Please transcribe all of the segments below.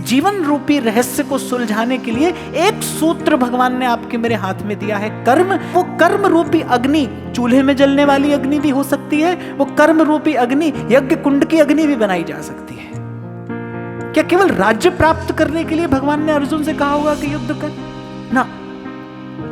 जीवन रूपी रहस्य को सुलझाने के लिए एक सूत्र भगवान ने आपके मेरे हाथ में दिया है, कर्म। वो कर्म रूपी अग्नि चूल्हे में जलने वाली अग्नि भी हो सकती है, वो कर्म रूपी अग्नि यज्ञ कुंड की अग्नि भी बनाई जा सकती है। क्या केवल राज्य प्राप्त करने के लिए भगवान ने अर्जुन से कहा होगा कि युद्ध कर? ना,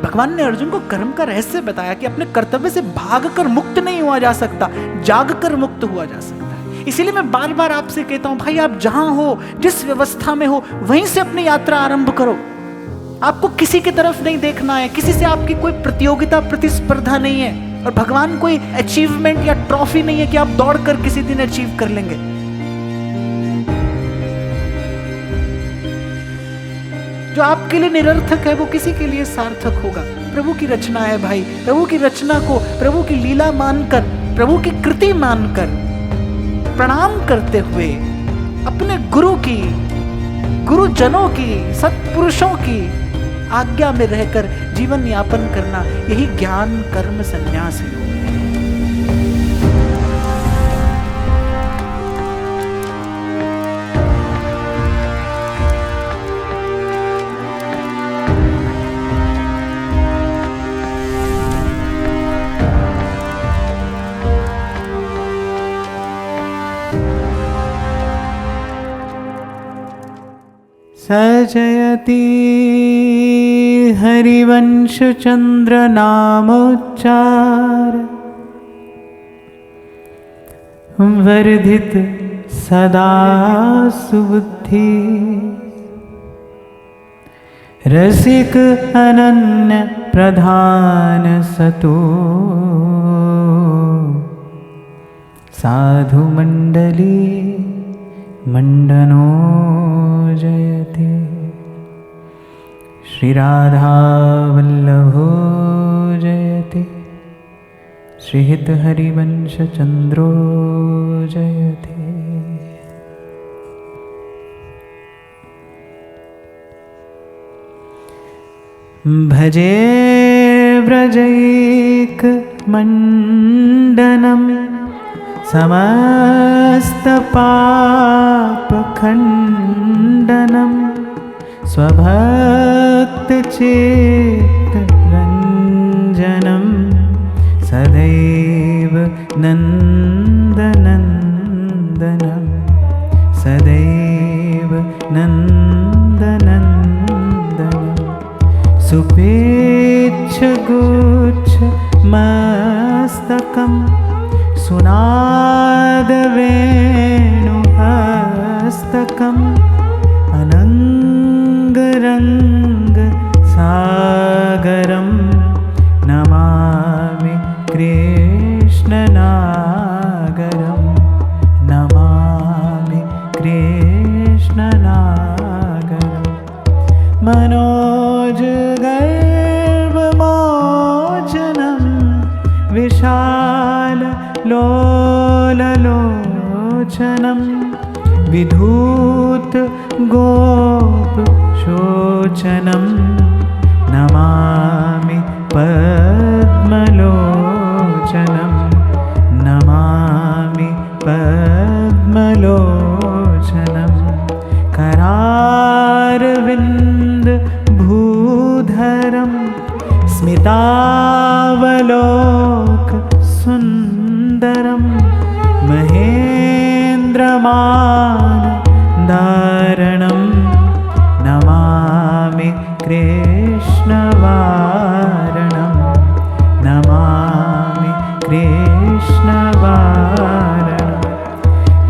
भगवान ने अर्जुन को कर्म का रहस्य बताया कि अपने कर्तव्य से भागकर मुक्त नहीं हुआ जा सकता, जागकर मुक्त हुआ जा सकता है। इसीलिए मैं बार बार आपसे कहता हूं, भाई आप जहां हो, जिस व्यवस्था में हो, वहीं से अपनी यात्रा आरंभ करो। आपको किसी की तरफ नहीं देखना है, किसी से आपकी कोई प्रतियोगिता प्रतिस्पर्धा नहीं है, और भगवान कोई अचीवमेंट या ट्रॉफी नहीं है कि आप दौड़कर किसी दिन अचीव कर लेंगे। जो आपके लिए निरर्थक है वो किसी के लिए सार्थक होगा। प्रभु की रचना है भाई, प्रभु की रचना को प्रभु की लीला मानकर, प्रभु की कृति मानकर प्रणाम करते हुए अपने गुरु की, गुरुजनों की, सत्पुरुषों की आज्ञा में रहकर जीवन यापन करना, यही ज्ञान कर्म संन्यास योग है। सजयति हरिवंश चंद्र नामोच्चार, वर्धित सदा सुबुद्धि, रसिक अनन्य प्रधान सतो, साधु मंडली मंडनो जयते। श्री राधा वल्लभो जयते, श्रीहित हरिवंश चंद्रो जयते। भजे व्रजैक मंडनम, समस्त पाप खंडनम, स्वभक्त चित्त रंजनम, सदैव नंदनंदनम, सदैव नंदनंदनम, सुपेच्छ गुच्छ मस्तकम, सुनाद वेणुहस्तकम, अनंगरंग सागरम, नमामि कृष्णनागरम, नमामि कृष्णनागरम। मनोजगर्वमोचनं, विशाल लोललोचनं, विधूत गोप शोचनं, नमामि पद्मलोचनं, नमामि पद्मलोचनं। करारविन्द भूधरं, स्मितावलोक सुन्दरं, महेन्द्रमानदारणं, नमामि कृष्णवारणं, नमामि कृष्णवारणं।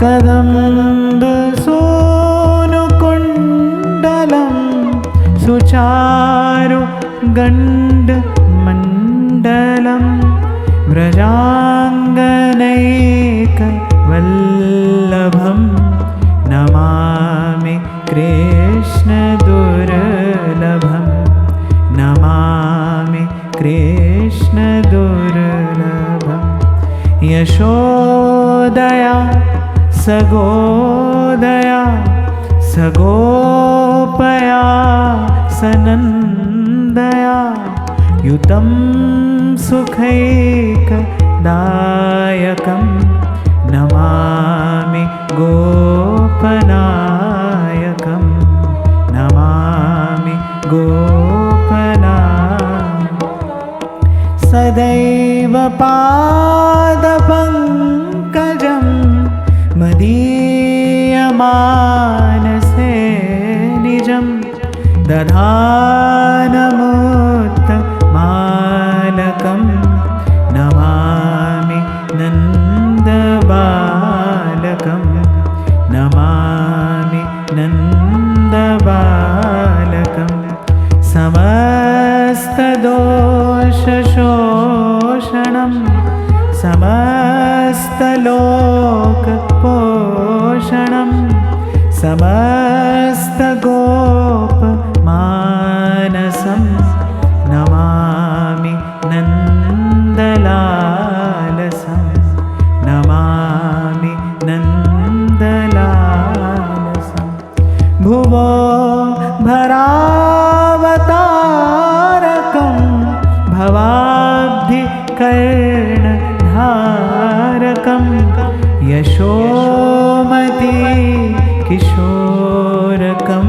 कदम्बसोनुकुण्डलं, सुचारु गण्डमण्डलं, व्रजाङ्गनैकवल्लभं, नमामि कृष्णदुर्लभं, नमामि कृष्णदुर्लभं। यशोदया सगोदया, सगोपया सनन्दया, युतं सुखैकदायकं, नमामि गोपनायकं, गोपना सदैव पादपङ्कजं मदीयमानसे निजं दधानमुत्तमालकं नमामि नन्दबालकं नमामि नन्दबालकं समस्तदोषशोषणं समस्तलोकपोषणं समस्तगोपमानसं नमामि नन्दलालसं नमामि नन्दलालसं भुवो भरावतारकं भवाब्धिकर्णधारकं यशोमती किशोरकं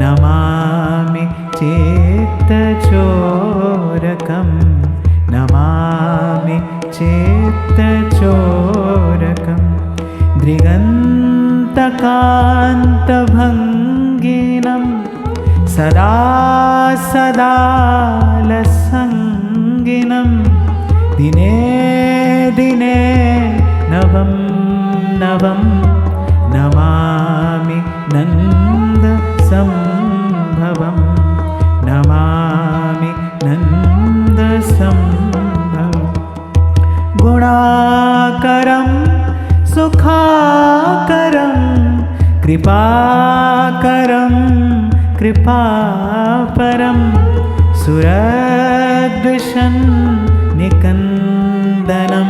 नमामि चेत्तचोरकं नमामि चेत्तचोरकं दृगन्तकान्तभङ्गिनं सदा सदा लसङ्गिनं दिने दिने नवं नवं नमामि नन्दसम्भवं नमामि नन्दसम्भवं गुणाकरं सुखाकरं कृपाकरं कृपापरं सुरद्विषन्निकन्दनं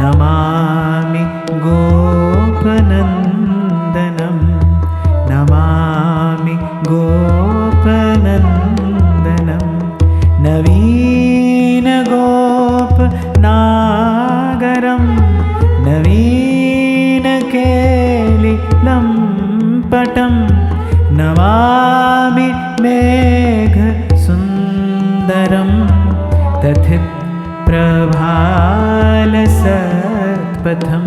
नमामि गोपनन्दनं नमामि गोपनन्दनं नवीनगोपनागरं नवीनकेलिलम्पटं नमामि मेघसुन्दरं तथिप्रभालसत्पथं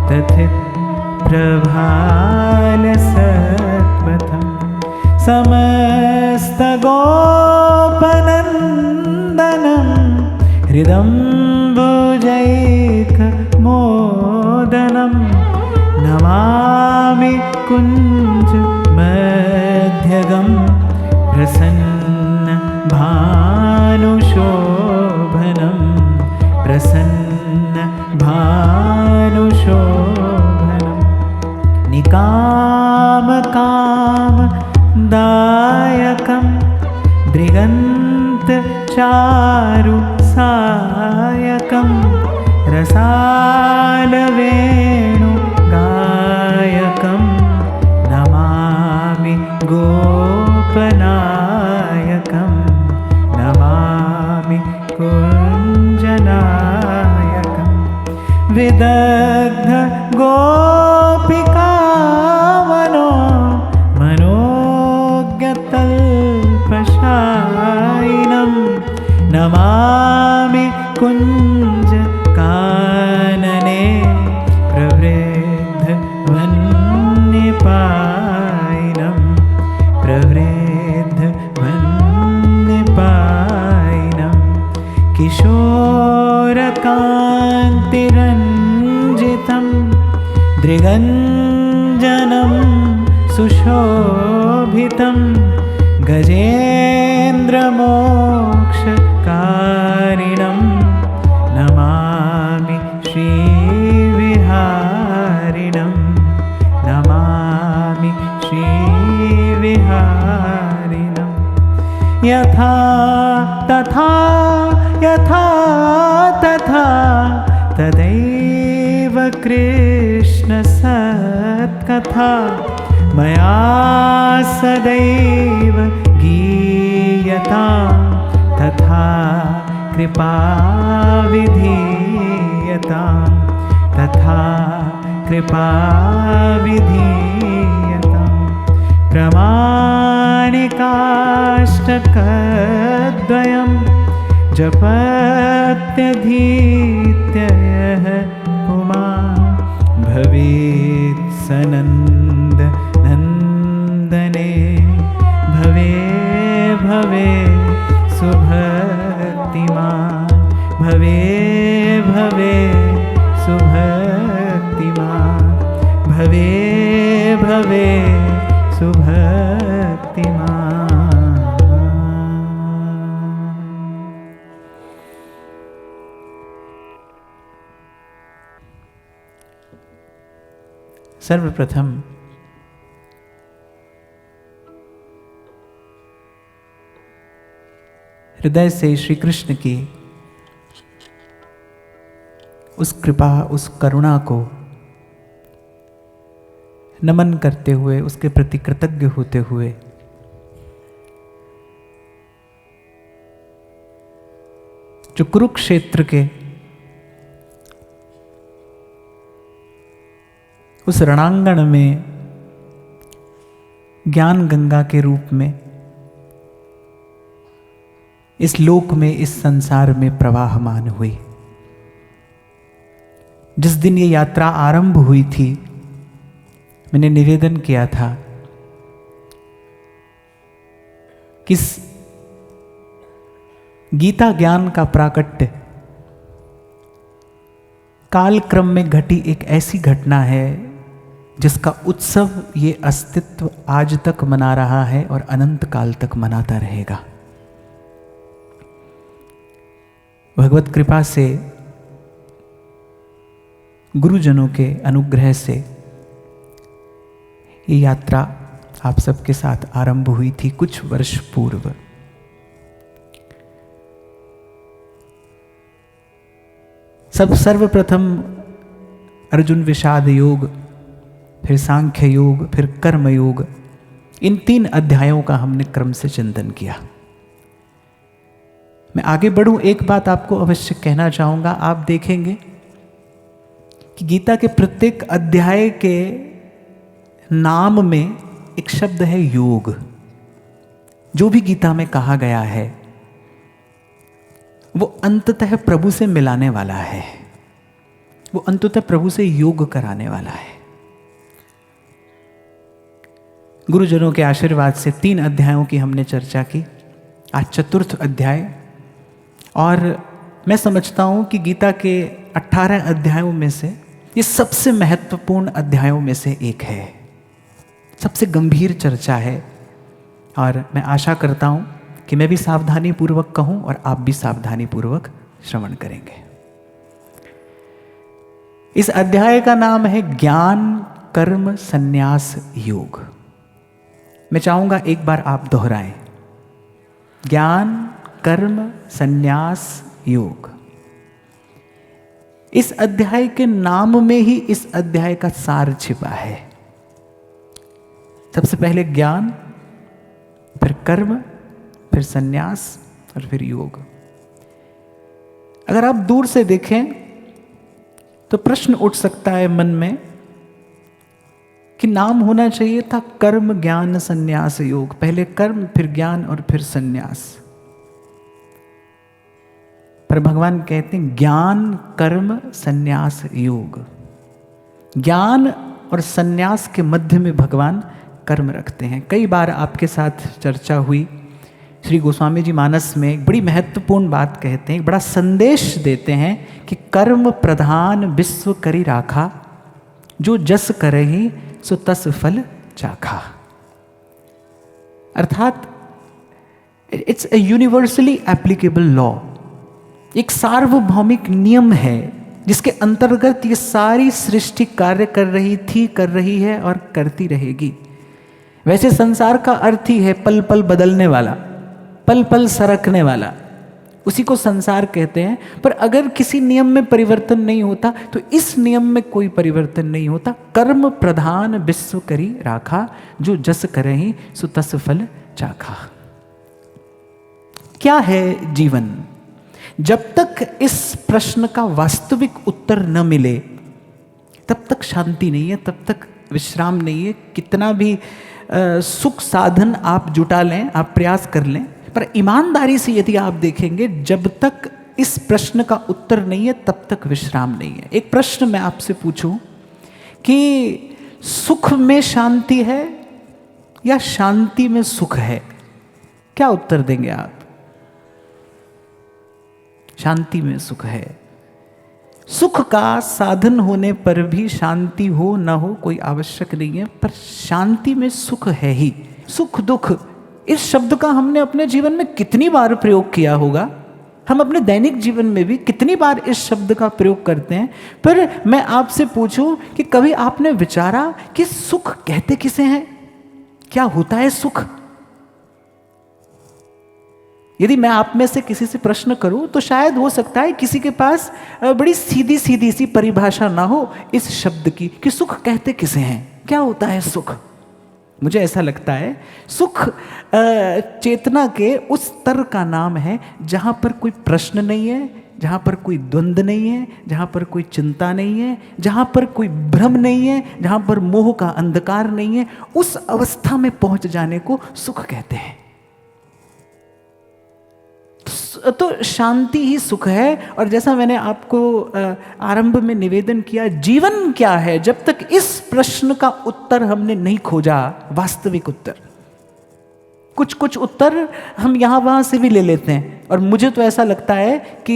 तथिप्रभालसत्पथं समस्तगोपनन्दनं हृदम्बुजैकमोदनं नमामि कुञ्जमध्यगं प्रसन्नभानुशोभनं प्रसन्नभानुशोभनं निकामकामदायकं दृगन्तचारुसायकं रसालवेणुगायकं नमामि गोपनायकं नमामि कुञ्जनायकं विदग्ध गोपिकावनो मनोज्ञतल्पशायिनं नमामि कुञ्जकानने प्रवृद्धवन्यपायिनं प्रवृद्धवन्यपायिनं किशोरकान्तिरञ्जितं दृगञ्जनं सुशोभितं गजेन्द्रमोक्षकारिणं नमामि श्रीविहारिणं नमामि श्रीविहारिणं यथा तथा यथा तथा तदैव कृष्णसत्कथा मया सदैव गीयतां तथा कृपा विधीयतां तथा कृपा विधीयतां प्रमाणरूपेण माणिकाष्टकद्वयं जपत्यधीत्य यः पुमान् भवेत् सनन्द नन्दने भवे भवे सुभक्तिमान् भवे भवे सुभक्तिमान् भवे भवे सुभक्तिमान्। सर्वप्रथम हृदय से श्री कृष्ण की उस कृपा, उस करुणा को नमन करते हुए, उसके प्रति कृतज्ञ होते हुए जो कुरुक्षेत्र के उस रणांगण में ज्ञान गंगा के रूप में इस लोक में, इस संसार में प्रवाहमान हुई। जिस दिन ये यात्रा आरंभ हुई थी, मैंने निवेदन किया था कि गीता ज्ञान का प्राकट्य कालक्रम में घटी एक ऐसी घटना है जिसका उत्सव ये अस्तित्व आज तक मना रहा है और अनंत काल तक मनाता रहेगा। भगवत कृपा से, गुरुजनों के अनुग्रह से ये यात्रा आप सबके साथ आरंभ हुई थी कुछ वर्ष पूर्व। सर्वप्रथम अर्जुन विषाद योग, फिर सांख्य योग, फिर कर्म योग, इन 3 अध्यायों का हमने क्रम से चिंतन किया। मैं आगे बढ़ूं, एक बात आपको अवश्य कहना चाहूंगा। आप देखेंगे कि गीता के प्रत्येक अध्याय के नाम में एक शब्द है योग। जो भी गीता में कहा गया है वो अंततः प्रभु से मिलाने वाला है, वो अंततः प्रभु से योग कराने वाला है। गुरुजनों के आशीर्वाद से 3 अध्यायों की हमने चर्चा की, आज 4th अध्याय। और मैं समझता हूं कि गीता के 18 अध्यायों में से ये सबसे महत्वपूर्ण अध्यायों में से एक है, सबसे गंभीर चर्चा है। और मैं आशा करता हूं कि मैं भी सावधानी पूर्वक कहूं और आप भी सावधानी पूर्वक श्रवण करेंगे। इस अध्याय का नाम है ज्ञान कर्म संन्यास योग। मैं चाहूंगा एक बार आप दोहराएं, ज्ञान कर्म संन्यास योग। इस अध्याय के नाम में ही इस अध्याय का सार छिपा है। सबसे पहले ज्ञान, फिर कर्म, फिर संन्यास और फिर योग। अगर आप दूर से देखें तो प्रश्न उठ सकता है मन में कि नाम होना चाहिए था कर्म ज्ञान संन्यास योग। पहले कर्म, फिर ज्ञान और फिर संन्यास। पर भगवान कहते हैं ज्ञान कर्म संन्यास योग। ज्ञान और संन्यास के मध्य में भगवान कर्म रखते हैं। कई बार आपके साथ चर्चा हुई, श्री गोस्वामी जी मानस में एक बड़ी महत्वपूर्ण बात कहते हैं, एक बड़ा संदेश देते हैं कि कर्म प्रधान विश्व करी राखा, जो जस करहि सो तस फल चाखा। अर्थात it's a universally applicable law, एक सार्वभौमिक नियम है जिसके अंतर्गत ये सारी सृष्टि कार्य कर रही थी, कर रही है और करती रहेगी। वैसे संसार का अर्थ ही है पल पल बदलने वाला, पल पल सरकने वाला, उसी को संसार कहते हैं। पर अगर किसी नियम में परिवर्तन नहीं होता तो इस नियम में कोई परिवर्तन नहीं होता। कर्म प्रधान विश्व करी राखा, जो जस करहि सो तस फल चाखा। क्या है जीवन? जब तक इस प्रश्न का वास्तविक उत्तर न मिले तब तक शांति नहीं है, तब तक विश्राम नहीं है। कितना भी सुख साधन आप जुटा लें, आप प्रयास कर लें, पर ईमानदारी से यदि आप देखेंगे, जब तक इस प्रश्न का उत्तर नहीं है तब तक विश्राम नहीं है। एक प्रश्न मैं आपसे पूछूं कि सुख में शांति है या शांति में सुख है? क्या उत्तर देंगे आप? शांति में सुख है। सुख का साधन होने पर भी शांति हो ना हो कोई आवश्यक नहीं है, पर शांति में सुख है ही। सुख दुख इस शब्द का हमने अपने जीवन में कितनी बार प्रयोग किया होगा? हम अपने दैनिक जीवन में भी कितनी बार इस शब्द का प्रयोग करते हैं। पर मैं आपसे पूछूं कि कभी आपने विचारा कि सुख कहते किसे हैं? क्या होता है सुख? यदि मैं आप में से किसी से प्रश्न करूं तो शायद हो सकता है किसी के पास बड़ी सीधी सीधी सी परिभाषा ना हो इस शब्द की कि सुख कहते किसे हैं, क्या होता है सुख। मुझे ऐसा लगता है सुख चेतना के उस स्तर का नाम है जहां पर कोई प्रश्न नहीं है, जहां पर कोई द्वंद्व नहीं है, जहां पर कोई चिंता नहीं है, जहां पर कोई भ्रम नहीं है, जहां पर मोह का अंधकार नहीं है। उस अवस्था में पहुंच जाने को सुख कहते हैं। तो शांति ही सुख है। और जैसा मैंने आपको आरंभ में निवेदन किया, जीवन क्या है, जब तक इस प्रश्न का उत्तर हमने नहीं खोजा, वास्तविक उत्तर। कुछ कुछ उत्तर हम यहाँ वहाँ से भी ले लेते हैं, और मुझे तो ऐसा लगता है कि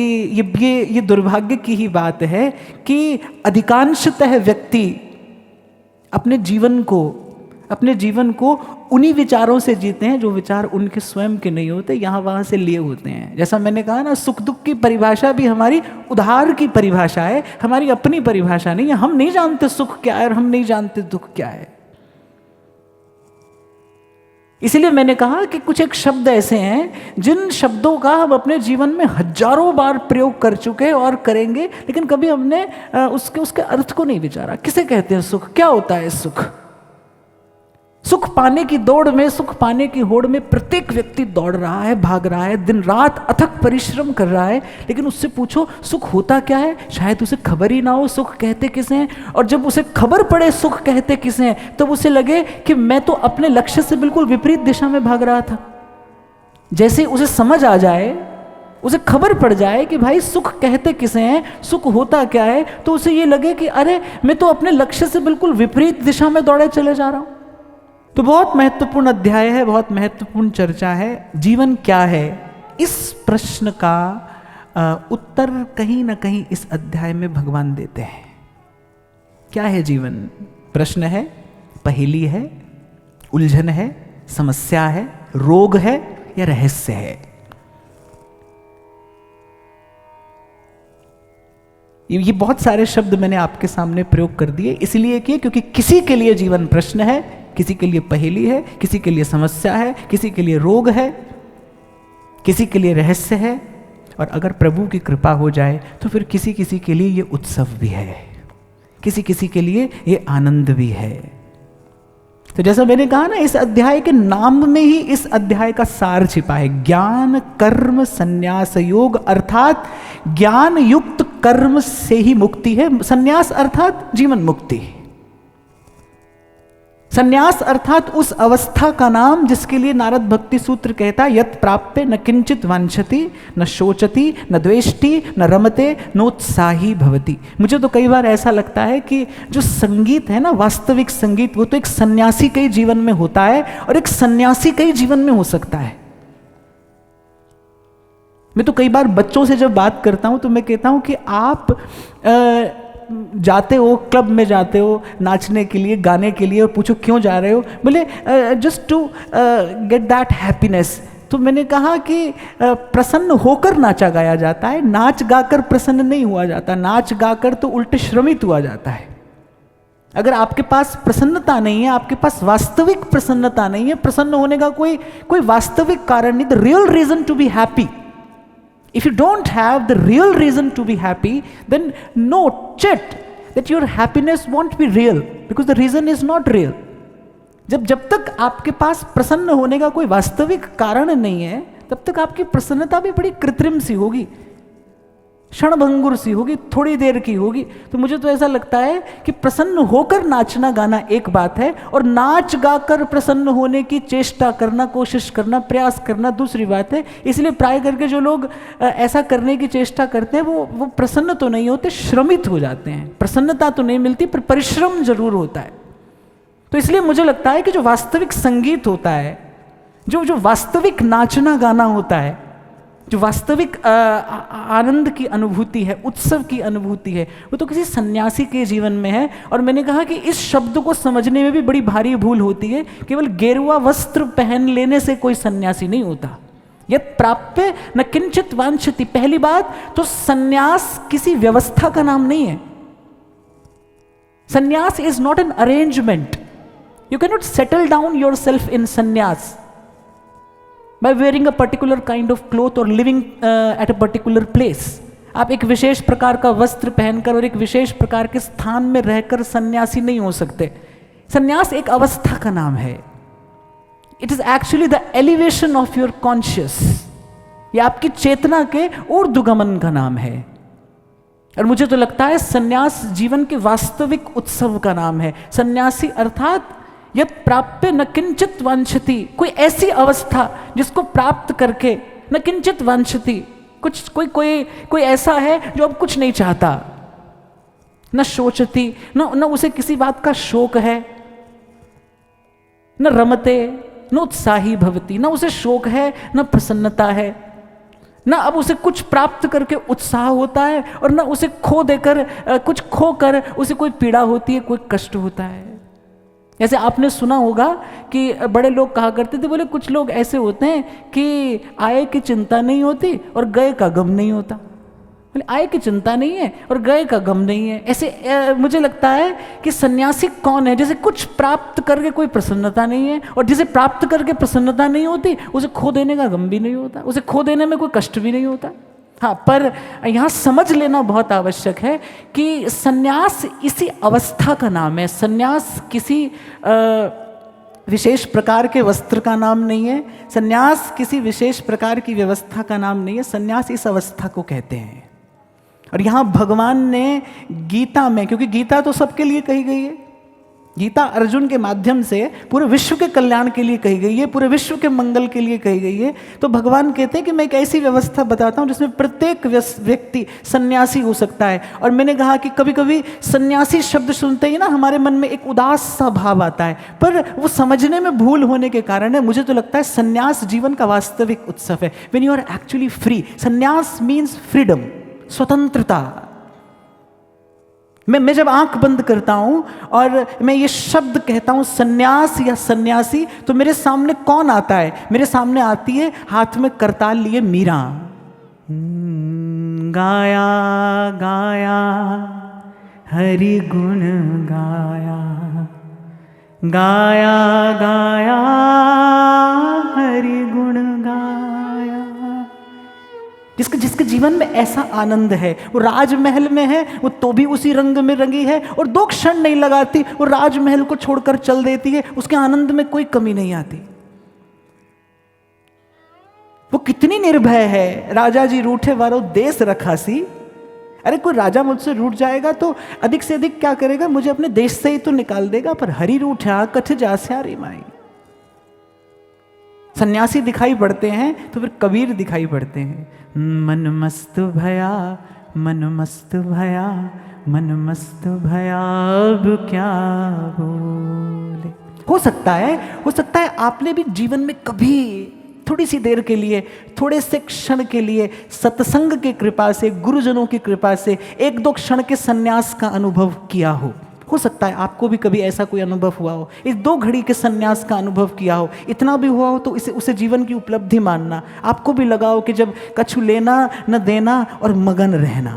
ये दुर्भाग्य की ही बात है कि अधिकांशतः व्यक्ति अपने जीवन को उन्हीं विचारों से जीते हैं जो विचार उनके स्वयं के नहीं होते, यहाँ वहाँ से लिए होते हैं। जैसा मैंने कहा ना, सुख दुख की परिभाषा भी हमारी उधार की परिभाषा है, हमारी अपनी परिभाषा नहीं है। हम नहीं जानते सुख क्या है और हम नहीं जानते दुख क्या है। इसीलिए मैंने कहा कि कुछ एक शब्द ऐसे हैं जिन शब्दों का हम अपने जीवन में हजारों बार प्रयोग कर चुके और करेंगे, लेकिन कभी हमने उसके अर्थ को नहीं विचारा। किसे कहते हैं सुख? क्या होता है सुख? सुख पाने की दौड़ में, सुख पाने की होड़ में प्रत्येक व्यक्ति दौड़ रहा है, भाग रहा है, दिन रात अथक परिश्रम कर रहा है, लेकिन उससे पूछो सुख होता क्या है, शायद उसे खबर ही ना हो सुख कहते किसे हैं। और जब उसे खबर पड़े सुख कहते किसे हैं, तब उसे लगे कि मैं तो अपने लक्ष्य से बिल्कुल विपरीत दिशा में भाग रहा था। जैसे उसे समझ आ जाए, उसे खबर पड़ जाए कि भाई सुख कहते किसे हैं, सुख होता क्या है, तो उसे ये लगे कि अरे मैं तो अपने लक्ष्य से बिल्कुल विपरीत दिशा में दौड़े चले जा रहा हूं। तो बहुत महत्वपूर्ण अध्याय है, बहुत महत्वपूर्ण चर्चा है। जीवन क्या है, इस प्रश्न का उत्तर कहीं ना कहीं इस अध्याय में भगवान देते हैं। क्या है जीवन? प्रश्न है, पहेली है, उलझन है, समस्या है, रोग है या रहस्य है? ये बहुत सारे शब्द मैंने आपके सामने प्रयोग कर दिए, इसलिए कि क्योंकि किसी के लिए जीवन प्रश्न है, किसी के लिए पहेली है, किसी के लिए समस्या है, किसी के लिए रोग है, किसी के लिए रहस्य है, और अगर प्रभु की कृपा हो जाए तो फिर किसी किसी के लिए ये उत्सव भी है, किसी किसी के लिए ये आनंद भी है। तो जैसा मैंने कहा ना, इस अध्याय के नाम में ही इस अध्याय का सार छिपा है। ज्ञान कर्म संन्यास योग, अर्थात ज्ञान युक्त कर्म से ही मुक्ति है। संन्यास अर्थात जीवन मुक्ति। संन्यास अर्थात उस अवस्था का नाम जिसके लिए नारद भक्ति सूत्र कहता है, यत् प्राप्य न किंचित वांछति न शोचति न द्वेष्टि न रमते नोत्साही भवति। मुझे तो कई बार ऐसा लगता है कि जो संगीत है ना, वास्तविक संगीत, वो तो एक सन्यासी के ही जीवन में होता है और एक सन्यासी के ही जीवन में हो सकता है। मैं तो कई बार बच्चों से जब बात करता हूं तो मैं कहता हूं कि आप जाते हो, क्लब में जाते हो नाचने के लिए, गाने के लिए, और पूछो क्यों जा रहे हो, बोले just to get that happiness. तो मैंने कहा कि प्रसन्न होकर नाचा गाया जाता है, नाच गाकर प्रसन्न नहीं हुआ जाता, नाच गाकर तो उल्टे श्रमित हुआ जाता है। अगर आपके पास प्रसन्नता नहीं है, आपके पास वास्तविक प्रसन्नता नहीं है, प्रसन्न होने का कोई वास्तविक कारण नहीं, the real reason to be happy, if you don't have the real reason to be happy, then note that your happiness won't be real because the reason is not real. जब तक आपके पास प्रसन्न होने का कोई वास्तविक कारण नहीं है, तब तक आपकी प्रसन्नता भी बड़ी कृत्रिम सी होगी। क्षणभंगुर सी होगी, थोड़ी देर की होगी। तो मुझे तो ऐसा लगता है कि प्रसन्न होकर नाचना गाना एक बात है, और नाच गाकर प्रसन्न होने की चेष्टा करना, कोशिश करना, प्रयास करना दूसरी बात है। इसलिए प्राय करके जो लोग ऐसा करने की चेष्टा करते हैं वो प्रसन्न तो नहीं होते, श्रमित हो जाते हैं। प्रसन्नता तो नहीं मिलती पर परिश्रम जरूर होता है। तो इसलिए मुझे लगता है कि जो वास्तविक संगीत होता है, जो वास्तविक नाचना गाना होता है, जो वास्तविक आनंद की अनुभूति है, उत्सव की अनुभूति है, वो तो किसी सन्यासी के जीवन में है। और मैंने कहा कि इस शब्द को समझने में भी बड़ी भारी भूल होती है। केवल गेरुआ वस्त्र पहन लेने से कोई सन्यासी नहीं होता। यत् प्राप्य न किंचित वांछति। पहली बात तो सन्यास किसी व्यवस्था का नाम नहीं है। सन्यास is not an arrangement. You can not settle down your self in सन्यास by wearing a particular kind of cloth or living at a particular place. आप एक विशेष प्रकार का वस्त्र पहनकर और एक विशेष प्रकार के स्थान में रहकर सन्यासी नहीं हो सकते। सन्यास एक अवस्था का नाम है। It is actually the elevation of your conscious. ये आपकी चेतना के ऊर्ध्वगमन का नाम है। और मुझे तो लगता है सन्यास जीवन के वास्तविक उत्सव का नाम है। सन्यासी अर्थात यत् प्राप्य न किंचित वांछति। कोई ऐसी अवस्था जिसको प्राप्त करके न किंचित वांछति, कुछ कोई ऐसा है जो अब कुछ नहीं चाहता। न शोचति, न उसे किसी बात का शोक है, न रमते न उत्साही भवति। न उसे शोक है न प्रसन्नता है, न अब उसे कुछ प्राप्त करके उत्साह होता है, और न उसे खो देकर कुछ खोकर उसे कोई पीड़ा होती है, कोई कष्ट होता है। जैसे आपने सुना होगा कि बड़े लोग कहा करते थे, बोले कुछ लोग ऐसे होते हैं कि आए की चिंता नहीं होती और गए का गम नहीं होता। बोले आए की चिंता नहीं है और गए का गम नहीं है। ऐसे मुझे लगता है कि सन्यासी कौन है, जैसे कुछ प्राप्त करके कोई प्रसन्नता नहीं है, और जिसे प्राप्त करके प्रसन्नता नहीं होती उसे खो देने का गम भी नहीं होता, उसे खो देने में कोई कष्ट भी नहीं होता। हाँ, पर यहाँ समझ लेना बहुत आवश्यक है कि सन्यास इसी अवस्था का नाम है। सन्यास किसी विशेष प्रकार के वस्त्र का नाम नहीं है। सन्यास किसी विशेष प्रकार की व्यवस्था का नाम नहीं है। सन्यास इस अवस्था को कहते हैं। और यहाँ भगवान ने गीता में, क्योंकि गीता तो सबके लिए कही गई है, गीता अर्जुन के माध्यम से पूरे विश्व के कल्याण के लिए कही गई है, पूरे विश्व के मंगल के लिए कही गई है। तो भगवान कहते हैं कि मैं एक ऐसी व्यवस्था बताता हूँ जिसमें प्रत्येक व्यक्ति सन्यासी हो सकता है। और मैंने कहा कि कभी कभी सन्यासी शब्द सुनते ही ना हमारे मन में एक उदास सा भाव आता है, पर वो समझने में भूल होने के कारण है। मुझे तो लगता है सन्यास जीवन का वास्तविक उत्सव है। When you are actually free. सन्यास मीन्स फ्रीडम, स्वतंत्रता। मैं जब आंख बंद करता हूं और मैं ये शब्द कहता हूं सन्यास या सन्यासी, तो मेरे सामने कौन आता है? मेरे सामने आती है हाथ में करताल लिए मीरा। गाया गाया हरि गुण गाया, गाया गाया हरि गुण गाया। जिसके जीवन में ऐसा आनंद है, वो राजमहल में है, वो तो भी उसी रंग में रंगी है और 2 क्षण नहीं लगाती, वो राजमहल को छोड़कर चल देती है, उसके आनंद में कोई कमी नहीं आती। वो कितनी निर्भय है। राजा जी रूठे वारो देश रखासी। अरे कोई राजा मुझसे रूठ जाएगा तो अधिक से अधिक क्या करेगा, मुझे अपने देश से ही तो निकाल देगा, पर हरि रूठा कठ जास्या रे माई। सन्यासी दिखाई पड़ते हैं तो फिर कबीर दिखाई पड़ते हैं। मन मस्त भया, मन मस्त भया, मन मस्त भया, अब क्या बोले। हो सकता है आपने भी जीवन में कभी थोड़ी सी देर के लिए, थोड़े से क्षण के लिए सत्संग की कृपा से, गुरुजनों की कृपा से 1-2 क्षण के सन्यास का अनुभव किया हो सकता है आपको भी कभी ऐसा कोई अनुभव हुआ हो, इस 2 घड़ी के सन्यास का अनुभव किया हो। इतना भी हुआ हो तो उसे जीवन की उपलब्धि मानना। आपको भी लगा हो कि जब कछु लेना न देना और मगन रहना।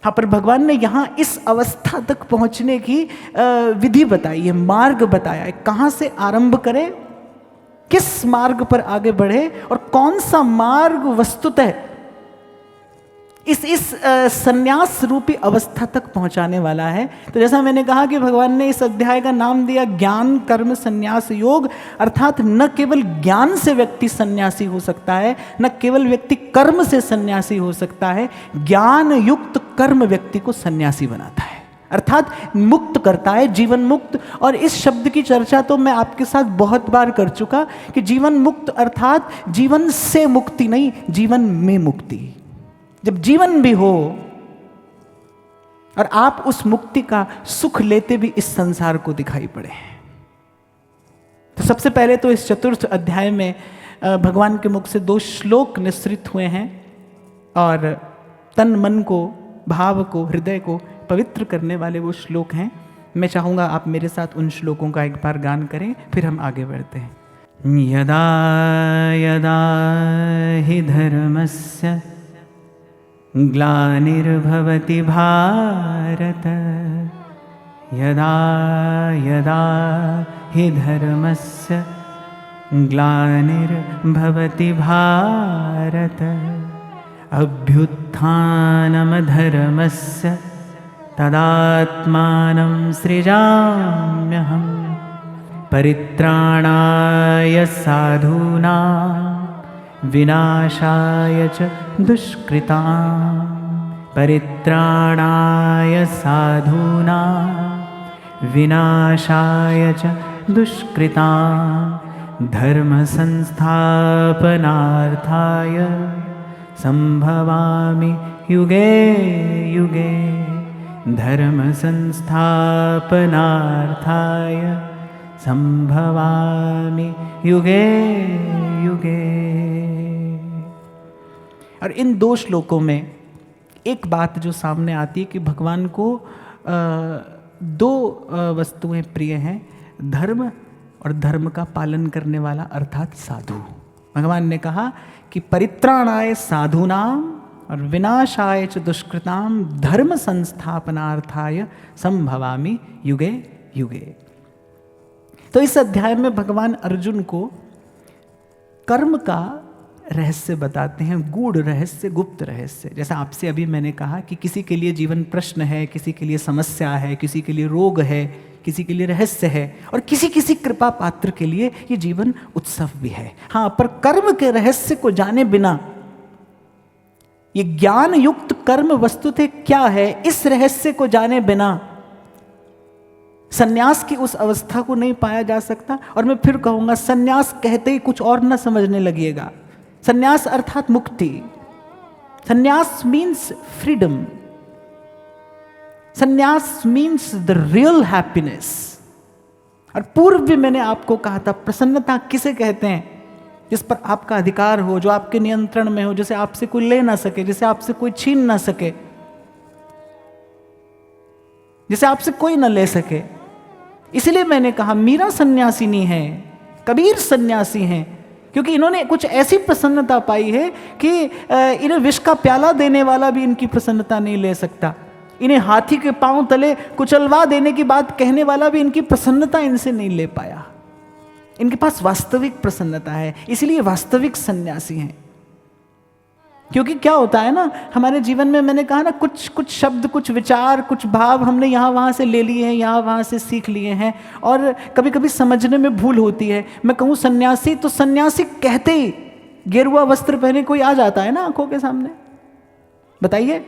हाँ, पर भगवान ने यहाँ इस अवस्था तक पहुंचने की विधि बताई है, मार्ग बताया है। कहाँ से आरंभ करें, किस मार्ग पर आगे बढ़े और कौन सा मार्ग वस्तुतः इस संन्यास रूपी अवस्था तक पहुंचाने वाला है। तो जैसा मैंने कहा कि भगवान ने इस अध्याय का नाम दिया ज्ञान कर्म संन्यास योग, अर्थात न केवल ज्ञान से व्यक्ति सन्यासी हो सकता है, न केवल व्यक्ति कर्म से सन्यासी हो सकता है, ज्ञान युक्त कर्म व्यक्ति को सन्यासी बनाता है, अर्थात मुक्त करता है, जीवन मुक्त। और इस शब्द की चर्चा तो मैं आपके साथ बहुत बार कर चुका कि जीवन मुक्त अर्थात जीवन से मुक्ति नहीं, जीवन में मुक्ति। जब जीवन भी हो और आप उस मुक्ति का सुख लेते भी इस संसार को दिखाई पड़े। तो सबसे पहले तो इस चतुर्थ अध्याय में भगवान के मुख से 2 श्लोक निसृत हुए हैं और तन मन को, भाव को, हृदय को पवित्र करने वाले वो श्लोक हैं। मैं चाहूँगा आप मेरे साथ उन श्लोकों का एक बार गान करें, फिर हम आगे बढ़ते हैं। यदा यदा हि धर्मस्य ग्लानिर्भवति भारत, यदा यदा हि धर्मस्य ग्लानिर्भवति भारत, अभ्युत्थानमधर्मस्य तदात्मानं सृजाम्यहम्, परित्राणाय साधूनां विनाशाय च दुष्कृतां, परित्राणाय साधूनां विनाशाय च दुष्कृतां, धर्मसंस्थापनार्थाय संभवामि युगे युगे, धर्मसंस्थापनार्थाय संभवामि युगे युगे। और इन 2 श्लोकों में एक बात जो सामने आती है कि भगवान को 2 वस्तुएं प्रिय हैं, धर्म और धर्म का पालन करने वाला अर्थात साधु। भगवान ने कहा कि परित्राणाय साधूनाम और विनाशाय च दुष्कृताम, धर्म संस्थापनार्थाय संभवामि युगे युगे। तो इस अध्याय में भगवान अर्जुन को कर्म का रहस्य बताते हैं, गूढ़ रहस्य, गुप्त रहस्य। जैसा आपसे अभी मैंने कहा कि किसी के लिए जीवन प्रश्न है, किसी के लिए समस्या है, किसी के लिए रोग है, किसी के लिए रहस्य है, और किसी किसी कृपा पात्र के लिए ये जीवन उत्सव भी है। हाँ, पर कर्म के रहस्य को जाने बिना, ये ज्ञान युक्त कर्म वस्तुतः क्या है, इस रहस्य को जाने बिना सन्यास की उस अवस्था को नहीं पाया जा सकता। और मैं फिर कहूंगा, सन्यास कहते ही कुछ और न समझने लगिएगा। सन्यास अर्थात मुक्ति। सन्यास मीन्स फ्रीडम। सन्यास मीन्स द रियल हैप्पीनेस। और पूर्व भी मैंने आपको कहा था, प्रसन्नता किसे कहते हैं? जिस पर आपका अधिकार हो, जो आपके नियंत्रण में हो, जिसे आपसे कोई ले ना सके, जिसे आपसे कोई छीन ना सके, जिसे आपसे कोई ना ले सके। इसलिए मैंने कहा मीरा सन्यासिनी है, कबीर सन्यासी हैं, क्योंकि इन्होंने कुछ ऐसी प्रसन्नता पाई है कि इन्हें विष का प्याला देने वाला भी इनकी प्रसन्नता नहीं ले सकता। इन्हें हाथी के पांव तले कुचलवा देने की बात कहने वाला भी इनकी प्रसन्नता इनसे नहीं ले पाया। इनके पास वास्तविक प्रसन्नता है, इसलिए वास्तविक सन्यासी हैं। क्योंकि क्या होता है ना, हमारे जीवन में मैंने कहा ना, कुछ शब्द, कुछ विचार, कुछ भाव हमने यहाँ वहाँ से ले लिए हैं, यहाँ वहाँ से सीख लिए हैं, और कभी कभी समझने में भूल होती है। मैं कहूँ सन्यासी, तो सन्यासी कहते ही गेरुआ वस्त्र पहने कोई आ जाता है ना आंखों के सामने? बताइए,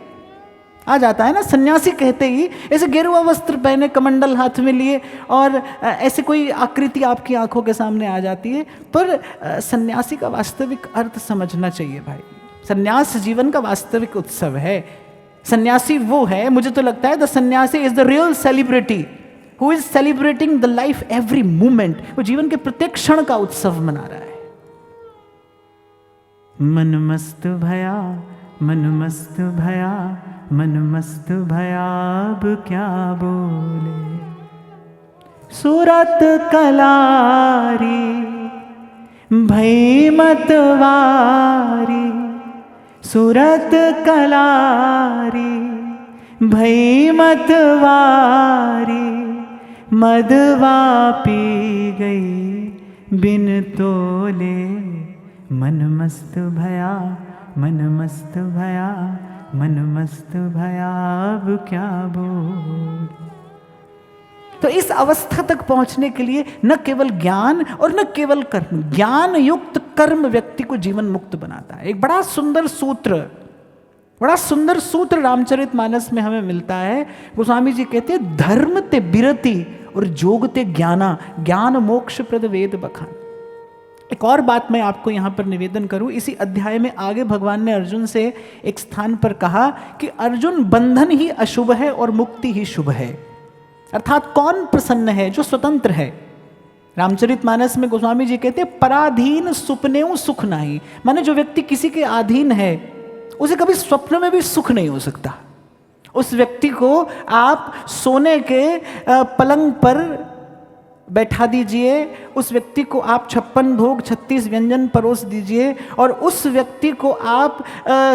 आ जाता है ना? सन्यासी कहते ही ऐसे गेरुआ वस्त्र पहने, कमंडल हाथ में लिए, और ऐसे कोई आकृति आपकी आंखों के सामने आ जाती है। पर सन्यासी का वास्तविक अर्थ समझना चाहिए भाई। सन्यास जीवन का वास्तविक उत्सव है। सन्यासी वो है, मुझे तो लगता है द सन्यासी is the real celebrity who is celebrating the life every moment. वो जीवन के प्रत्येक क्षण का उत्सव मना रहा है। मन मस्त भया, मन मस्त भया, मन मस्त भया, अब क्या बोले। सूरत कलारी भई मतवारी, सूरत कलारी भई मतवारी, मदवा पी गई बिन तोले। मन मस्त भया, मन मस्त भया, मन मस्त भया अब क्या बोल। तो इस अवस्था तक पहुंचने के लिए न केवल ज्ञान और न केवल कर्म, ज्ञान युक्त कर्म व्यक्ति को जीवन मुक्त बनाता है। एक बड़ा सुंदर सूत्र रामचरितमानस में हमें मिलता है। गोस्वामी जी कहते हैं धर्म ते बिरति और जोग ते ज्ञाना, ज्ञान मोक्ष प्रद वेद बखान। एक और बात मैं आपको यहां पर निवेदन करूं, इसी अध्याय में आगे भगवान ने अर्जुन से एक स्थान पर कहा कि अर्जुन बंधन ही अशुभ है और मुक्ति ही शुभ है। अर्थात कौन प्रसन्न है? जो स्वतंत्र है। रामचरितमानस में गोस्वामी जी कहते हैं पराधीन सुपनेऊ सुख नहीं, माने जो व्यक्ति किसी के अधीन है उसे कभी स्वप्न में भी सुख नहीं हो सकता। उस व्यक्ति को आप सोने के पलंग पर बैठा दीजिए, उस व्यक्ति को आप 56 भोग 36 व्यंजन परोस दीजिए और उस व्यक्ति को आप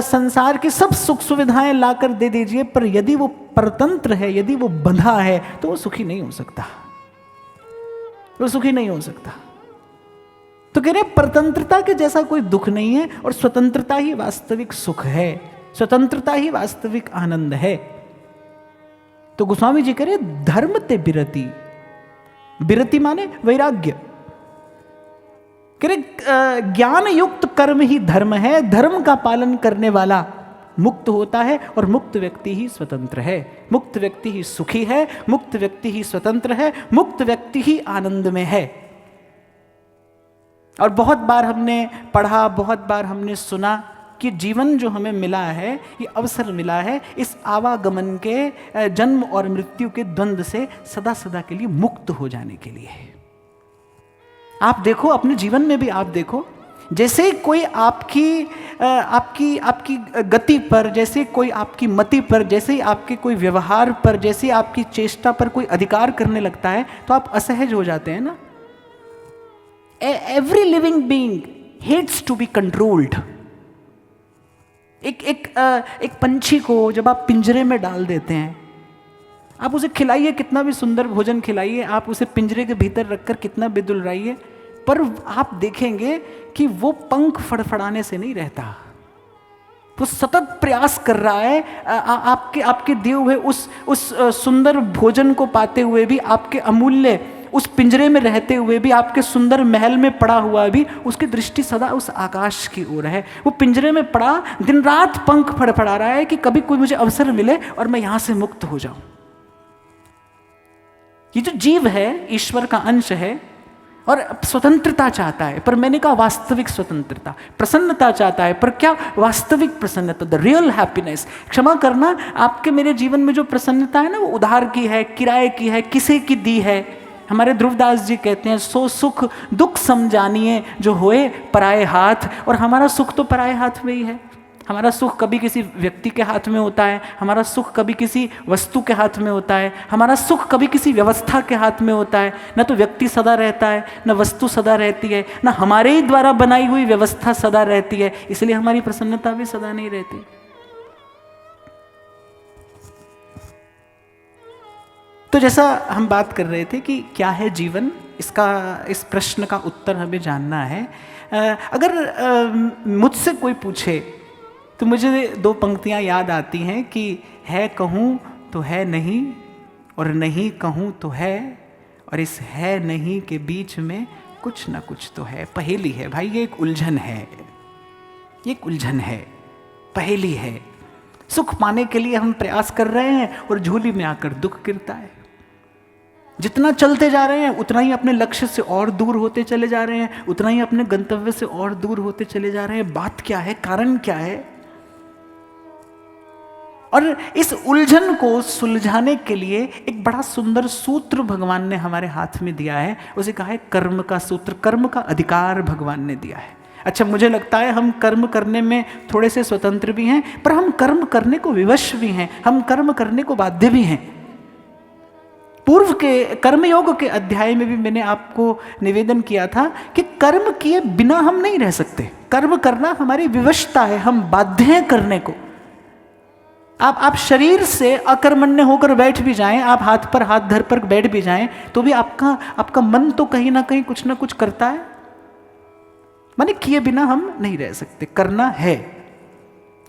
संसार की सब सुख सुविधाएं लाकर दे दीजिए, पर यदि वो परतंत्र है, यदि वो बंधा है, तो वो सुखी नहीं हो सकता। वो सुखी नहीं हो सकता। तो कह रहे परतंत्रता के जैसा कोई दुख नहीं है और स्वतंत्रता ही वास्तविक सुख है, स्वतंत्रता ही वास्तविक आनंद है। तो गोस्वामी जी कह रहे धर्म ते बिरति, बिरति माने वैराग्य। कह रहे ज्ञान युक्त कर्म ही धर्म है, धर्म का पालन करने वाला मुक्त होता है और मुक्त व्यक्ति ही स्वतंत्र है, मुक्त व्यक्ति ही सुखी है, मुक्त व्यक्ति ही स्वतंत्र है, मुक्त व्यक्ति ही आनंद में है। और बहुत बार हमने पढ़ा, बहुत बार हमने सुना कि जीवन जो हमें मिला है, ये अवसर मिला है इस आवागमन के, जन्म और मृत्यु के द्वंद्व से सदा सदा के लिए मुक्त हो जाने के लिए। आप देखो अपने जीवन में भी आप देखो, जैसे कोई आपकी गति पर, जैसे कोई आपकी मति पर, जैसे आपके कोई व्यवहार पर, जैसे आपकी चेष्टा पर कोई अधिकार करने लगता है तो आप असहज हो जाते हैं ना। Every living being hates to be controlled. एक पंछी को जब आप पिंजरे में डाल देते हैं, आप उसे खिलाइए, कितना भी सुंदर भोजन खिलाइए, आप उसे पिंजरे के भीतर रखकर कितना भी दुलराइए, पर आप देखेंगे कि वो पंख फड़फड़ाने से नहीं रहता। वो सतत प्रयास कर रहा है आपके दिए हुए उस सुंदर भोजन को पाते हुए भी, आपके अमूल्य उस पिंजरे में रहते हुए भी, आपके सुंदर महल में पड़ा हुआ भी, उसकी दृष्टि सदा उस आकाश की ओर है। वो पिंजरे में पड़ा दिन रात पंख फड़फड़ा रहा है कि कभी कोई मुझे अवसर मिले और मैं यहां से मुक्त हो जाऊं। ये जो जीव है ईश्वर का अंश है और स्वतंत्रता चाहता है, पर मैंने कहा वास्तविक स्वतंत्रता, प्रसन्नता चाहता है, पर क्या वास्तविक प्रसन्नता, द रियल हैप्पीनेस। क्षमा करना, आपके मेरे जीवन में जो प्रसन्नता है ना, वो उधार की है, किराए की है, किसी की दी है। हमारे ध्रुवदास जी कहते हैं सो सुख दुख समझानिए जो होए पराए हाथ, और हमारा सुख तो पराए हाथ में ही है। हमारा सुख कभी किसी व्यक्ति के हाथ में होता है, हमारा सुख कभी किसी वस्तु के हाथ में होता है, हमारा सुख कभी किसी व्यवस्था के हाथ में होता है। न तो व्यक्ति सदा रहता है, न वस्तु सदा रहती है, न हमारे ही द्वारा बनाई हुई व्यवस्था सदा रहती है, इसलिए हमारी प्रसन्नता भी सदा नहीं रहती। तो जैसा हम बात कर रहे थे कि क्या है जीवन, इस प्रश्न का उत्तर हमें जानना है। अगर मुझसे कोई पूछे तो मुझे 2 पंक्तियां याद आती हैं कि है कहूँ तो है नहीं और नहीं कहूँ तो है, और इस है नहीं के बीच में कुछ ना कुछ तो है। पहेली है भाई, ये एक उलझन है, ये एक उलझन है, पहेली है। सुख पाने के लिए हम प्रयास कर रहे हैं और झोली में आकर दुख गिरता है। जितना चलते जा रहे हैं उतना ही अपने लक्ष्य से और दूर होते चले जा रहे हैं, उतना ही अपने गंतव्य से और दूर होते चले जा रहे हैं। बात क्या है, कारण क्या है? और इस उलझन को सुलझाने के लिए एक बड़ा सुंदर सूत्र भगवान ने हमारे हाथ में दिया है, उसे कहा है कर्म का सूत्र। कर्म का अधिकार भगवान ने दिया है। अच्छा, मुझे लगता है हम कर्म करने में थोड़े से स्वतंत्र भी हैं, पर हम कर्म करने को विवश भी हैं, हम कर्म करने को बाध्य भी हैं। पूर्व के कर्मयोग के अध्याय में भी मैंने आपको निवेदन किया था कि कर्म किए बिना हम नहीं रह सकते। कर्म करना हमारी विवशता है, हम बाध्य हैं करने को। आप शरीर से अकर्मण्य होकर बैठ भी जाएं, आप हाथ पर हाथ धर पर बैठ भी जाएं, तो भी आपका मन तो कहीं ना कहीं कुछ ना कुछ करता है। माने किए बिना हम नहीं रह सकते। करना है,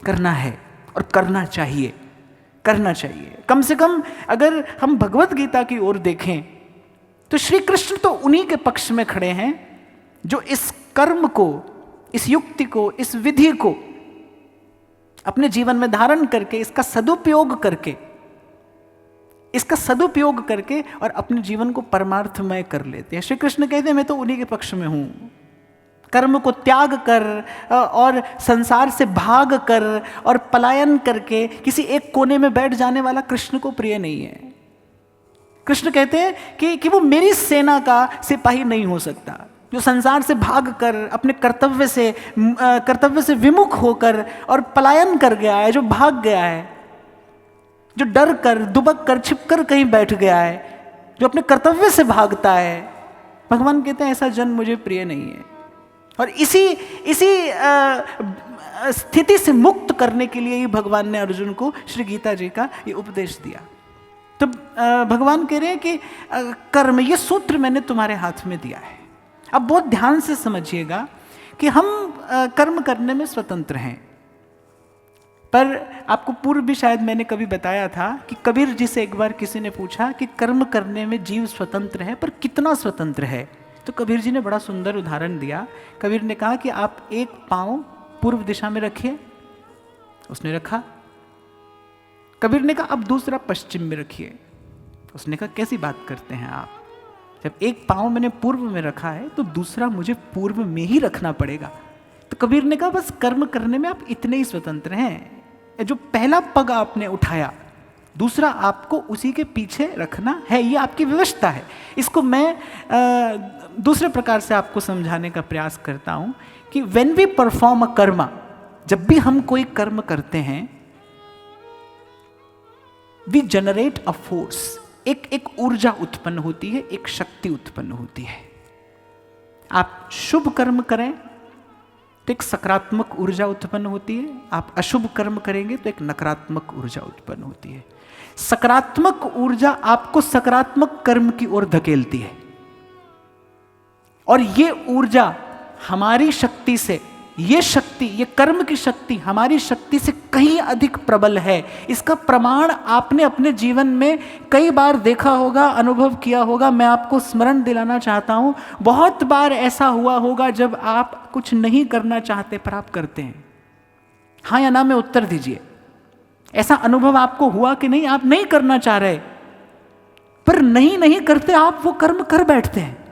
करना है, और करना चाहिए, करना चाहिए। कम से कम अगर हम भगवत गीता की ओर देखें तो श्री कृष्ण तो उन्हीं के पक्ष में खड़े हैं जो इस कर्म को, इस युक्ति को, इस विधि को अपने जीवन में धारण करके, इसका सदुपयोग करके और अपने जीवन को परमार्थमय कर लेते हैं। श्री कृष्ण कहते हैं मैं तो उन्हीं के पक्ष में हूं। कर्म को त्याग कर और संसार से भाग कर और पलायन करके किसी एक कोने में बैठ जाने वाला कृष्ण को प्रिय नहीं है। कृष्ण कहते हैं कि वो मेरी सेना का सिपाही नहीं हो सकता। जो संसार से भाग कर, अपने कर्तव्य से विमुख होकर और पलायन कर गया है, जो भाग गया है, जो डर कर, दुबक कर, छिप कर कहीं बैठ गया है, जो अपने कर्तव्य से भागता है, भगवान कहते हैं ऐसा जन मुझे प्रिय नहीं है। और इसी स्थिति से मुक्त करने के लिए ही भगवान ने अर्जुन को श्री गीता जी का ये उपदेश दिया। तो भगवान कह रहे हैं कि कर्म, ये सूत्र मैंने तुम्हारे हाथ में दिया है। अब बहुत ध्यान से समझिएगा कि हम कर्म करने में स्वतंत्र हैं, पर आपको पूर्व भी शायद मैंने कभी बताया था कि कबीर जी से एक बार किसी ने पूछा कि कर्म करने में जीव स्वतंत्र है, पर कितना स्वतंत्र है? तो कबीर जी ने बड़ा सुंदर उदाहरण दिया। कबीर ने कहा कि आप एक पांव पूर्व दिशा में रखिए। उसने रखा। कबीर ने कहा अब दूसरा पश्चिम में रखिए। उसने कहा कैसी बात करते हैं आप? जब एक पांव मैंने पूर्व में रखा है तो दूसरा मुझे पूर्व में ही रखना पड़ेगा। तो कबीर ने कहा बस कर्म करने में आप इतने ही स्वतंत्र हैं। जो पहला पग आपने उठाया, दूसरा आपको उसी के पीछे रखना है, ये आपकी विवशता है। इसको मैं दूसरे प्रकार से आपको समझाने का प्रयास करता हूं कि when we perform a karma, जब भी हम कोई कर्म करते हैं, वी जनरेट अ फोर्स, एक ऊर्जा उत्पन्न होती है, एक शक्ति उत्पन्न होती है। आप शुभ कर्म करें तो एक सकारात्मक ऊर्जा उत्पन्न होती है, आप अशुभ कर्म करेंगे तो एक नकारात्मक ऊर्जा उत्पन्न होती है। सकारात्मक ऊर्जा आपको सकारात्मक कर्म की ओर धकेलती है, और ये ऊर्जा हमारी शक्ति से, ये कर्म की शक्ति हमारी शक्ति से कहीं अधिक प्रबल है। इसका प्रमाण आपने अपने जीवन में कई बार देखा होगा, अनुभव किया होगा। मैं आपको स्मरण दिलाना चाहता हूं, बहुत बार ऐसा हुआ होगा जब आप कुछ नहीं करना चाहते पर आप करते हैं। हाँ या ना में उत्तर दीजिए। ऐसा अनुभव आपको हुआ कि नहीं? आप नहीं करना चाह रहे पर नहीं करते, आप वो कर्म कर बैठते हैं।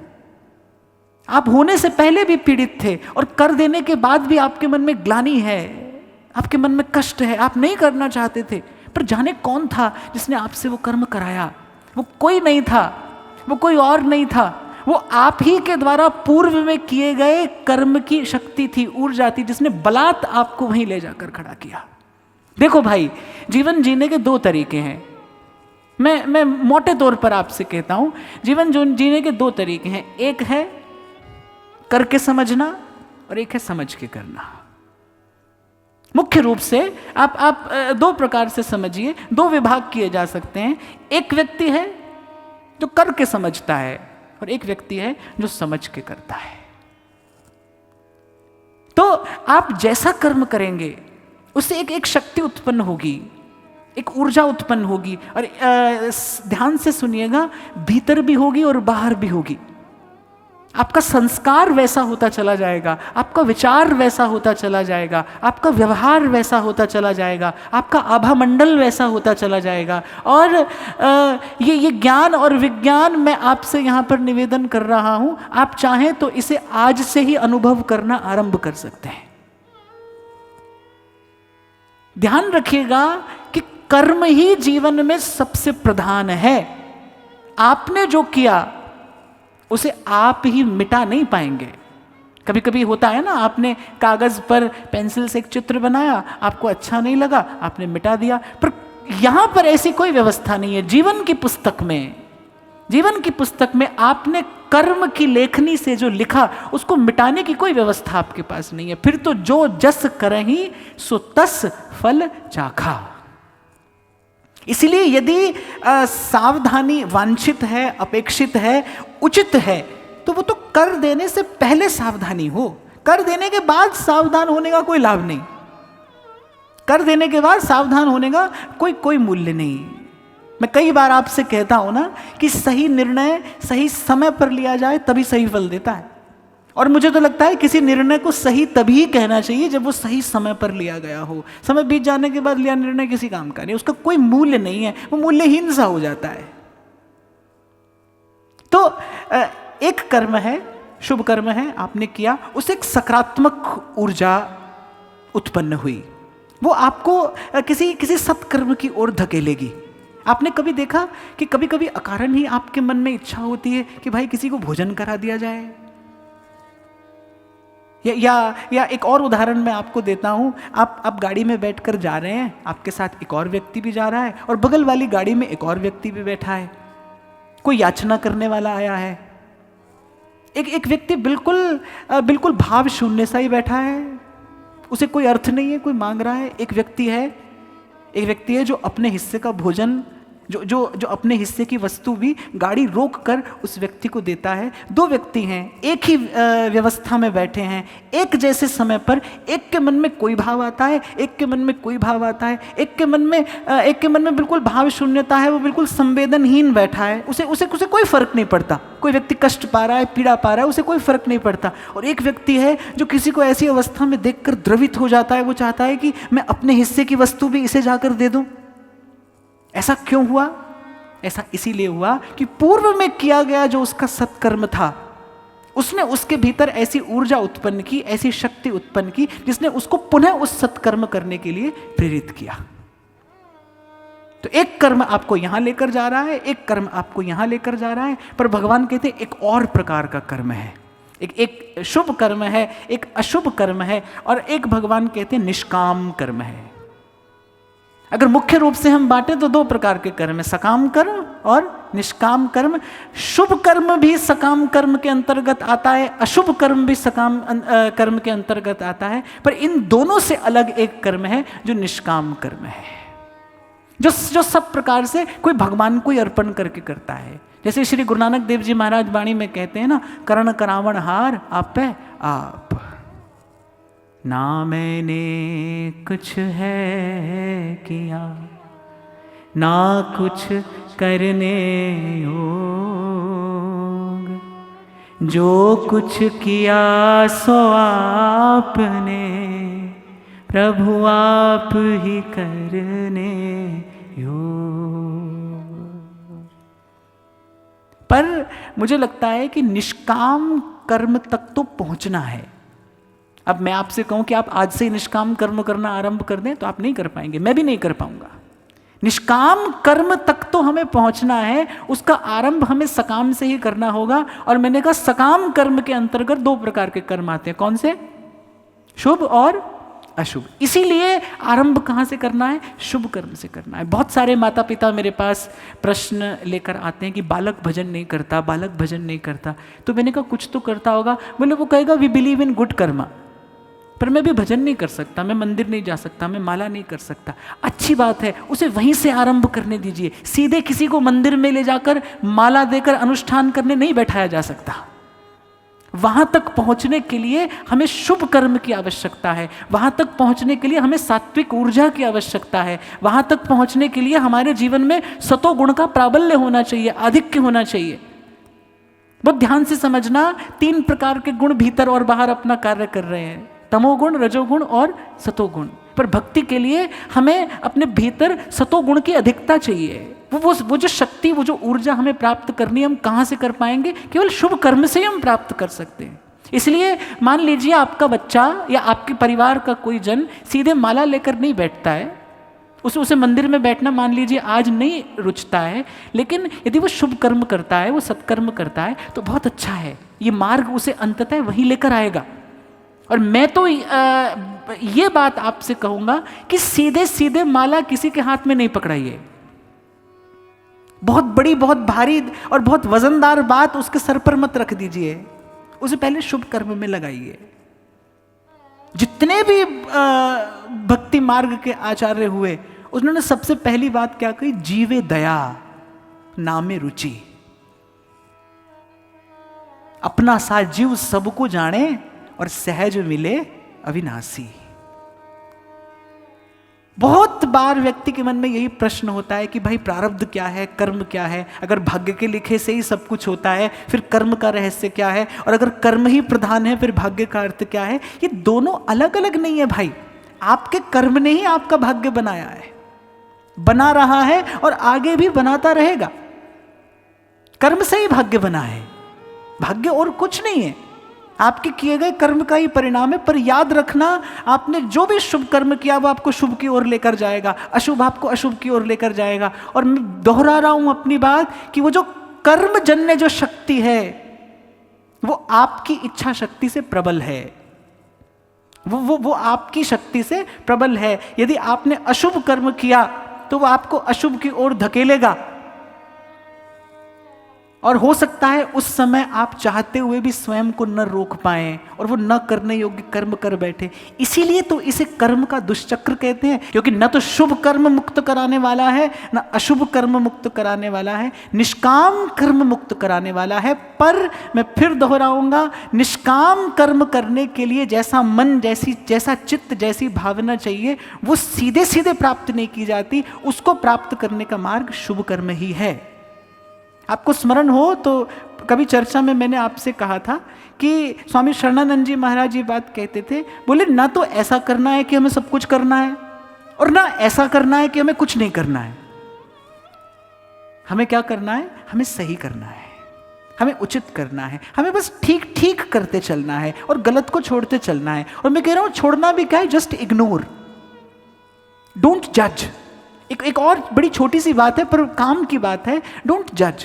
आप होने से पहले भी पीड़ित थे और कर देने के बाद भी आपके मन में ग्लानि है, आपके मन में कष्ट है, आप नहीं करना चाहते थे, पर जाने कौन था जिसने आपसे वो कर्म कराया। वो कोई नहीं था, वो कोई और नहीं था, वो आप ही के द्वारा पूर्व में किए गए कर्म की शक्ति थी, ऊर्जा थी, जिसने बलात् आपको वहीं ले जाकर खड़ा किया। देखो भाई, जीवन जीने के दो तरीके हैं। मैं मोटे तौर पर आपसे कहता हूं, जीवन जीने के दो तरीके हैं। एक है करके समझना और एक है समझ के करना। मुख्य रूप से आप दो प्रकार से समझिए, दो विभाग किए जा सकते हैं। एक व्यक्ति है जो करके समझता है और एक व्यक्ति है जो समझ के करता है। तो आप जैसा कर्म करेंगे उससे एक शक्ति उत्पन्न होगी, एक ऊर्जा उत्पन्न होगी, और ध्यान से सुनिएगा, भीतर भी होगी और बाहर भी होगी। आपका संस्कार वैसा होता चला जाएगा, आपका विचार वैसा होता चला जाएगा, आपका व्यवहार वैसा होता चला जाएगा, आपका आभामंडल वैसा होता चला जाएगा। और ये ज्ञान और विज्ञान मैं आपसे यहाँ पर निवेदन कर रहा हूँ, आप चाहें तो इसे आज से ही अनुभव करना आरंभ कर सकते हैं। ध्यान रखिएगा कि कर्म ही जीवन में सबसे प्रधान है। आपने जो किया उसे आप ही मिटा नहीं पाएंगे। कभी कभी होता है ना, आपने कागज पर पेंसिल से एक चित्र बनाया, आपको अच्छा नहीं लगा, आपने मिटा दिया, पर यहां पर ऐसी कोई व्यवस्था नहीं है। जीवन की पुस्तक में आपने कर्म की लेखनी से जो लिखा उसको मिटाने की कोई व्यवस्था आपके पास नहीं है। फिर तो जो जस करहि सो तस फल चाखा। इसलिए यदि सावधानी वांछित है, अपेक्षित है, उचित है, तो वो तो कर देने से पहले सावधानी हो। कर देने के बाद सावधान होने का कोई लाभ नहीं। कर देने के बाद सावधान होने का कोई मूल्य नहीं। मैं कई बार आपसे कहता हूं ना कि सही निर्णय सही समय पर लिया जाए तभी सही फल देता है। और मुझे तो लगता है किसी निर्णय को सही तभी कहना चाहिए जब वो सही समय पर लिया गया हो। समय बीत जाने के बाद लिया निर्णय किसी काम का नहीं, उसका कोई मूल्य नहीं है, वो मूल्यहीन सा हो जाता है। तो एक कर्म है, शुभ कर्म है, आपने किया, उससे एक सकारात्मक ऊर्जा उत्पन्न हुई, वो आपको किसी सत्कर्म की ओर धकेलेगी। आपने कभी देखा कि कभी कभी अकारण ही आपके मन में इच्छा होती है कि भाई किसी को भोजन करा दिया जाए। या एक और उदाहरण मैं आपको देता हूं। आप गाड़ी में बैठकर जा रहे हैं, आपके साथ एक और व्यक्ति भी जा रहा है और बगल वाली गाड़ी में एक और व्यक्ति भी बैठा है। कोई याचना करने वाला आया है, एक व्यक्ति बिल्कुल भाव शून्य सा ही बैठा है, उसे कोई अर्थ नहीं है, कोई मांग रहा है। एक व्यक्ति है जो अपने हिस्से का भोजन, जो अपने हिस्से की वस्तु भी गाड़ी रोक कर उस व्यक्ति को देता है। दो व्यक्ति हैं, एक ही व्यवस्था में बैठे हैं, एक जैसे समय पर, एक के मन में कोई भाव आता है, एक के मन में कोई भाव आता है। एक के मन में बिल्कुल भाव शून्यता है, वो बिल्कुल संवेदनहीन बैठा है, उसे कोई फर्क नहीं पड़ता। कोई व्यक्ति कष्ट पा रहा है, पीड़ा पा रहा है, उसे कोई फर्क नहीं पड़ता। और एक व्यक्ति है जो किसी को ऐसी अवस्था में देखकर द्रवित हो जाता है, वो चाहता है कि मैं अपने हिस्से की वस्तु भी इसे जाकर दे दूं। ऐसा क्यों हुआ? ऐसा इसीलिए हुआ कि पूर्व में किया गया जो उसका सत्कर्म था, उसने उसके भीतर ऐसी ऊर्जा उत्पन्न की, ऐसी शक्ति उत्पन्न की, जिसने उसको पुनः उस सत्कर्म करने के लिए प्रेरित किया। तो एक कर्म आपको यहां लेकर जा रहा है, एक कर्म आपको यहां लेकर जा रहा है, पर भगवान कहते हैं एक और प्रकार का कर्म है। एक शुभ कर्म है, एक अशुभ कर्म है, और एक भगवान कहते हैं निष्काम कर्म है। अगर मुख्य रूप से हम बांटें तो दो प्रकार के कर्म है, सकाम कर्म और निष्काम कर्म। शुभ कर्म भी सकाम कर्म के अंतर्गत आता है, अशुभ कर्म भी सकाम कर्म के अंतर्गत आता है, पर इन दोनों से अलग एक कर्म है जो निष्काम कर्म है, जो सब प्रकार से कोई भगवान को ही अर्पण करके करता है। जैसे श्री गुरु नानक देव जी महाराज वाणी में कहते हैं ना, करण करावण हार आपे आप, ना मैंने कुछ है किया, ना कुछ करने योग, जो कुछ किया सो आपने, प्रभु आप ही करने योग। पर मुझे लगता है कि निष्काम कर्म तक तो पहुंचना है। अब मैं आपसे कहूं कि आप आज से ही निष्काम कर्म करना आरंभ कर दें तो आप नहीं कर पाएंगे, मैं भी नहीं कर पाऊंगा। निष्काम कर्म तक तो हमें पहुंचना है, उसका आरंभ हमें सकाम से ही करना होगा। और मैंने कहा सकाम कर्म के अंतर्गत दो प्रकार के कर्म आते हैं, कौन से? शुभ और अशुभ। इसीलिए आरंभ कहां से करना है? शुभ कर्म से करना है। बहुत सारे माता पिता मेरे पास प्रश्न लेकर आते हैं कि बालक भजन नहीं करता, बालक भजन नहीं करता। तो मैंने कहा कुछ तो करता होगा। बोले वो कहेगा we believe in good karma, पर मैं भी भजन नहीं कर सकता, मैं मंदिर नहीं जा सकता, मैं माला नहीं कर सकता। अच्छी बात है, उसे वहीं से आरंभ करने दीजिए। सीधे किसी को मंदिर में ले जाकर माला देकर अनुष्ठान करने नहीं बैठाया जा सकता। वहां तक पहुंचने के लिए हमें शुभ कर्म की आवश्यकता है, वहां तक पहुंचने के लिए हमें सात्विक ऊर्जा की आवश्यकता है, वहां तक पहुंचने के लिए हमारे जीवन में सतो गुण का प्राबल्य होना चाहिए, आधिक्य होना चाहिए। बहुत ध्यान से समझना, 3 प्रकार के गुण भीतर और बाहर अपना कार्य कर रहे हैं, तमोगुण, रजोगुण और सतोगुण। पर भक्ति के लिए हमें अपने भीतर सतोगुण की अधिकता चाहिए। वो जो शक्ति, वो जो ऊर्जा हमें प्राप्त करनी है, हम कहाँ से कर पाएंगे? केवल शुभ कर्म से ही हम प्राप्त कर सकते हैं। इसलिए मान लीजिए आपका बच्चा या आपके परिवार का कोई जन सीधे माला लेकर नहीं बैठता है, उसे मंदिर में बैठना मान लीजिए आज नहीं रुचता है, लेकिन यदि वो शुभ कर्म करता है, वो सत्कर्म करता है, तो बहुत अच्छा है। ये मार्ग उसे अंततः वहीं लेकर आएगा। और मैं तो ये बात आपसे कहूंगा कि सीधे सीधे माला किसी के हाथ में नहीं पकड़ाइए। बहुत बड़ी, बहुत भारी और बहुत वजनदार बात उसके सर पर मत रख दीजिए, उसे पहले शुभ कर्म में लगाइए। जितने भी भक्ति मार्ग के आचार्य हुए, उन्होंने सबसे पहली बात क्या कही? जीवे दया, नामे रुचि। अपना सा जीव सबको जाने और सहज मिले अविनाशी। बहुत बार व्यक्ति के मन में यही प्रश्न होता है कि भाई प्रारब्ध क्या है, कर्म क्या है। अगर भाग्य के लिखे से ही सब कुछ होता है, फिर कर्म का रहस्य क्या है, और अगर कर्म ही प्रधान है फिर भाग्य का अर्थ क्या है। ये दोनों अलग अलग नहीं है भाई। आपके कर्म ने ही आपका भाग्य बनाया है, बना रहा है और आगे भी बनाता रहेगा। कर्म से ही भाग्य बना है, भाग्य और कुछ नहीं है, आपके किए गए कर्म का ही परिणाम है। पर याद रखना, आपने जो भी शुभ कर्म किया वो आपको शुभ की ओर लेकर जाएगा, अशुभ आपको अशुभ की ओर लेकर जाएगा। और मैं दोहरा रहा हूं अपनी बात कि वो जो कर्मजन्य जो शक्ति है वो आपकी इच्छा शक्ति से प्रबल है, वो आपकी शक्ति से प्रबल है। यदि आपने अशुभ कर्म किया तो वो आपको अशुभ की ओर धकेलेगा, और हो सकता है उस समय आप चाहते हुए भी स्वयं को न रोक पाएं और वो न करने योग्य कर्म कर बैठे। इसीलिए तो इसे कर्म का दुष्चक्र कहते हैं, क्योंकि न तो शुभ कर्म मुक्त कराने वाला है, न अशुभ कर्म मुक्त कराने वाला है, निष्काम कर्म मुक्त कराने वाला है। पर मैं फिर दोहराऊंगा, निष्काम कर्म करने के लिए जैसा मन, जैसा चित्त, जैसी भावना चाहिए वो सीधे सीधे प्राप्त नहीं की जाती। उसको प्राप्त करने का मार्ग शुभ कर्म ही है। आपको स्मरण हो तो कभी चर्चा में मैंने आपसे कहा था कि स्वामी शरणानंद जी महाराज जी बात कहते थे, बोले ना तो ऐसा करना है कि हमें सब कुछ करना है, और ना ऐसा करना है कि हमें कुछ नहीं करना है। हमें क्या करना है? हमें सही करना है, हमें उचित करना है, हमें बस ठीक ठीक करते चलना है और गलत को छोड़ते चलना है। और मैं कह रहा हूं छोड़ना भी क्या है, जस्ट इग्नोर, डोंट जज। एक और बड़ी छोटी सी बात है पर काम की बात है, डोंट जज।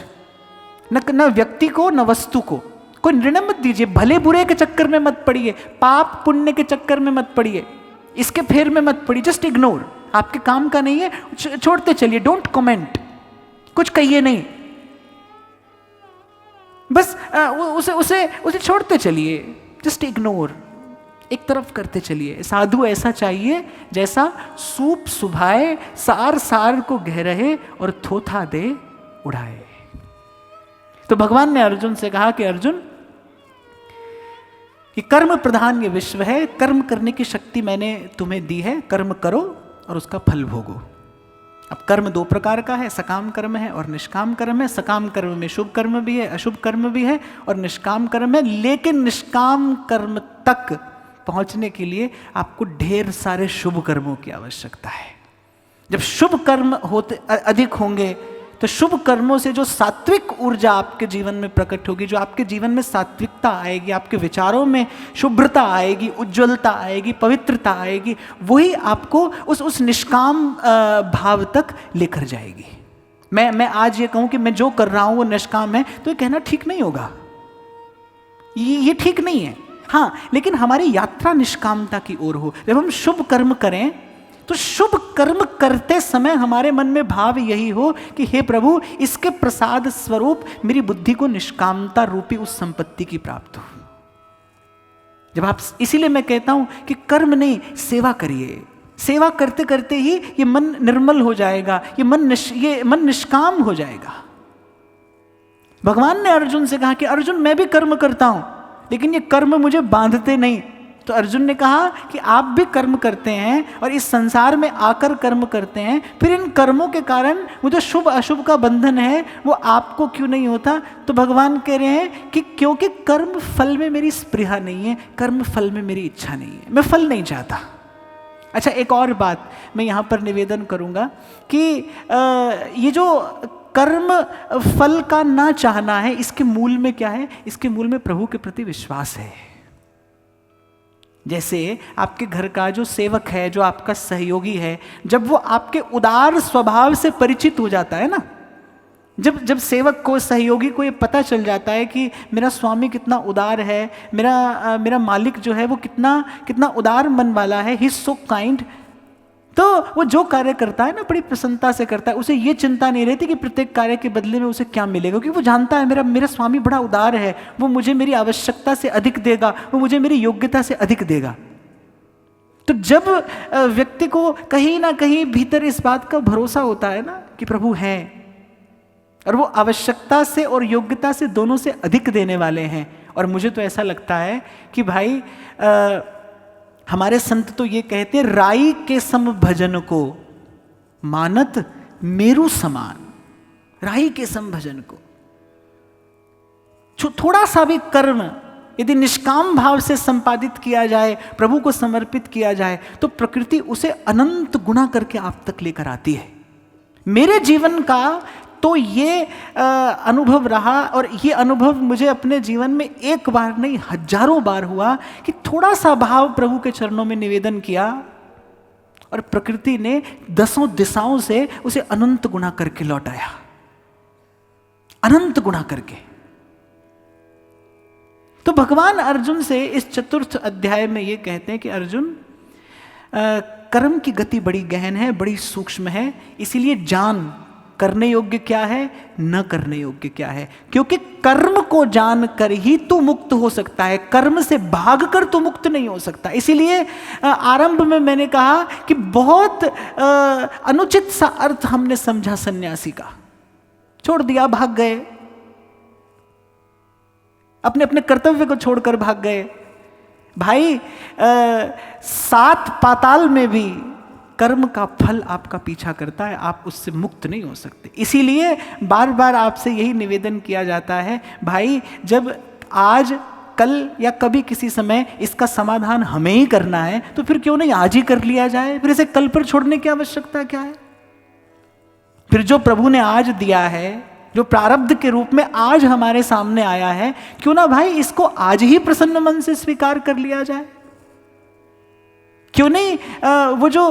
न व्यक्ति को न वस्तु को कोई निर्णय मत दीजिए, भले बुरे के चक्कर में मत पड़िए, पाप पुण्य के चक्कर में मत पड़िए, इसके फेर में मत पड़िए, जस्ट इग्नोर। आपके काम का नहीं है, छोड़ते चलिए, डोंट कमेंट, कुछ कहिए नहीं, बस उसे छोड़ते चलिए, जस्ट इग्नोर, एक तरफ करते चलिए। साधु ऐसा चाहिए जैसा सूप सुभाए, सार सार को घेर रहे और थोथा दे उड़ाए। तो भगवान ने अर्जुन से कहा कि अर्जुन, कि कर्म प्रधान ये विश्व है, कर्म करने की शक्ति मैंने तुम्हें दी है, कर्म करो और उसका फल भोगो। अब कर्म दो प्रकार का है, सकाम कर्म है और निष्काम कर्म है। सकाम कर्म में शुभ कर्म भी है, अशुभ कर्म भी है, और निष्काम कर्म है। लेकिन निष्काम कर्म तक पहुंचने के लिए आपको ढेर सारे शुभ कर्मों की आवश्यकता है। जब शुभ कर्म होते अधिक होंगे तो शुभ कर्मों से जो सात्विक ऊर्जा आपके जीवन में प्रकट होगी, जो आपके जीवन में सात्विकता आएगी, आपके विचारों में शुभ्रता आएगी, उज्ज्वलता आएगी, पवित्रता आएगी, वही आपको उस निष्काम भाव तक लेकर जाएगी। मैं आज ये कहूं कि मैं जो कर रहा हूं वो निष्काम है, तो ये कहना ठीक नहीं होगा, ये ठीक नहीं है। हाँ, लेकिन हमारी यात्रा निष्कामता की ओर हो। जब हम शुभ कर्म करें तो शुभ कर्म करते समय हमारे मन में भाव यही हो कि हे प्रभु, इसके प्रसाद स्वरूप मेरी बुद्धि को निष्कामता रूपी उस संपत्ति की प्राप्त हो। जब आप, इसीलिए मैं कहता हूं कि कर्म नहीं, सेवा करिए। सेवा करते करते ही ये मन निर्मल हो जाएगा, ये मन निष्काम हो जाएगा। भगवान ने अर्जुन से कहा कि अर्जुन, मैं भी कर्म करता हूं, लेकिन ये कर्म मुझे बांधते नहीं। तो अर्जुन ने कहा कि आप भी कर्म करते हैं और इस संसार में आकर कर्म करते हैं, फिर इन कर्मों के कारण वो जो शुभ अशुभ का बंधन है वो आपको क्यों नहीं होता? तो भगवान कह रहे हैं कि क्योंकि कर्म फल में मेरी स्पृहा नहीं है, कर्म फल में मेरी इच्छा नहीं है, मैं फल नहीं चाहता। अच्छा, एक और बात मैं यहाँ पर निवेदन करूँगा कि ये जो कर्म फल का ना चाहना है, इसके मूल में क्या है? इसके मूल में प्रभु के प्रति विश्वास है। जैसे आपके घर का जो सेवक है, जो आपका सहयोगी है, जब वो आपके उदार स्वभाव से परिचित हो जाता है ना, जब सेवक को, सहयोगी को ये पता चल जाता है कि मेरा स्वामी कितना उदार है, मेरा मालिक जो है वो कितना उदार मन वाला है, ही इज सो काइंड, तो वो जो कार्य करता है ना बड़ी प्रसन्नता से करता है। उसे ये चिंता नहीं रहती कि प्रत्येक कार्य के बदले में उसे क्या मिलेगा, क्योंकि वो जानता है मेरा स्वामी बड़ा उदार है, वो मुझे मेरी आवश्यकता से अधिक देगा, वो मुझे मेरी योग्यता से अधिक देगा। तो जब व्यक्ति को कहीं ना कहीं भीतर इस बात का भरोसा होता है ना कि प्रभु हैं और वो आवश्यकता से और योग्यता से दोनों से अधिक देने वाले हैं, और मुझे तो ऐसा लगता है कि भाई हमारे संत तो ये कहते हैं, राई के सम भजन को मानत मेरु समान। राई के सम भजन को, थोड़ा सा भी कर्म यदि निष्काम भाव से संपादित किया जाए, प्रभु को समर्पित किया जाए, तो प्रकृति उसे अनंत गुना करके आप तक लेकर आती है। मेरे जीवन का तो ये अनुभव रहा, और ये अनुभव मुझे अपने जीवन में एक बार नहीं हजारों बार हुआ कि थोड़ा सा भाव प्रभु के चरणों में निवेदन किया और प्रकृति ने 10 दिशाओं से उसे अनंत गुना करके लौटाया, अनंत गुना करके। तो भगवान अर्जुन से इस 4th अध्याय में ये कहते हैं कि अर्जुन, कर्म की गति बड़ी गहन है, बड़ी सूक्ष्म है, इसीलिए जान करने योग्य क्या है, न करने योग्य क्या है। क्योंकि कर्म को जान कर ही तू मुक्त हो सकता है, कर्म से भागकर तू मुक्त नहीं हो सकता। इसीलिए आरंभ में मैंने कहा कि बहुत अनुचित सा अर्थ हमने समझा सन्यासी का, छोड़ दिया, भाग गए, अपने अपने कर्तव्य को छोड़कर भाग गए। भाई 7 पाताल में भी कर्म का फल आपका पीछा करता है, आप उससे मुक्त नहीं हो सकते। इसीलिए बार बार आपसे यही निवेदन किया जाता है, भाई जब आज कल या कभी किसी समय इसका समाधान हमें ही करना है, तो फिर क्यों नहीं आज ही कर लिया जाए, फिर इसे कल पर छोड़ने की आवश्यकता क्या है। फिर जो प्रभु ने आज दिया है, जो प्रारब्ध के रूप में आज हमारे सामने आया है, क्यों ना भाई इसको आज ही प्रसन्न मन से स्वीकार कर लिया जाए। क्यों नहीं वो जो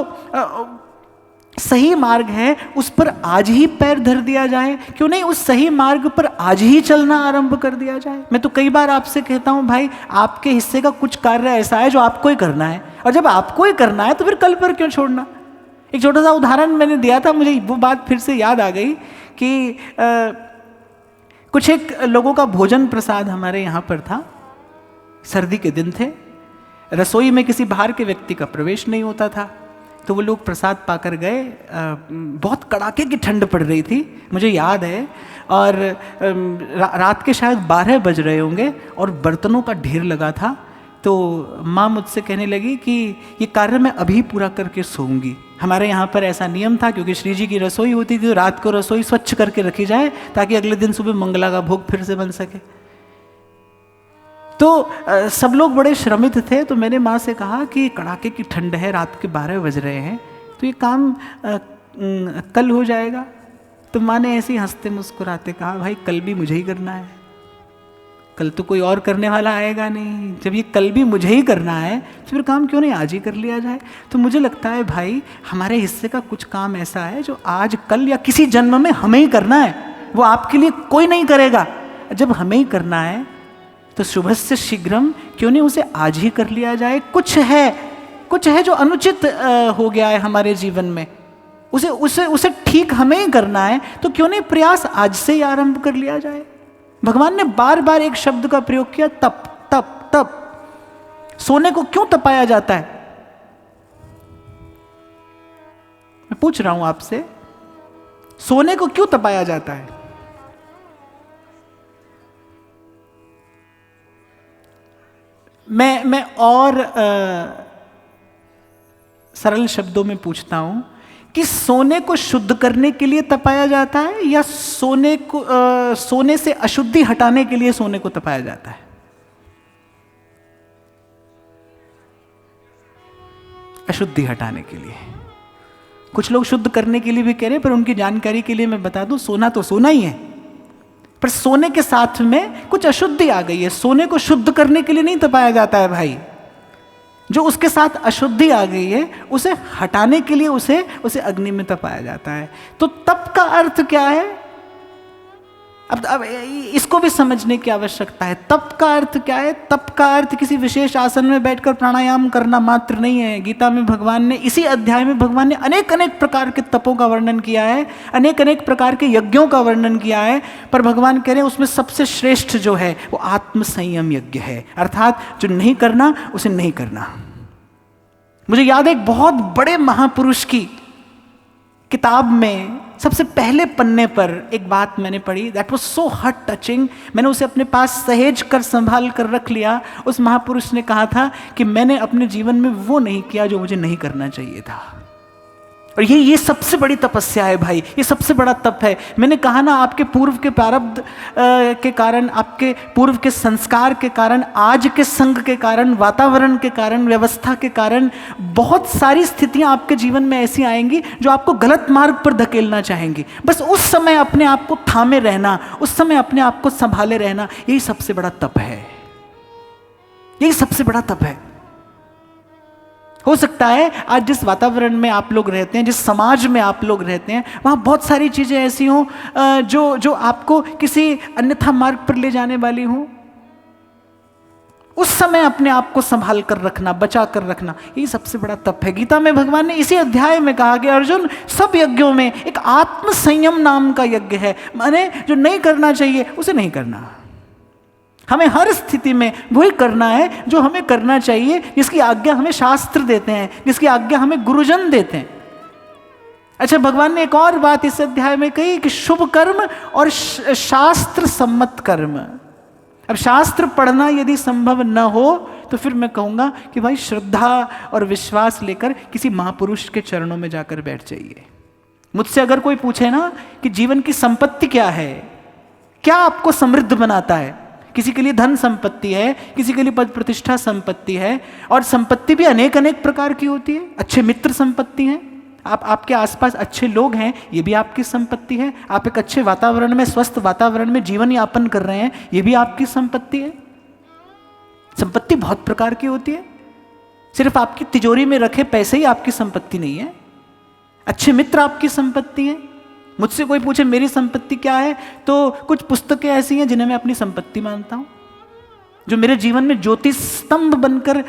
सही मार्ग है उस पर आज ही पैर धर दिया जाए, क्यों नहीं उस सही मार्ग पर आज ही चलना आरंभ कर दिया जाए। मैं तो कई बार आपसे कहता हूं, भाई आपके हिस्से का कुछ कार्य ऐसा है जो आपको ही करना है, और जब आपको ही करना है तो फिर कल पर क्यों छोड़ना। एक छोटा सा उदाहरण मैंने दिया था, मुझे वो बात फिर से याद आ गई कि कुछ एक लोगों का भोजन प्रसाद हमारे यहाँ पर था, सर्दी के दिन थे, रसोई में किसी बाहर के व्यक्ति का प्रवेश नहीं होता था, तो वो लोग प्रसाद पाकर गए। बहुत कड़ाके की ठंड पड़ रही थी, मुझे याद है, और रात के शायद 12 बज रहे होंगे और बर्तनों का ढेर लगा था। तो माँ मुझसे कहने लगी कि ये कार्य मैं अभी पूरा करके सोऊंगी। हमारे यहाँ पर ऐसा नियम था, क्योंकि श्री जी की रसोई होती थी, तो रात को रसोई स्वच्छ करके रखी जाए ताकि अगले दिन सुबह मंगला का भोग फिर से बन सके। तो सब लोग बड़े श्रमित थे, तो मैंने माँ से कहा कि कड़ाके की ठंड है, रात के 12 बज रहे हैं, तो ये काम कल हो जाएगा। तो माँ ने ऐसे ही हंसते मुस्कुराते कहा, भाई कल भी मुझे ही करना है, कल तो कोई और करने वाला आएगा नहीं, जब ये कल भी मुझे ही करना है तो फिर काम क्यों नहीं आज ही कर लिया जाए। तो मुझे लगता है भाई हमारे हिस्से का कुछ काम ऐसा है जो आज कल या किसी जन्म में हमें ही करना है, वो आपके लिए कोई नहीं करेगा। जब हमें ही करना है तो शुभ से शीघ्रम क्यों नहीं उसे आज ही कर लिया जाए। कुछ है जो अनुचित हो गया है हमारे जीवन में, उसे ठीक हमें ही करना है, तो क्यों नहीं प्रयास आज से ही आरंभ कर लिया जाए। भगवान ने बार बार एक शब्द का प्रयोग किया, तप तप तप। सोने को क्यों तपाया जाता है, मैं पूछ रहा हूं आपसे, सोने को क्यों तपाया जाता है। मैं और सरल शब्दों में पूछता हूं कि सोने को शुद्ध करने के लिए तपाया जाता है या सोने से अशुद्धि हटाने के लिए सोने को तपाया जाता है। अशुद्धि हटाने के लिए। कुछ लोग शुद्ध करने के लिए भी कह रहे हैं, पर उनकी जानकारी के लिए मैं बता दूं, सोना तो सोना ही है, पर सोने के साथ में कुछ अशुद्धि आ गई है। सोने को शुद्ध करने के लिए नहीं तपाया जाता है भाई, जो उसके साथ अशुद्धि आ गई है उसे हटाने के लिए उसे अग्नि में तपाया जाता है। तो तप का अर्थ क्या है, अब इसको भी समझने की आवश्यकता है। तप का अर्थ क्या है। तप का अर्थ किसी विशेष आसन में बैठकर प्राणायाम करना मात्र नहीं है। गीता में भगवान ने, इसी अध्याय में भगवान ने अनेक अनेक प्रकार के तपों का वर्णन किया है, अनेक अनेक प्रकार के यज्ञों का वर्णन किया है, पर भगवान कह रहे हैं उसमें सबसे श्रेष्ठ जो है वो आत्म संयम यज्ञ है, अर्थात जो नहीं करना उसे नहीं करना। मुझे याद है एक बहुत बड़े महापुरुष की किताब में सबसे पहले पन्ने पर एक बात मैंने पढ़ी, that was so heart touching. मैंने उसे अपने पास सहेज कर संभाल कर रख लिया। उस महापुरुष ने कहा था कि मैंने अपने जीवन में वो नहीं किया जो मुझे नहीं करना चाहिए था। और ये सबसे बड़ी तपस्या है भाई, ये सबसे बड़ा तप है। मैंने कहा ना, आपके पूर्व के प्रारब्ध के कारण, आपके पूर्व के संस्कार के कारण, आज के संग के कारण, वातावरण के कारण, व्यवस्था के कारण बहुत सारी स्थितियां आपके जीवन में ऐसी आएंगी जो आपको गलत मार्ग पर धकेलना चाहेंगी। बस उस समय अपने आप को थामे रहना, उस समय अपने आप को संभाले रहना, यही सबसे बड़ा तप है। यही सबसे बड़ा तप है। हो सकता है आज जिस वातावरण में आप लोग रहते हैं, जिस समाज में आप लोग रहते हैं, वहाँ बहुत सारी चीज़ें ऐसी हों जो आपको किसी अन्यथा मार्ग पर ले जाने वाली हों। उस समय अपने आप को संभाल कर रखना, बचा कर रखना, यही सबसे बड़ा तप है। गीता में भगवान ने इसी अध्याय में कहा कि अर्जुन, सब यज्ञों में एक आत्म संयम नाम का यज्ञ है, माने जो नहीं करना चाहिए उसे नहीं करना। हमें हर स्थिति में वही करना है जो हमें करना चाहिए, जिसकी आज्ञा हमें शास्त्र देते हैं, जिसकी आज्ञा हमें गुरुजन देते हैं। अच्छा, भगवान ने एक और बात इस अध्याय में कही कि शुभ कर्म और शास्त्र सम्मत कर्म। अब शास्त्र पढ़ना यदि संभव न हो तो फिर मैं कहूँगा कि भाई श्रद्धा और विश्वास लेकर किसी महापुरुष के चरणों में जाकर बैठ जाइए। मुझसे अगर कोई पूछे ना कि जीवन की संपत्ति क्या है, क्या आपको समृद्ध बनाता है, किसी के लिए धन संपत्ति है, किसी के लिए पद प्रतिष्ठा संपत्ति है, और संपत्ति भी अनेक अनेक प्रकार की होती है। अच्छे मित्र संपत्ति हैं, आपके आसपास अच्छे लोग हैं, ये भी आपकी संपत्ति है। आप एक अच्छे वातावरण में, स्वस्थ वातावरण में जीवन यापन कर रहे हैं, ये भी आपकी संपत्ति है। संपत्ति बहुत प्रकार की होती है, सिर्फ आपकी तिजोरी में रखे पैसे ही आपकी संपत्ति नहीं है। अच्छे मित्र आपकी संपत्ति है। मुझसे कोई पूछे मेरी संपत्ति क्या है, तो कुछ पुस्तकें ऐसी हैं जिन्हें मैं अपनी संपत्ति मानता हूँ, जो मेरे जीवन में ज्योति स्तंभ बनकर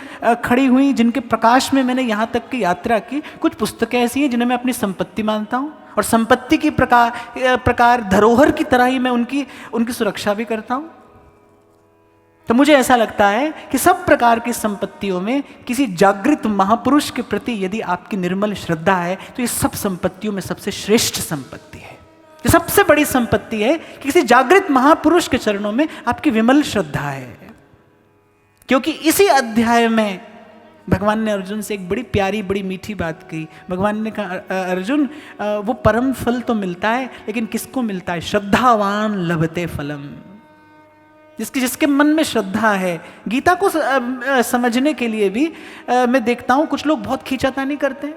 खड़ी हुई, जिनके प्रकाश में मैंने यहाँ तक की यात्रा की। कुछ पुस्तकें ऐसी हैं जिन्हें मैं अपनी संपत्ति मानता हूँ, और संपत्ति की प्रकार धरोहर की तरह ही मैं उनकी सुरक्षा भी करता हूँ। तो मुझे ऐसा लगता है कि सब प्रकार की संपत्तियों में किसी जागृत महापुरुष के प्रति यदि आपकी निर्मल श्रद्धा है, तो ये सब संपत्तियों में सबसे श्रेष्ठ संपत्ति है। ये सबसे बड़ी संपत्ति है कि किसी जागृत महापुरुष के चरणों में आपकी विमल श्रद्धा है। क्योंकि इसी अध्याय में भगवान ने अर्जुन से एक बड़ी प्यारी, बड़ी मीठी बात कही। भगवान ने कहा, अर्जुन, वो परम फल तो मिलता है, लेकिन किसको मिलता है? श्रद्धावान लभते फलम। जिसके मन में श्रद्धा है। गीता को समझने के लिए भी मैं देखता हूँ कुछ लोग बहुत खींचातानी करते हैं।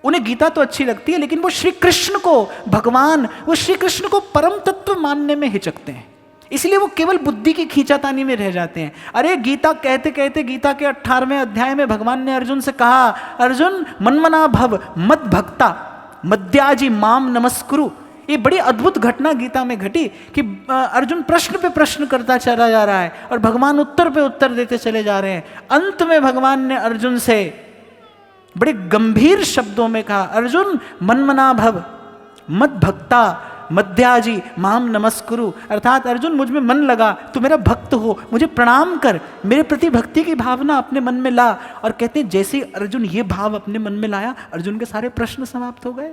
उन्हें गीता तो अच्छी लगती है, लेकिन वो श्री कृष्ण को भगवान, वो श्री कृष्ण को परम तत्व मानने में हिचकते हैं। इसलिए वो केवल बुद्धि की खींचातानी में रह जाते हैं। अरे गीता कहते कहते गीता के 18वें अध्याय में भगवान ने अर्जुन से कहा, अर्जुन मन्मना भव मद भक्ता मद्याजी माम नमस्कुरु। ये बड़ी अद्भुत घटना गीता में घटी कि अर्जुन प्रश्न पे प्रश्न करता चला जा रहा है और भगवान उत्तर पे उत्तर देते चले जा रहे हैं। अंत में भगवान ने अर्जुन से बड़े गंभीर शब्दों में कहा, अर्जुन मन्मना भव मद भक्ता मध्याजी माम नमस्कुरु। अर्थात अर्जुन, मुझ में मन लगा, तू मेरा भक्त हो, मुझे प्रणाम कर, मेरे प्रति भक्ति की भावना अपने मन में ला। और कहते हैं जैसे ही अर्जुन ये भाव अपने मन में लाया, अर्जुन के सारे प्रश्न समाप्त हो गए।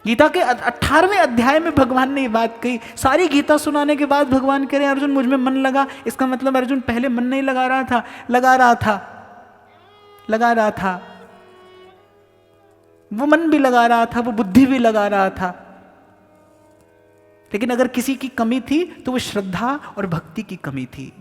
गीता के 18वें अध्याय में भगवान ने ये बात कही। सारी गीता सुनाने के बाद भगवान कह रहे हैं, अर्जुन मुझ में मन लगा। इसका मतलब अर्जुन पहले मन नहीं लगा रहा था, लगा रहा था। वो मन भी लगा रहा था, वो बुद्धि भी लगा रहा था। लेकिन अगर किसी की कमी थी तो वो श्रद्धा और भक्ति की कमी थी।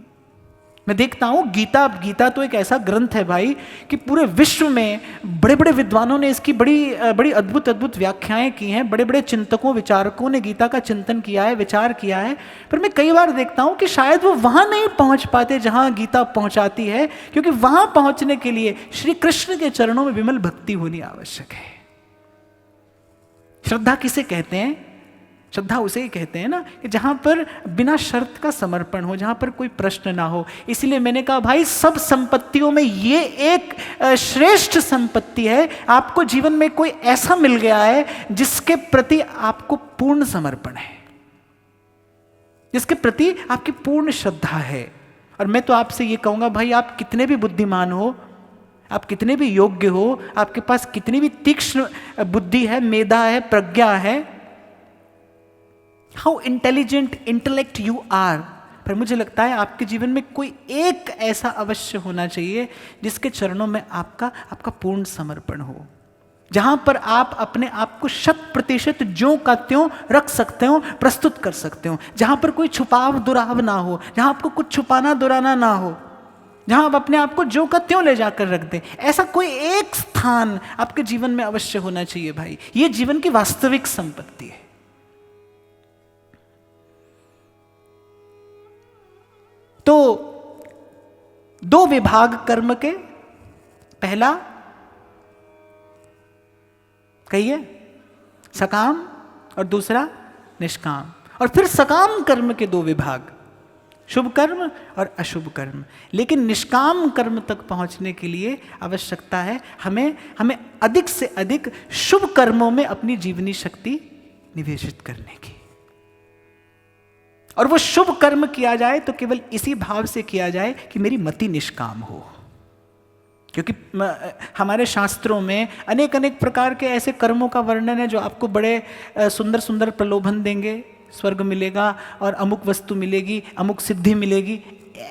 मैं देखता हूं गीता तो एक ऐसा ग्रंथ है भाई कि पूरे विश्व में बड़े बड़े विद्वानों ने इसकी बड़ी अद्भुत व्याख्याएं की हैं। बड़े बड़े चिंतकों, विचारकों ने गीता का चिंतन किया है, विचार किया है। पर मैं कई बार देखता हूं कि शायद वो वहां नहीं पहुंच पाते जहां गीता पहुंचाती है, क्योंकि वहां पहुंचने के लिए श्री कृष्ण के चरणों में विमल भक्ति होनी आवश्यक है। श्रद्धा किसे कहते हैं? श्रद्धा उसे ही कहते हैं ना कि जहां पर बिना शर्त का समर्पण हो, जहां पर कोई प्रश्न ना हो। इसलिए मैंने कहा भाई, सब संपत्तियों में ये एक श्रेष्ठ संपत्ति है। आपको जीवन में कोई ऐसा मिल गया है जिसके प्रति आपको पूर्ण समर्पण है, जिसके प्रति आपकी पूर्ण श्रद्धा है। और मैं तो आपसे ये कहूंगा भाई, आप कितने भी बुद्धिमान हो, आप कितने भी योग्य हो, आपके पास कितनी भी तीक्ष्ण बुद्धि है, मेधा है, प्रज्ञा है, how intelligent intellect you are, पर मुझे लगता है आपके जीवन में कोई एक ऐसा अवश्य होना चाहिए जिसके चरणों में आपका पूर्ण समर्पण हो, जहां पर आप अपने आप को 100% ज्यों का त्यों रख सकते हो, प्रस्तुत कर सकते हो, जहां पर कोई छुपाव दुराव ना हो, जहां आपको कुछ छुपाना दुराना ना हो, जहां आप अपने आप को ज्यों का त्यों ले जाकर रख दें। ऐसा कोई एक स्थान आपके जीवन में अवश्य होना चाहिए भाई। ये जीवन की वास्तविक संपत्ति है। तो 2 विभाग कर्म के, पहला कहिए सकाम और दूसरा निष्काम, और फिर सकाम कर्म के 2 विभाग, शुभ कर्म और अशुभ कर्म। लेकिन निष्काम कर्म तक पहुंचने के लिए आवश्यकता है हमें अधिक से अधिक शुभ कर्मों में अपनी जीवनी शक्ति निवेशित करने की। और वो शुभ कर्म किया जाए तो केवल इसी भाव से किया जाए कि मेरी मति निष्काम हो, क्योंकि हमारे शास्त्रों में अनेक अनेक प्रकार के ऐसे कर्मों का वर्णन है जो आपको बड़े सुंदर सुंदर प्रलोभन देंगे, स्वर्ग मिलेगा और अमुक वस्तु मिलेगी, अमुक सिद्धि मिलेगी।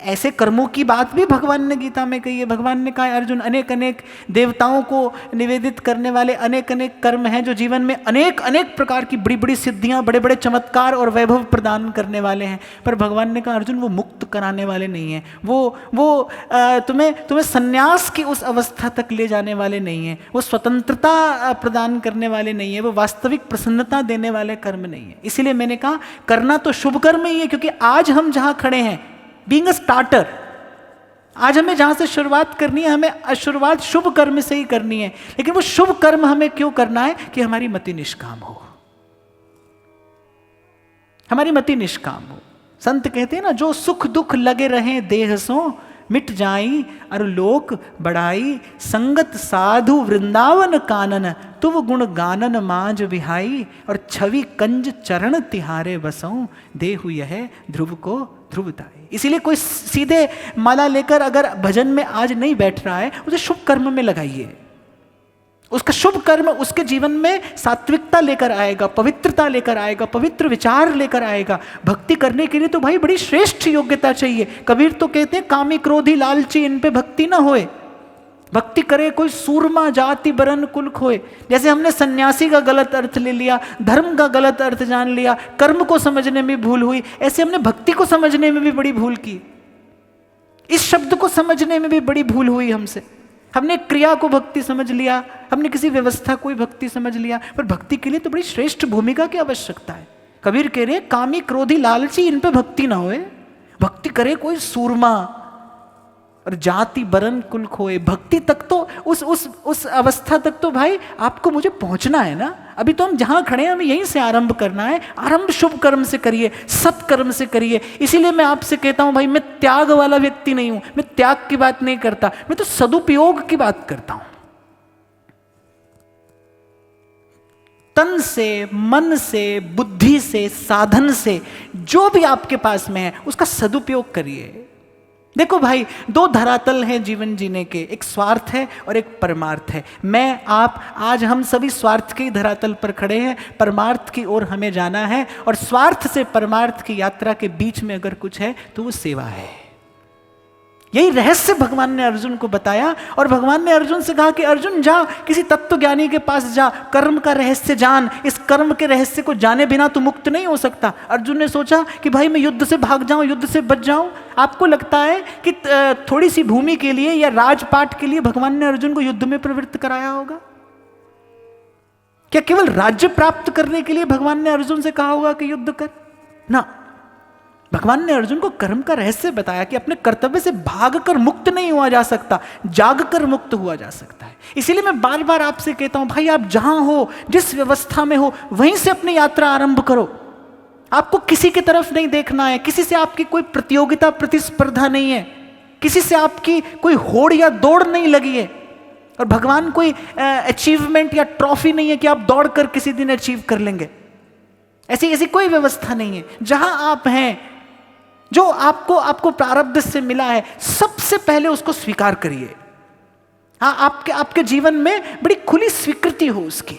ऐसे कर्मों की बात भी भगवान ने गीता में कही है। भगवान ने कहा अर्जुन, अनेक अनेक देवताओं को निवेदित करने वाले अनेक अनेक कर्म हैं जो जीवन में अनेक अनेक प्रकार की बड़ी बड़ी सिद्धियां, बड़े बड़े चमत्कार और वैभव प्रदान करने वाले हैं। पर भगवान ने कहा अर्जुन, वो मुक्त कराने वाले नहीं हैं, वो तुम्हें संन्यास की उस अवस्था तक ले जाने वाले नहीं हैं, वो स्वतंत्रता प्रदान करने वाले नहीं है, वो वास्तविक प्रसन्नता देने वाले कर्म नहीं है। इसीलिए मैंने कहा करना तो शुभ कर्म ही है, क्योंकि आज हम जहां खड़े हैं, बीइंग अ स्टार्टर, आज हमें जहां से शुरुआत करनी है, हमें शुरुआत शुभ कर्म से ही करनी है। लेकिन वो शुभ कर्म हमें क्यों करना है? कि हमारी मति निष्काम हो, हमारी मति निष्काम हो। संत कहते हैं ना, जो सुख दुख लगे रहे देह सो, मिट जाई और लोक बढ़ाई, संगत साधु वृंदावन कानन, तुव गुण गानन माज विहाई, और छवि कंज चरण तिहारे बसऊं, देहु यह ध्रुव को ध्रुवताई। इसीलिए कोई सीधे माला लेकर अगर भजन में आज नहीं बैठ रहा है, उसे शुभ कर्म में लगाइए। उसका शुभ कर्म उसके जीवन में सात्विकता लेकर आएगा, पवित्रता लेकर आएगा, पवित्र विचार लेकर आएगा। भक्ति करने के लिए तो भाई बड़ी श्रेष्ठ योग्यता चाहिए। कबीर तो कहते हैं, कामी क्रोधी लालची इन पे भक्ति ना होए, भक्ति करे कोई सूरमा जाति बरन कुल खोए। जैसे हमने सन्यासी का गलत अर्थ ले लिया, धर्म का गलत अर्थ जान लिया, कर्म को समझने में भूल हुई, ऐसे हमने भक्ति को समझने में भी बड़ी भूल की। इस शब्द को समझने में भी बड़ी भूल हुई हमसे। हमने क्रिया को भक्ति समझ लिया, हमने किसी व्यवस्था को भक्ति समझ लिया, पर भक्ति के लिए तो बड़ी श्रेष्ठ भूमिका की आवश्यकता है। कबीर कह रहे, कामी क्रोधी लालची इन पे भक्ति ना होए, भक्ति करे कोई सूरमा और जाति बरन कुल खोए। भक्ति तक तो उस अवस्था तक तो भाई आपको मुझे पहुंचना है ना। अभी तो हम जहां खड़े हैं हमें यहीं से आरंभ करना है। आरंभ शुभ कर्म से करिए, सत्कर्म से करिए। इसीलिए मैं आपसे कहता हूं भाई, मैं त्याग वाला व्यक्ति नहीं हूं, मैं त्याग की बात नहीं करता, मैं तो सदुपयोग की बात करता हूं। तन से, मन से, बुद्धि से, साधन से, जो भी आपके पास में है उसका सदुपयोग करिए। देखो भाई, 2 धरातल हैं जीवन जीने के, एक स्वार्थ है और एक परमार्थ है। मैं आप आज हम सभी स्वार्थ के धरातल पर खड़े हैं, परमार्थ की ओर हमें जाना है। और स्वार्थ से परमार्थ की यात्रा के बीच में अगर कुछ है तो वो सेवा है। यही रहस्य भगवान ने अर्जुन को बताया। और भगवान ने अर्जुन से कहा कि अर्जुन जा, किसी तत्वज्ञानी के पास जा, कर्म का रहस्य जान। इस कर्म के रहस्य को जाने बिना तो मुक्त नहीं हो सकता। अर्जुन ने सोचा कि भाई मैं युद्ध से भाग जाऊं, युद्ध से बच जाऊं। आपको लगता है कि थोड़ी सी भूमि के लिए या राजपाट के लिए भगवान ने अर्जुन को युद्ध में प्रवृत्त कराया होगा? क्या केवल राज्य प्राप्त करने के लिए भगवान ने अर्जुन से कहा होगा कि युद्ध कर? ना, भगवान ने अर्जुन को कर्म का रहस्य बताया कि अपने कर्तव्य से भागकर मुक्त नहीं हुआ जा सकता, जागकर मुक्त हुआ जा सकता है। इसीलिए मैं बार बार आपसे कहता हूं भाई, आप जहां हो, जिस व्यवस्था में हो, वहीं से अपनी यात्रा आरंभ करो। आपको किसी की तरफ नहीं देखना है, किसी से आपकी कोई प्रतियोगिता प्रतिस्पर्धा नहीं है, किसी से आपकी कोई होड़ या दौड़ नहीं लगी है। और भगवान कोई अचीवमेंट या ट्रॉफी नहीं है कि आप दौड़कर किसी दिन अचीव कर लेंगे। ऐसी कोई व्यवस्था नहीं है। जहां आप हैं, जो आपको प्रारब्ध से मिला है, सबसे पहले उसको स्वीकार करिए। हाँ, आपके आपके जीवन में बड़ी खुली स्वीकृति हो उसकी,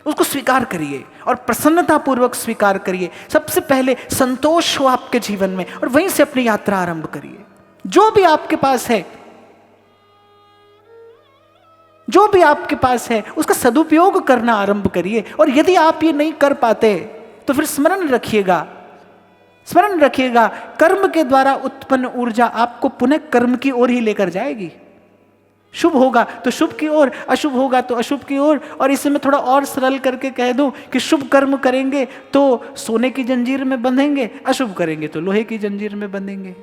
उसको स्वीकार करिए और प्रसन्नता पूर्वक स्वीकार करिए। सबसे पहले संतोष हो आपके जीवन में और वहीं से अपनी यात्रा आरंभ करिए। जो भी आपके पास है, जो भी आपके पास है उसका सदुपयोग करना आरंभ करिए। और यदि आप ये नहीं कर पाते तो फिर स्मरण रखिएगा, स्मरण रखिएगा, कर्म के द्वारा उत्पन्न ऊर्जा आपको पुनः कर्म की ओर ही लेकर जाएगी। शुभ होगा तो शुभ की ओर, अशुभ होगा तो अशुभ की ओर। और इसे मैं थोड़ा और सरल करके कह दूं कि शुभ कर्म करेंगे तो सोने की जंजीर में बंधेंगे, अशुभ करेंगे तो लोहे की जंजीर में बंधेंगे।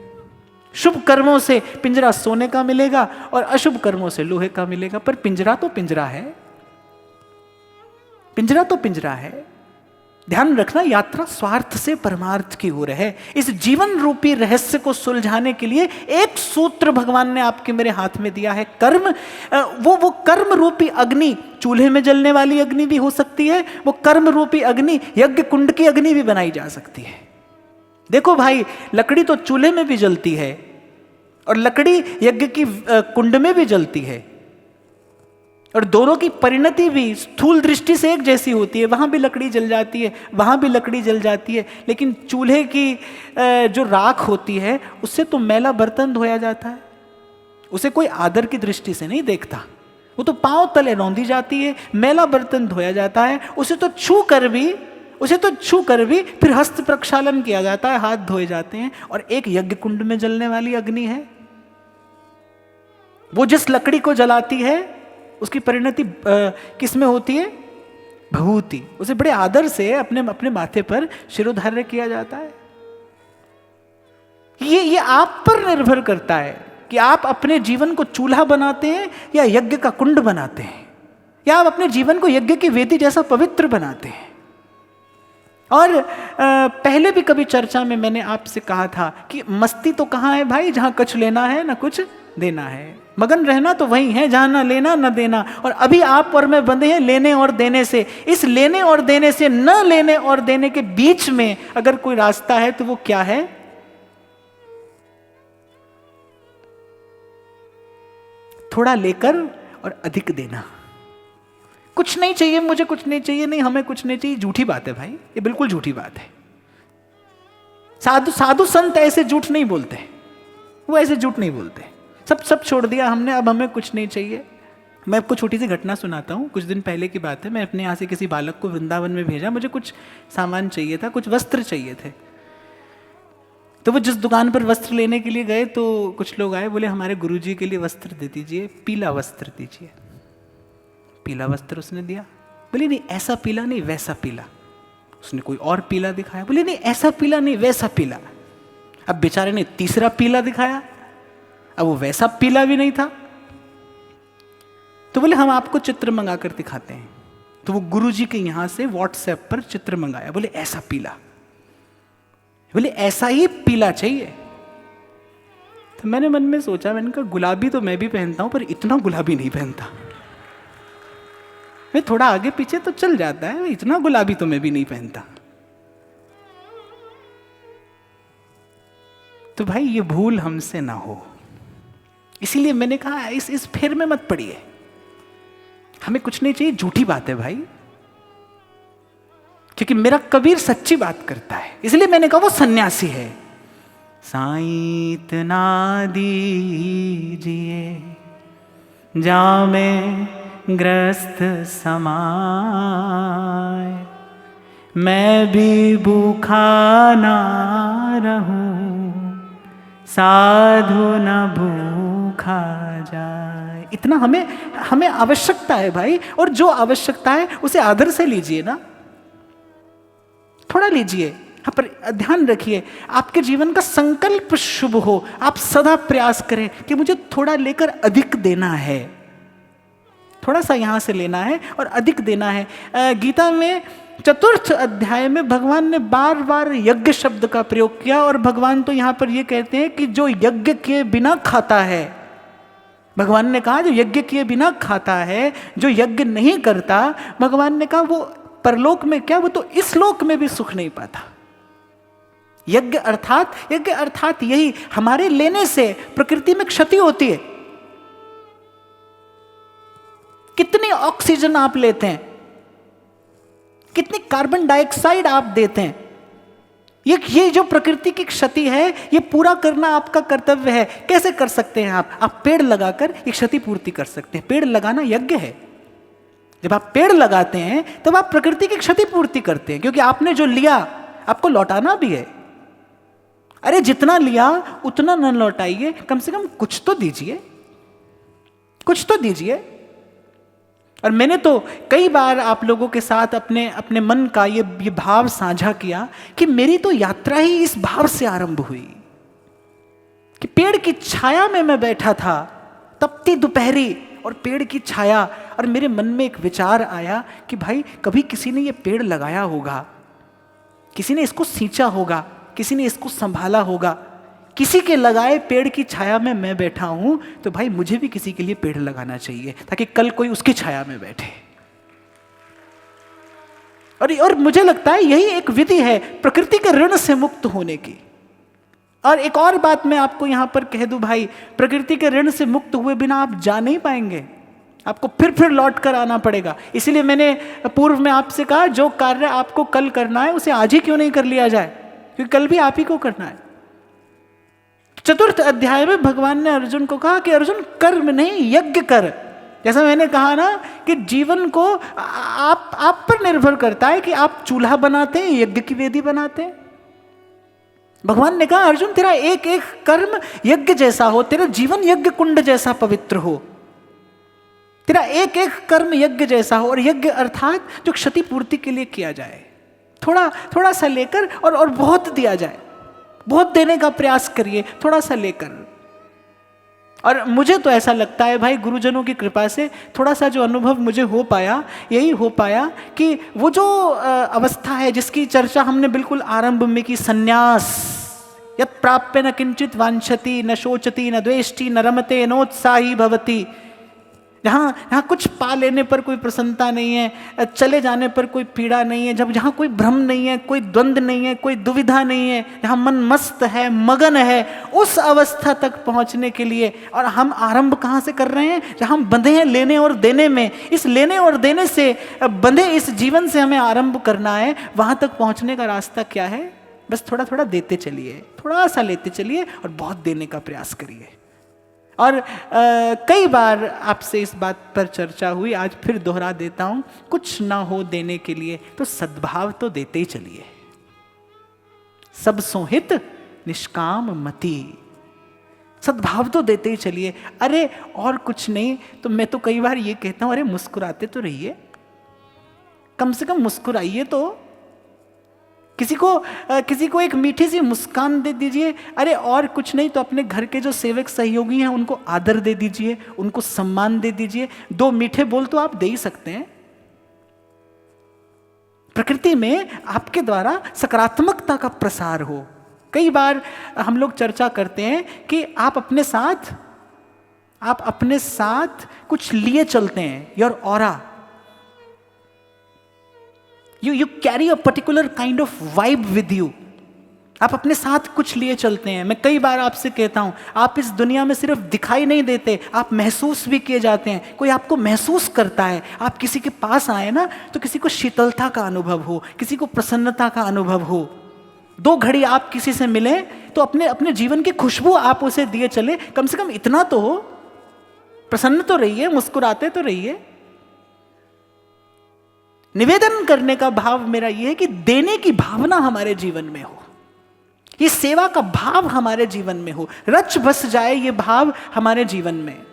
शुभ कर्मों से पिंजरा सोने का मिलेगा और अशुभ कर्मों से लोहे का मिलेगा। पर पिंजरा तो पिंजरा है, पिंजरा तो पिंजरा है। ध्यान रखना, यात्रा स्वार्थ से परमार्थ की ओर है। इस जीवन रूपी रहस्य को सुलझाने के लिए एक सूत्र भगवान ने आपके मेरे हाथ में दिया है, कर्म। वो कर्म रूपी अग्नि, चूल्हे में जलने वाली अग्नि भी हो सकती है, वो कर्म रूपी अग्नि यज्ञ कुंड की अग्नि भी बनाई जा सकती है। देखो भाई, लकड़ी तो चूल्हे में भी जलती है और लकड़ी यज्ञ की कुंड में भी जलती है, और दोनों की परिणति भी स्थूल दृष्टि से एक जैसी होती है। वहां भी लकड़ी जल जाती है, वहां भी लकड़ी जल जाती है, लेकिन चूल्हे की जो राख होती है उससे तो मैला बर्तन धोया जाता है, उसे कोई आदर की दृष्टि से नहीं देखता। वो तो पांव तले रौंदी जाती है, मैला बर्तन धोया जाता है, उसे तो छू कर भी फिर हस्त प्रक्षालन किया जाता है, हाथ धोए जाते हैं। और एक यज्ञ कुंड में जलने वाली अग्नि है, वो जिस लकड़ी को जलाती है उसकी परिणति किस में होती है? भभूति। उसे बड़े आदर से अपने माथे पर शिरोधार्य किया जाता है। ये आप पर निर्भर करता है कि आप अपने जीवन को चूल्हा बनाते हैं या यज्ञ का कुंड बनाते हैं, या आप अपने जीवन को यज्ञ की वेदी जैसा पवित्र बनाते हैं। और पहले भी कभी चर्चा में मैंने आपसे कहा था कि मस्ती तो कहाँ है भाई, जहां कुछ लेना है ना कुछ देना है। मगन रहना तो वही है जहां ना लेना ना देना। और अभी आप और मैं बंधे हैं लेने और देने से। इस लेने और देने से, न लेने और देने के बीच में अगर कोई रास्ता है तो वो क्या है? थोड़ा लेकर और अधिक देना। कुछ नहीं चाहिए मुझे, कुछ नहीं चाहिए, नहीं हमें कुछ नहीं चाहिए, झूठी बात है भाई, ये बिल्कुल झूठी बात है। साधु संत ऐसे झूठ नहीं बोलते, वो ऐसे झूठ नहीं बोलते। सब छोड़ दिया हमने, अब हमें कुछ नहीं चाहिए। मैं आपको छोटी सी घटना सुनाता हूँ। कुछ दिन पहले की बात है, मैं अपने यहाँ से किसी बालक को वृंदावन में भेजा, मुझे कुछ सामान चाहिए था, कुछ वस्त्र चाहिए थे। तो वो जिस दुकान पर वस्त्र लेने के लिए गए तो कुछ लोग आए, बोले हमारे गुरुजी के लिए वस्त्र दे दीजिए, पीला वस्त्र दीजिए। पीला वस्त्र उसने दिया। बोले नहीं ऐसा पीला नहीं, वैसा पीला। उसने कोई और पीला दिखाया, बोले नहीं ऐसा पीला नहीं, वैसा पीला। अब बेचारे ने तीसरा पीला दिखाया, अब वो वैसा पीला भी नहीं था। तो बोले हम आपको चित्र मंगा कर दिखाते हैं। तो वो गुरुजी के यहां से व्हाट्सएप पर चित्र मंगाया, बोले ऐसा पीला, बोले ऐसा ही पीला चाहिए। तो मैंने मन में सोचा, मैंने कहा गुलाबी तो मैं भी पहनता हूं पर इतना गुलाबी नहीं पहनता। मैं थोड़ा आगे पीछे तो चल जाता है, इतना गुलाबी तो मैं भी नहीं पहनता। तो भाई ये भूल हमसे ना हो, इसीलिए मैंने कहा इस फेर में मत पड़िए। हमें कुछ नहीं चाहिए, झूठी बात है भाई, क्योंकि मेरा कबीर सच्ची बात करता है, इसलिए मैंने कहा वो सन्यासी है। साईं इतना दीजिए जामे ग्रस्त समाए, मैं भी भूखा ना रहूं, साधु न भूखा जाए। इतना हमें आवश्यकता है भाई, और जो आवश्यकता है उसे आदर से लीजिए ना, थोड़ा लीजिए। हाँ, पर ध्यान रखिए आपके जीवन का संकल्प शुभ हो। आप सदा प्रयास करें कि मुझे थोड़ा लेकर अधिक देना है, थोड़ा सा यहां से लेना है और अधिक देना है। गीता में 4th अध्याय में भगवान ने बार बार यज्ञ शब्द का प्रयोग किया, और भगवान तो यहां पर यह कहते हैं कि जो यज्ञ किए बिना खाता है, भगवान ने कहा जो यज्ञ किए बिना खाता है, जो यज्ञ नहीं करता, भगवान ने कहा वो परलोक में क्या, वो तो इस लोक में भी सुख नहीं पाता। यज्ञ अर्थात यही, हमारे लेने से प्रकृति में क्षति होती है। कितनी ऑक्सीजन आप लेते हैं, कितनी कार्बन डाइऑक्साइड आप देते हैं। ये जो प्रकृति की क्षति है, ये पूरा करना आपका कर्तव्य है। कैसे कर सकते हैं आप पेड़ लगाकर ये क्षति पूर्ति कर सकते हैं। पेड़ लगाना यज्ञ है। जब आप पेड़ लगाते हैं तब आप प्रकृति की क्षति पूर्ति करते हैं, क्योंकि आपने जो लिया आपको लौटाना भी है। अरे जितना लिया उतना न लौटाइए, कम से कम कुछ तो दीजिए, कुछ तो दीजिए। और मैंने तो कई बार आप लोगों के साथ अपने अपने मन का ये भाव साझा किया कि मेरी तो यात्रा ही इस भाव से आरंभ हुई कि पेड़ की छाया में मैं बैठा था, तपती दोपहरी और पेड़ की छाया, और मेरे मन में एक विचार आया कि भाई कभी किसी ने ये पेड़ लगाया होगा, किसी ने इसको सींचा होगा, किसी ने इसको संभाला होगा, किसी के लगाए पेड़ की छाया में मैं बैठा हूं, तो भाई मुझे भी किसी के लिए पेड़ लगाना चाहिए ताकि कल कोई उसकी छाया में बैठे। और मुझे लगता है यही एक विधि है प्रकृति के ऋण से मुक्त होने की। और एक और बात मैं आपको यहां पर कह दूं भाई, प्रकृति के ऋण से मुक्त हुए बिना आप जा नहीं पाएंगे, आपको फिर लौट कर आना पड़ेगा। इसीलिए मैंने पूर्व में आपसे कहा जो कार्य आपको कल करना है उसे आज ही क्यों नहीं कर लिया जाए, क्योंकि कल भी आप ही को करना है। चतुर्थ अध्याय में भगवान ने अर्जुन को कहा कि अर्जुन कर्म नहीं यज्ञ कर। जैसा मैंने कहा ना कि जीवन को आप पर निर्भर करता है कि आप चूल्हा बनाते हैं, यज्ञ की वेदी बनाते हैं। भगवान ने कहा अर्जुन तेरा एक एक कर्म यज्ञ जैसा हो, तेरा जीवन यज्ञ कुंड जैसा पवित्र हो, तेरा एक एक कर्म यज्ञ जैसा हो। और यज्ञ अर्थात जो क्षति पूर्ति के लिए किया जाए, थोड़ा सा लेकर और बहुत दिया जाए, बहुत देने का प्रयास करिए थोड़ा सा लेकर। और मुझे तो ऐसा लगता है भाई गुरुजनों की कृपा से थोड़ा सा जो अनुभव मुझे हो पाया, यही हो पाया कि वो जो अवस्था है जिसकी चर्चा हमने बिल्कुल आरंभ में की, संन्यास, यत् प्राप्य न किंचित वांछति न शोचति न द्वेष्टि न रमते नोत्साही भवति, जहाँ कुछ पा लेने पर कोई प्रसन्नता नहीं है, चले जाने पर कोई पीड़ा नहीं है, जहाँ कोई भ्रम नहीं है, कोई द्वंद नहीं है, कोई दुविधा नहीं है, जहाँ मन मस्त है, मगन है, उस अवस्था तक पहुँचने के लिए। और हम आरंभ कहाँ से कर रहे हैं? जहाँ हम बंधे हैं लेने और देने में। इस लेने और देने से बंधे इस जीवन से हमें आरंभ करना है। वहाँ तक पहुँचने का रास्ता क्या है? बस थोड़ा थोड़ा देते चलिए, थोड़ा सा लेते चलिए और बहुत देने का प्रयास करिए। और कई बार आपसे इस बात पर चर्चा हुई, आज फिर दोहरा देता हूं, कुछ ना हो देने के लिए तो सद्भाव तो देते ही चलिए। सब सोहित निष्काम मति, सद्भाव तो देते ही चलिए। अरे और कुछ नहीं तो मैं तो कई बार ये कहता हूं, अरे मुस्कुराते तो रहिए, कम से कम मुस्कुराइए तो। किसी को एक मीठी सी मुस्कान दे दीजिए। अरे और कुछ नहीं तो अपने घर के जो सेवक सहयोगी हैं उनको आदर दे दीजिए, उनको सम्मान दे दीजिए। 2 मीठे बोल तो आप दे ही सकते हैं। प्रकृति में आपके द्वारा सकारात्मकता का प्रसार हो। कई बार हम लोग चर्चा करते हैं कि आप अपने साथ कुछ लिए चलते हैं, your aura, You carry a particular kind of vibe with you. आप अपने साथ कुछ लिए चलते हैं। मैं कई बार आपसे कहता हूं, आप इस दुनिया में सिर्फ दिखाई नहीं देते, आप महसूस भी किए जाते हैं। कोई आपको महसूस करता है। आप किसी के पास आए ना तो किसी को शीतलता का अनुभव हो, किसी को प्रसन्नता का अनुभव हो। 2 घड़ी आप किसी से मिले तो अपने जीवन की खुशबू आप उसे दिए चले। कम से कम इतना तो हो, प्रसन्न तो रहिए, मुस्कुराते तो रहिए। निवेदन करने का भाव मेरा यह है कि देने की भावना हमारे जीवन में हो, ये सेवा का भाव हमारे जीवन में हो, रच बस जाए ये भाव हमारे जीवन में।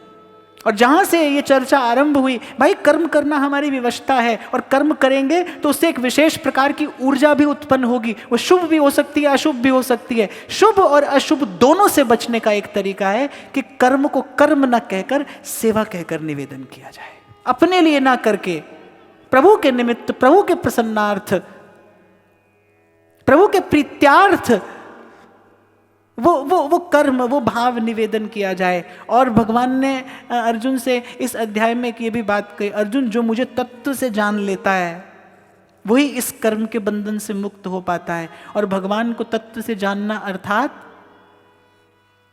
और जहां से ये चर्चा आरंभ हुई, भाई कर्म करना हमारी विवशता है और कर्म करेंगे तो उससे एक विशेष प्रकार की ऊर्जा भी उत्पन्न होगी। वो शुभ भी हो सकती है, अशुभ भी हो सकती है। शुभ और अशुभ दोनों से बचने का एक तरीका है कि कर्म को कर्म न कहकर सेवा कहकर निवेदन किया जाए, अपने लिए ना करके प्रभु के निमित्त, प्रभु के प्रसन्नार्थ, प्रभु के प्रीत्यार्थ वो कर्म, वो भाव निवेदन किया जाए। और भगवान ने अर्जुन से इस अध्याय में ये भी बात कही, अर्जुन जो मुझे तत्व से जान लेता है वही इस कर्म के बंधन से मुक्त हो पाता है। और भगवान को तत्व से जानना अर्थात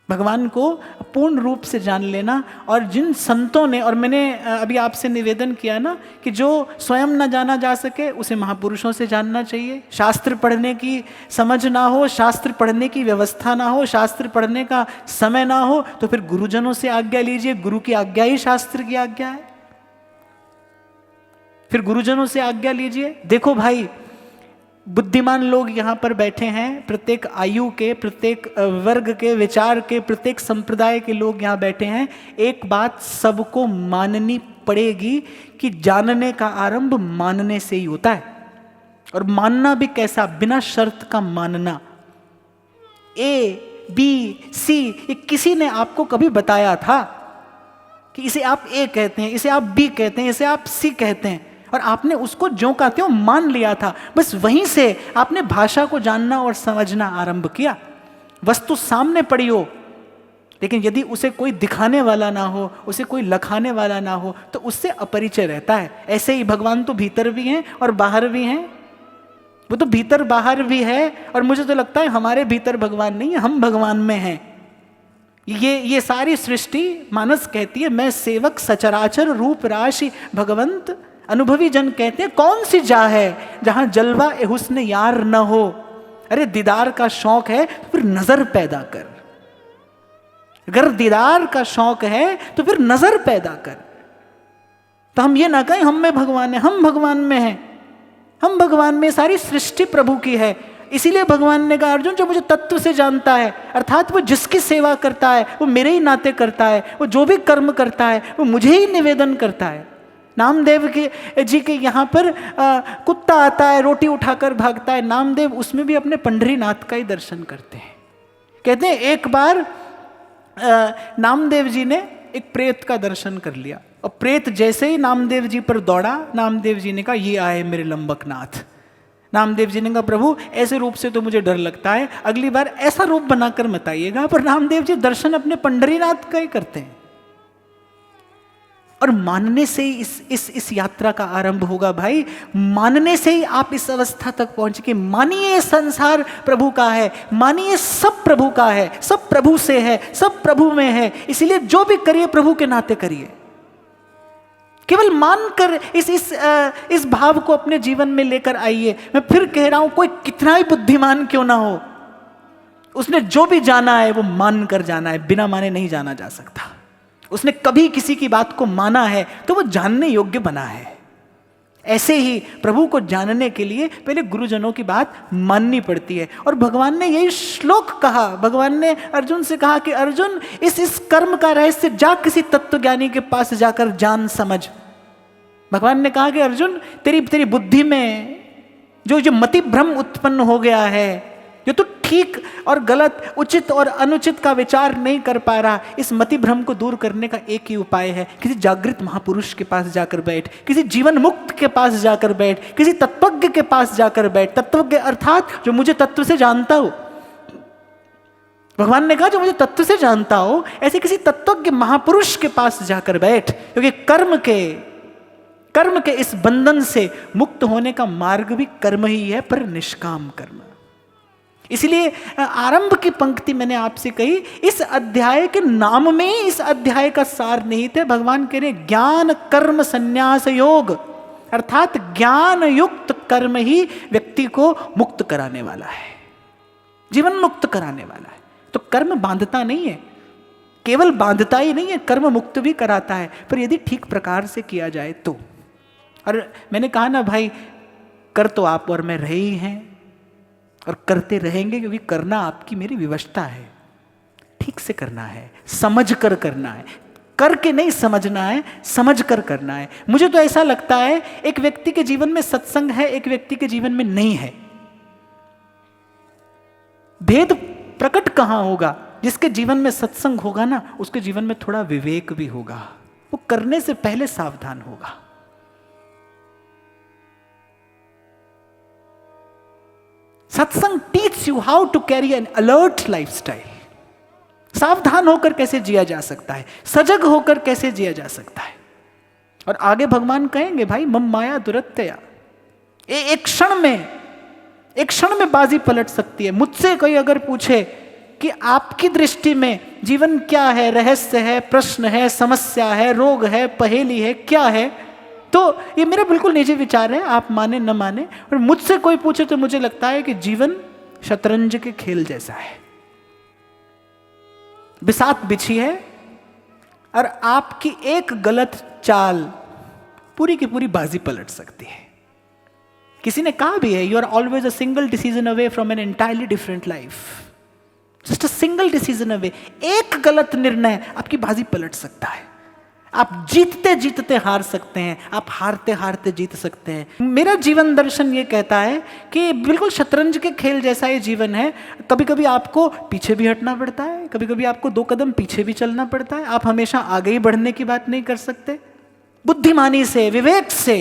भगवान को पूर्ण रूप से जान लेना। और जिन संतों ने, और मैंने अभी आपसे निवेदन किया ना कि जो स्वयं न जाना जा सके उसे महापुरुषों से जानना चाहिए। शास्त्र पढ़ने की समझ ना हो, शास्त्र पढ़ने की व्यवस्था ना हो, शास्त्र पढ़ने का समय ना हो, तो फिर गुरुजनों से आज्ञा लीजिए। गुरु की आज्ञा ही शास्त्र की आज्ञा है। फिर गुरुजनों से आज्ञा लीजिए। देखो भाई, बुद्धिमान लोग यहाँ पर बैठे हैं, प्रत्येक आयु के, प्रत्येक वर्ग के, विचार के, प्रत्येक संप्रदाय के लोग यहाँ बैठे हैं। एक बात सबको माननी पड़ेगी कि जानने का आरंभ मानने से ही होता है। और मानना भी कैसा? बिना शर्त का मानना। ए, बी, सी, ये किसी ने आपको कभी बताया था कि इसे आप ए कहते हैं, इसे आप बी कहते हैं, इसे आप सी कहते हैं, और आपने उसको ज्यों का त्यों मान लिया था। बस वहीं से आपने भाषा को जानना और समझना आरंभ किया। वस्तु सामने पड़ी हो, लेकिन यदि उसे कोई दिखाने वाला ना हो, उसे कोई लखाने वाला ना हो, तो उससे अपरिचय रहता है। ऐसे ही भगवान तो भीतर भी हैं और बाहर भी हैं। वो तो भीतर बाहर भी है, और मुझे तो लगता है हमारे भीतर भगवान नहीं है, हम भगवान में हैं। ये सारी सृष्टि, मानस कहती है मैं सेवक सचराचर रूप राशि भगवंत। अनुभवी जन कहते हैं कौन सी जा है जहां जलवा ए हुस्न यार न हो। अरे दीदार का शौक है तो फिर नजर पैदा कर। अगर दीदार का शौक है तो फिर नजर पैदा कर। तो हम ये ना कहें हम में भगवान है, हम भगवान में हैं। हम भगवान में, सारी सृष्टि प्रभु की है। इसीलिए भगवान ने कहा अर्जुन जो मुझे तत्व से जानता है, अर्थात वो जिसकी सेवा करता है वो मेरे ही नाते करता है, वो जो भी कर्म करता है वो मुझे ही निवेदन करता है। नामदेव के जी के यहाँ पर कुत्ता आता है, रोटी उठाकर भागता है, नामदेव उसमें भी अपने पंढरीनाथ का ही दर्शन करते हैं। कहते हैं एक बार नामदेव जी ने एक प्रेत का दर्शन कर लिया, और प्रेत जैसे ही नामदेव जी पर दौड़ा, नामदेव जी ने कहा ये आए मेरे लंबकनाथ। नामदेव जी ने कहा प्रभु ऐसे रूप से तो मुझे डर लगता है, अगली बार ऐसा रूप बनाकर मत आइएगा। पर नामदेव जी दर्शन अपने पंढरीनाथ का ही करते हैं। और मानने से ही इस यात्रा का आरंभ होगा भाई। मानने से ही आप इस अवस्था तक पहुंचेंगे। मानिए संसार प्रभु का है, मानिए सब प्रभु का है, सब प्रभु से है, सब प्रभु में है। इसलिए जो भी करिए प्रभु के नाते करिए। केवल मानकर इस भाव को अपने जीवन में लेकर आइए। मैं फिर कह रहा हूं, कोई कितना ही बुद्धिमान क्यों ना हो, उसने जो भी जाना है वो मान कर जाना है, बिना माने नहीं जाना जा सकता। उसने कभी किसी की बात को माना है तो वो जानने योग्य बना है। ऐसे ही प्रभु को जानने के लिए पहले गुरुजनों की बात माननी पड़ती है। और भगवान ने यही श्लोक कहा, भगवान ने अर्जुन से कहा कि अर्जुन इस कर्म का रहस्य जा किसी तत्वज्ञानी के पास जाकर जान समझ। भगवान ने कहा कि अर्जुन तेरी बुद्धि में जो मति भ्रम उत्पन्न हो गया है, जो तो ठीक और गलत, उचित और अनुचित का विचार नहीं कर पा रहा, इस मति भ्रम को दूर करने का एक ही उपाय है, किसी जागृत महापुरुष के पास जाकर बैठ, किसी जीवन मुक्त के पास जाकर बैठ, किसी तत्वज्ञ के पास जाकर बैठ। तत्वज्ञ अर्थात जो मुझे तत्व से जानता हो। भगवान ने कहा जो मुझे तत्व से जानता हो, ऐसे किसी तत्वज्ञ महापुरुष के पास जाकर बैठ, क्योंकि कर्म के इस बंधन से मुक्त होने का मार्ग भी कर्म ही है, पर निष्काम कर्म। इसलिए आरंभ की पंक्ति मैंने आपसे कही, इस अध्याय के नाम में ही इस अध्याय का सार निहित है। भगवान कह रहे ज्ञान कर्म संन्यास योग, अर्थात ज्ञान युक्त कर्म ही व्यक्ति को मुक्त कराने वाला है, जीवन मुक्त कराने वाला है। तो कर्म बांधता नहीं है, केवल बांधता ही नहीं है, कर्म मुक्त भी कराता है, पर यदि ठीक प्रकार से किया जाए तो। और मैंने कहा ना भाई, कर तो आप और मैं रहे ही हैं और करते रहेंगे, क्योंकि करना आपकी मेरी विवशता है। ठीक से करना है, समझ कर करना है, करके नहीं समझना है, समझ कर करना है। मुझे तो ऐसा लगता है एक व्यक्ति के जीवन में सत्संग है, एक व्यक्ति के जीवन में नहीं है। भेद प्रकट कहां होगा? जिसके जीवन में सत्संग होगा ना, उसके जीवन में थोड़ा विवेक भी होगा, वो करने से पहले सावधान होगा। Satsang teach you how to carry an alert lifestyle. सावधान होकर कैसे जिया जा सकता है, सजग होकर कैसे जिया जा सकता है। और आगे भगवान कहेंगे भाई मम माया दुरत्यया, एक क्षण में बाजी पलट सकती है। मुझसे कोई अगर पूछे कि आपकी दृष्टि में जीवन क्या है, रहस्य है, प्रश्न है, समस्या है, रोग है, पहेली है, क्या है। तो ये मेरा बिल्कुल निजी विचार है, आप माने न माने। और मुझसे कोई पूछे तो मुझे लगता है कि जीवन शतरंज के खेल जैसा है। बिसात बिछी है और आपकी एक गलत चाल पूरी की पूरी बाजी पलट सकती है। किसी ने कहा भी है, you are always a single decision away from an entirely different life. Just a single decision away. एक गलत निर्णय आपकी बाजी पलट सकता है। आप जीतते जीतते हार सकते हैं, आप हारते हारते जीत सकते हैं। मेरा जीवन दर्शन ये कहता है कि बिल्कुल शतरंज के खेल जैसा ये जीवन है। कभी कभी आपको पीछे भी हटना पड़ता है, कभी कभी आपको 2 कदम पीछे भी चलना पड़ता है। आप हमेशा आगे ही बढ़ने की बात नहीं कर सकते। बुद्धिमानी से, विवेक से,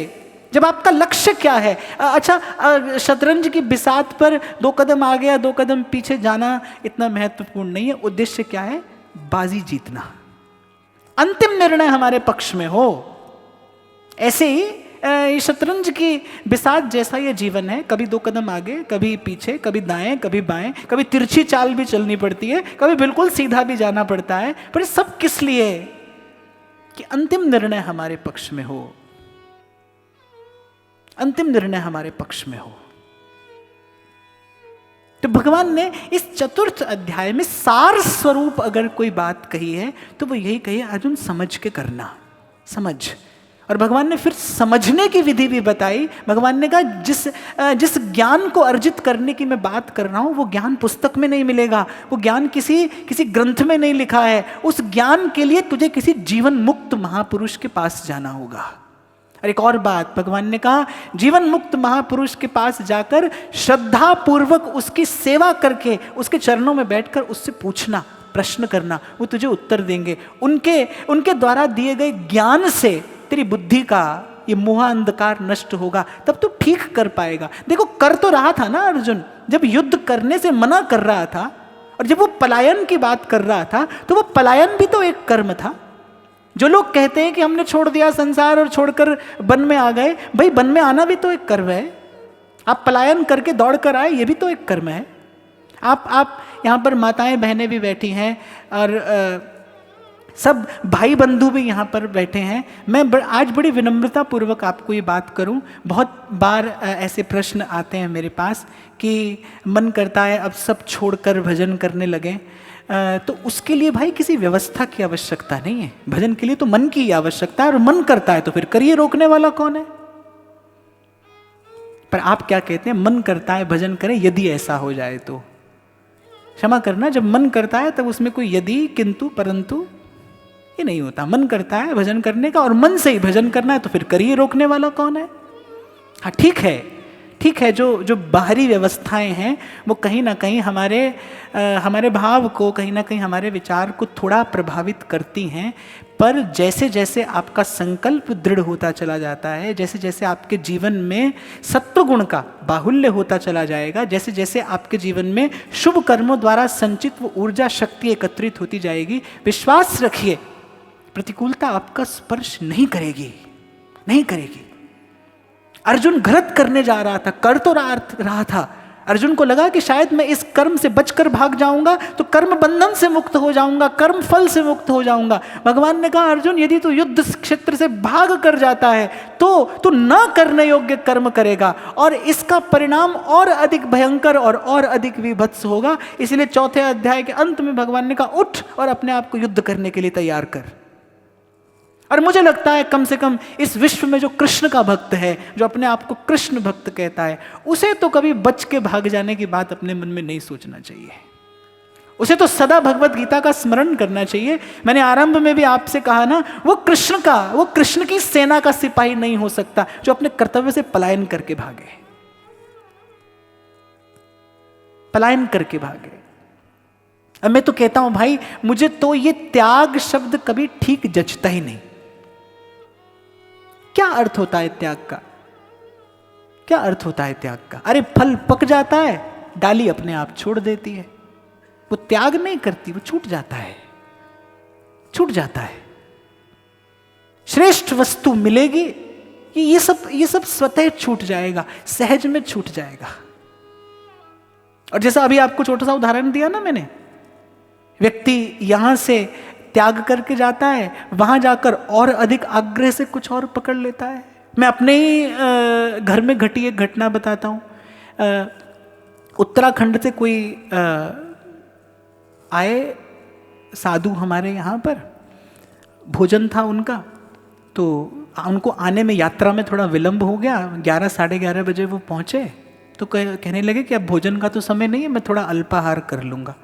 जब आपका लक्ष्य क्या है। अच्छा, शतरंज की बिसात पर 2 कदम आगे या 2 कदम पीछे जाना इतना महत्वपूर्ण नहीं है। उद्देश्य क्या है? बाजी जीतना, अंतिम निर्णय हमारे पक्ष में हो। ऐसे ही शतरंज की बिसात जैसा ये जीवन है। कभी 2 कदम आगे, कभी पीछे, कभी दाएं, कभी बाएं, कभी तिरछी चाल भी चलनी पड़ती है, कभी बिल्कुल सीधा भी जाना पड़ता है। पर ये सब किस लिए? कि अंतिम निर्णय हमारे पक्ष में हो, अंतिम निर्णय हमारे पक्ष में हो। तो भगवान ने इस 4th अध्याय में सार स्वरूप अगर कोई बात कही है तो वो यही कही है, अर्जुन समझ के करना, समझ। और भगवान ने फिर समझने की विधि भी बताई। भगवान ने कहा जिस ज्ञान को अर्जित करने की मैं बात कर रहा हूं वो ज्ञान पुस्तक में नहीं मिलेगा, वो ज्ञान किसी ग्रंथ में नहीं लिखा है। उस ज्ञान के लिए तुझे किसी जीवन मुक्त महापुरुष के पास जाना होगा। और एक और बात भगवान ने कहा, जीवन मुक्त महापुरुष के पास जाकर श्रद्धा पूर्वक उसकी सेवा करके उसके चरणों में बैठकर उससे पूछना, प्रश्न करना, वो तुझे उत्तर देंगे। उनके द्वारा दिए गए ज्ञान से तेरी बुद्धि का ये मोह अंधकार नष्ट होगा, तब तू ठीक कर पाएगा। देखो, कर तो रहा था ना अर्जुन, जब युद्ध करने से मना कर रहा था और जब वो पलायन की बात कर रहा था तो वो पलायन भी तो एक कर्म था। जो लोग कहते हैं कि हमने छोड़ दिया संसार और छोड़कर वन में आ गए, भाई वन में आना भी तो एक कर्म है। आप पलायन करके दौड़ कर आए, ये भी तो एक कर्म है। आप यहाँ पर माताएं बहनें भी बैठी हैं और सब भाई बंधु भी यहाँ पर बैठे हैं। मैं आज बड़ी विनम्रता पूर्वक आपको ये बात करूँ। बहुत बार ऐसे प्रश्न आते हैं मेरे पास कि मन करता है अब सब छोड़कर भजन करने लगें। तो उसके लिए भाई किसी व्यवस्था की आवश्यकता नहीं है। भजन के लिए तो मन की आवश्यकता है, और मन करता है तो फिर करिए, रोकने वाला कौन है? पर आप क्या कहते हैं? मन करता है भजन करें, यदि ऐसा हो जाए तो। क्षमा करना, जब मन करता है तब उसमें कोई यदि, किंतु, परंतु ये नहीं होता। मन करता है भजन करने का और मन से ही भजन करना है तो फिर करिए, रोकने वाला कौन है? हाँ, ठीक है, जो बाहरी व्यवस्थाएं हैं वो कहीं ना कहीं हमारे भाव को, कहीं ना कहीं हमारे विचार को थोड़ा प्रभावित करती हैं। पर जैसे जैसे आपका संकल्प दृढ़ होता चला जाता है, जैसे जैसे आपके जीवन में सत्वगुण का बाहुल्य होता चला जाएगा, जैसे जैसे आपके जीवन में शुभ कर्मों द्वारा संचित वो ऊर्जा शक्ति एकत्रित होती जाएगी, विश्वास रखिए प्रतिकूलता आपका स्पर्श नहीं करेगी। अर्जुन घृत करने जा रहा था, कर तो रहा था। अर्जुन को लगा कि शायद मैं इस कर्म से बचकर भाग जाऊंगा तो कर्म बंधन से मुक्त हो जाऊंगा, कर्म फल से मुक्त हो जाऊंगा। भगवान ने कहा, अर्जुन यदि तू युद्ध क्षेत्र से भाग कर जाता है तो तू न करने योग्य कर्म करेगा और इसका परिणाम और अधिक भयंकर और अधिक विभत्स होगा। इसलिए 4th अध्याय के अंत में भगवान ने कहा, उठ और अपने आप को युद्ध करने के लिए तैयार कर। और मुझे लगता है कम से कम इस विश्व में जो कृष्ण का भक्त है, जो अपने आप को कृष्ण भक्त कहता है, उसे तो कभी बच के भाग जाने की बात अपने मन में नहीं सोचना चाहिए। उसे तो सदा भगवत गीता का स्मरण करना चाहिए। मैंने आरंभ में भी आपसे कहा ना, वो कृष्ण की सेना का सिपाही नहीं हो सकता जो अपने कर्तव्य से पलायन करके भागे। अब मैं तो कहता हूं भाई, मुझे तो ये त्याग शब्द कभी ठीक जचता ही नहीं। क्या अर्थ होता है त्याग का? अरे फल पक जाता है, डाली अपने आप छोड़ देती है। वो त्याग नहीं करती, वो छूट जाता है। श्रेष्ठ वस्तु मिलेगी, ये सब स्वतः छूट जाएगा, सहज में छूट जाएगा। और जैसा अभी आपको छोटा सा उदाहरण दिया ना मैंने, व्यक्ति यहाँ से त्याग करके जाता है, वहाँ जाकर और अधिक आग्रह से कुछ और पकड़ लेता है। मैं अपने ही घर में घटी एक घटना बताता हूँ। उत्तराखंड से कोई आए साधु हमारे यहाँ पर, भोजन था उनका, तो उनको आने में यात्रा में थोड़ा विलंब हो गया। 11 साढ़े 11 बजे वो पहुँचे, तो कहने लगे कि अब भोजन का तो समय नहीं है, मैं थोड़ा अल्पाहार कर लूँगा।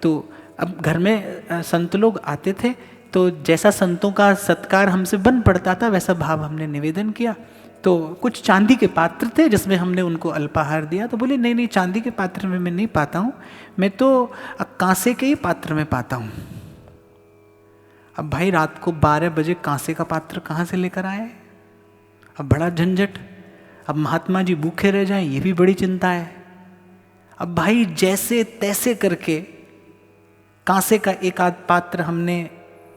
तो अब घर में संत लोग आते थे, तो जैसा संतों का सत्कार हमसे बन पड़ता था वैसा भाव हमने निवेदन किया। तो कुछ चांदी के पात्र थे जिसमें हमने उनको अल्पाहार दिया। तो बोले नहीं चांदी के पात्र में मैं नहीं पाता हूँ, मैं तो कांसे के ही पात्र में पाता हूँ। अब भाई रात को 12 बजे कांसे का पात्र कहाँ से लेकर आए? अब बड़ा झंझट। अब महात्मा जी भूखे रह जाएं ये भी बड़ी चिंता है। अब भाई जैसे तैसे करके कांसे का एक आध पात्र हमने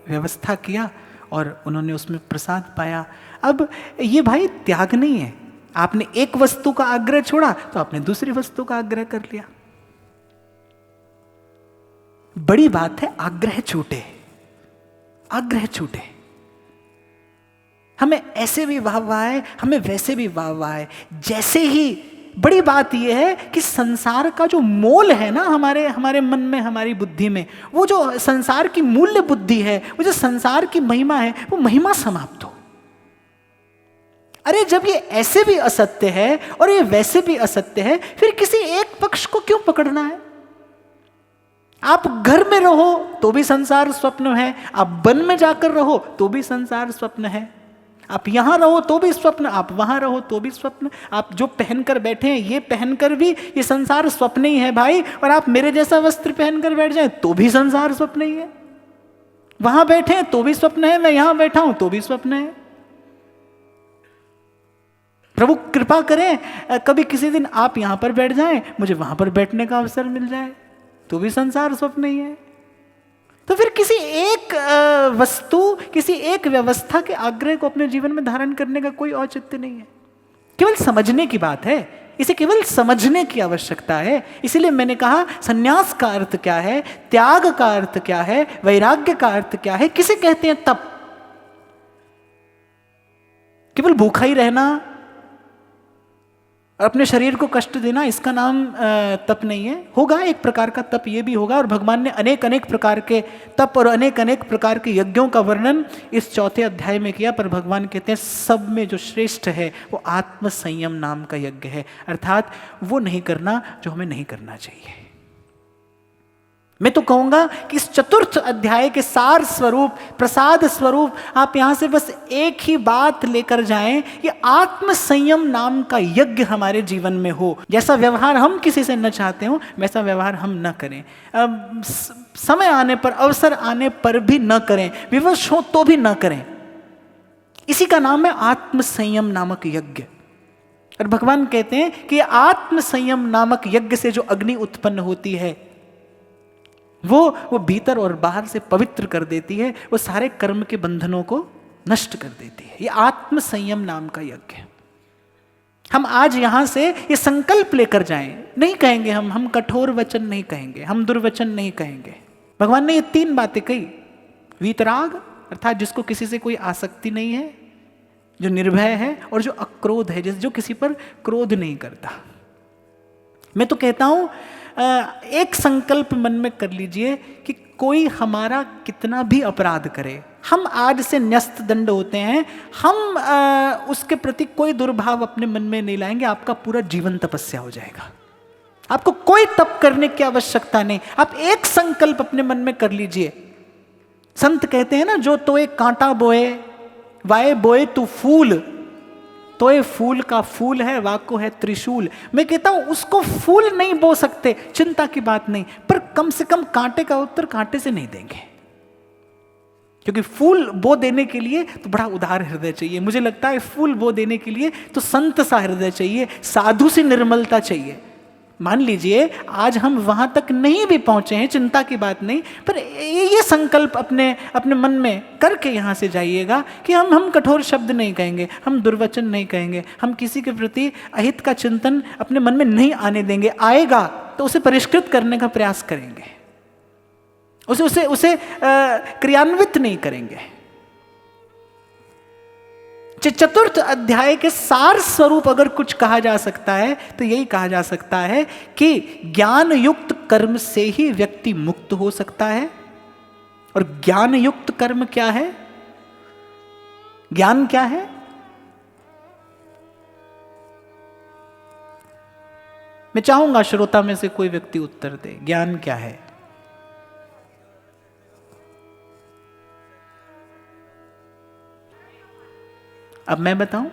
व्यवस्था किया और उन्होंने उसमें प्रसाद पाया। अब ये भाई त्याग नहीं है, आपने एक वस्तु का आग्रह छोड़ा तो आपने दूसरी वस्तु का आग्रह कर लिया। बड़ी बात है आग्रह छूटे, आग्रह छूटे। हमें ऐसे भी वाह है, हमें वैसे भी वाह है। जैसे ही बड़ी बात यह है कि संसार का जो मोल है ना हमारे मन में, हमारी बुद्धि में, वो जो संसार की मूल्य बुद्धि है, वो जो संसार की महिमा है, वो महिमा समाप्त हो। अरे जब ये ऐसे भी असत्य है और ये वैसे भी असत्य है, फिर किसी एक पक्ष को क्यों पकड़ना है? आप घर में रहो तो भी संसार स्वप्न है, आप वन में जाकर रहो तो भी संसार स्वप्न है, आप यहां रहो तो भी स्वप्न, आप वहां रहो तो भी स्वप्न, आप जो पहनकर बैठे हैं ये पहनकर भी ये संसार स्वप्न ही है भाई। और आप मेरे जैसा वस्त्र पहनकर बैठ जाए तो भी संसार स्वप्न ही है। वहां बैठे हैं तो भी स्वप्न है, मैं यहां बैठा हूं तो भी स्वप्न है। प्रभु कृपा करें कभी किसी दिन आप यहां पर बैठ जाएं, मुझे वहां पर बैठने का अवसर मिल जाए तो भी संसार स्वप्न ही है। तो फिर किसी एक वस्तु, किसी एक व्यवस्था के आग्रह को अपने जीवन में धारण करने का कोई औचित्य नहीं है। केवल समझने की बात है, इसे केवल समझने की आवश्यकता है। इसीलिए मैंने कहा संन्यास का अर्थ क्या है, त्याग का अर्थ क्या है, वैराग्य का अर्थ क्या है। किसे कहते हैं तप? केवल भूखा ही रहना, अपने शरीर को कष्ट देना, इसका नाम तप नहीं है। होगा एक प्रकार का तप, ये भी होगा। और भगवान ने अनेक अनेक प्रकार के तप और अनेक अनेक प्रकार के यज्ञों का वर्णन इस 4 अध्याय में किया। पर भगवान कहते हैं सब में जो श्रेष्ठ है वो आत्म संयम नाम का यज्ञ है, अर्थात वो नहीं करना जो हमें नहीं करना चाहिए। मैं तो कहूंगा कि इस 4 अध्याय के सार स्वरूप, प्रसाद स्वरूप आप यहां से बस एक ही बात लेकर जाएं, ये आत्म संयम नाम का यज्ञ हमारे जीवन में हो। जैसा व्यवहार हम किसी से न चाहते हो वैसा व्यवहार हम न करें, समय आने पर, अवसर आने पर भी न करें, विवश हो तो भी न करें। इसी का नाम है आत्म संयम नामक यज्ञ। और भगवान कहते हैं कि आत्म संयम नामक यज्ञ से जो अग्नि उत्पन्न होती है वो भीतर और बाहर से पवित्र कर देती है, वो सारे कर्म के बंधनों को नष्ट कर देती है। ये आत्म संयम नाम का यज्ञ है। हम आज यहां से ये संकल्प लेकर जाएं, नहीं कहेंगे हम कठोर वचन नहीं कहेंगे, हम दुर्वचन नहीं कहेंगे। भगवान ने ये 3 बातें कही। वीतराग अर्थात जिसको किसी से कोई आसक्ति नहीं है, जो निर्भय है, और जो अक्रोध है, जो किसी पर क्रोध नहीं करता। मैं तो कहता हूं एक संकल्प मन में कर लीजिए कि कोई हमारा कितना भी अपराध करे, हम आज से न्यस्त दंड होते हैं, हम उसके प्रति कोई दुर्भाव अपने मन में नहीं लाएंगे। आपका पूरा जीवन तपस्या हो जाएगा। आपको कोई तप करने की आवश्यकता नहीं। आप एक संकल्प अपने मन में कर लीजिए। संत कहते हैं ना, जो तो एक कांटा बोए वाए बोए तू फूल, तो ये फूल का फूल है, वाको है त्रिशूल। मैं कहता हूं उसको फूल नहीं बो सकते, चिंता की बात नहीं, पर कम से कम कांटे का उत्तर कांटे से नहीं देंगे। क्योंकि फूल बो देने के लिए तो बड़ा उदार हृदय चाहिए। मुझे लगता है फूल बो देने के लिए तो संत सा हृदय चाहिए, साधु सी निर्मलता चाहिए। मान लीजिए आज हम वहां तक नहीं भी पहुंचे हैं, चिंता की बात नहीं, पर ये संकल्प अपने मन में करके यहां से जाइएगा कि हम कठोर शब्द नहीं कहेंगे, हम दुर्वचन नहीं कहेंगे, हम किसी के प्रति अहित का चिंतन अपने मन में नहीं आने देंगे। आएगा तो उसे परिष्कृत करने का प्रयास करेंगे। उसे क्रियान्वित नहीं करेंगे। चतुर्थ अध्याय के सार स्वरूप अगर कुछ कहा जा सकता है तो यही कहा जा सकता है कि ज्ञान युक्त कर्म से ही व्यक्ति मुक्त हो सकता है। और ज्ञान युक्त कर्म क्या है? ज्ञान क्या है? मैं चाहूंगा श्रोता में से कोई व्यक्ति उत्तर दे, ज्ञान क्या है? अब मैं बताऊं?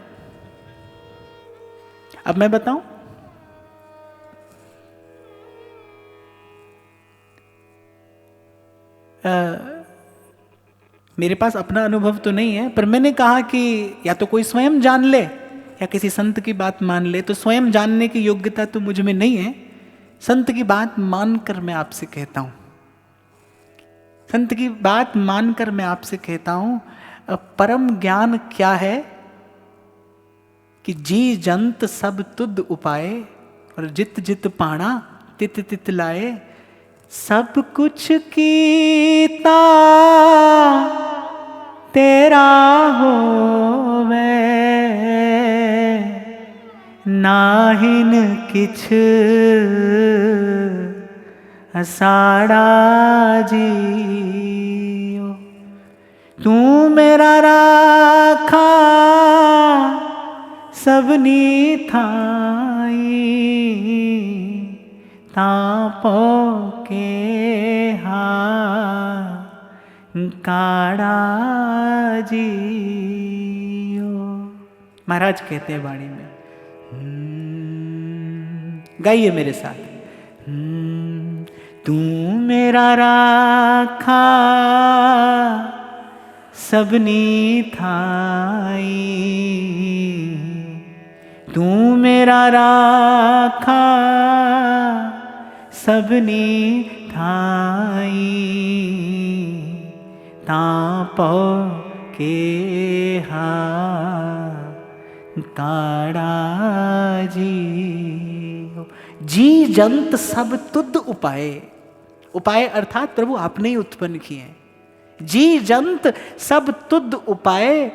मेरे पास अपना अनुभव तो नहीं है, पर मैंने कहा कि या तो कोई स्वयं जान ले या किसी संत की बात मान ले। तो स्वयं जानने की योग्यता तो मुझ में नहीं है, संत की बात मानकर मैं आपसे कहता हूं, संत की बात मानकर मैं आपसे कहता हूं, परम ज्ञान क्या है कि जी जंत सब तुद उपाय और जित जित पाणा तित तित लाए। सब कुछ कीता तेरा होवे नाहिन किछ असाड़ा जियो। तू मेरा राखा सबनी थाई तापो के काड़ा जियो। महाराज कहते हैं वाणी में, गाइए मेरे साथ। तू मेरा राखा सबनी थाई, तू मेरा राखा सबनी थाई तापो के काड़ा जियो। जी जंत सब तुद उपाय, उपाय अर्थात प्रभु आपने ही उत्पन्न किए हैं। जी जंत सब तुद उपाय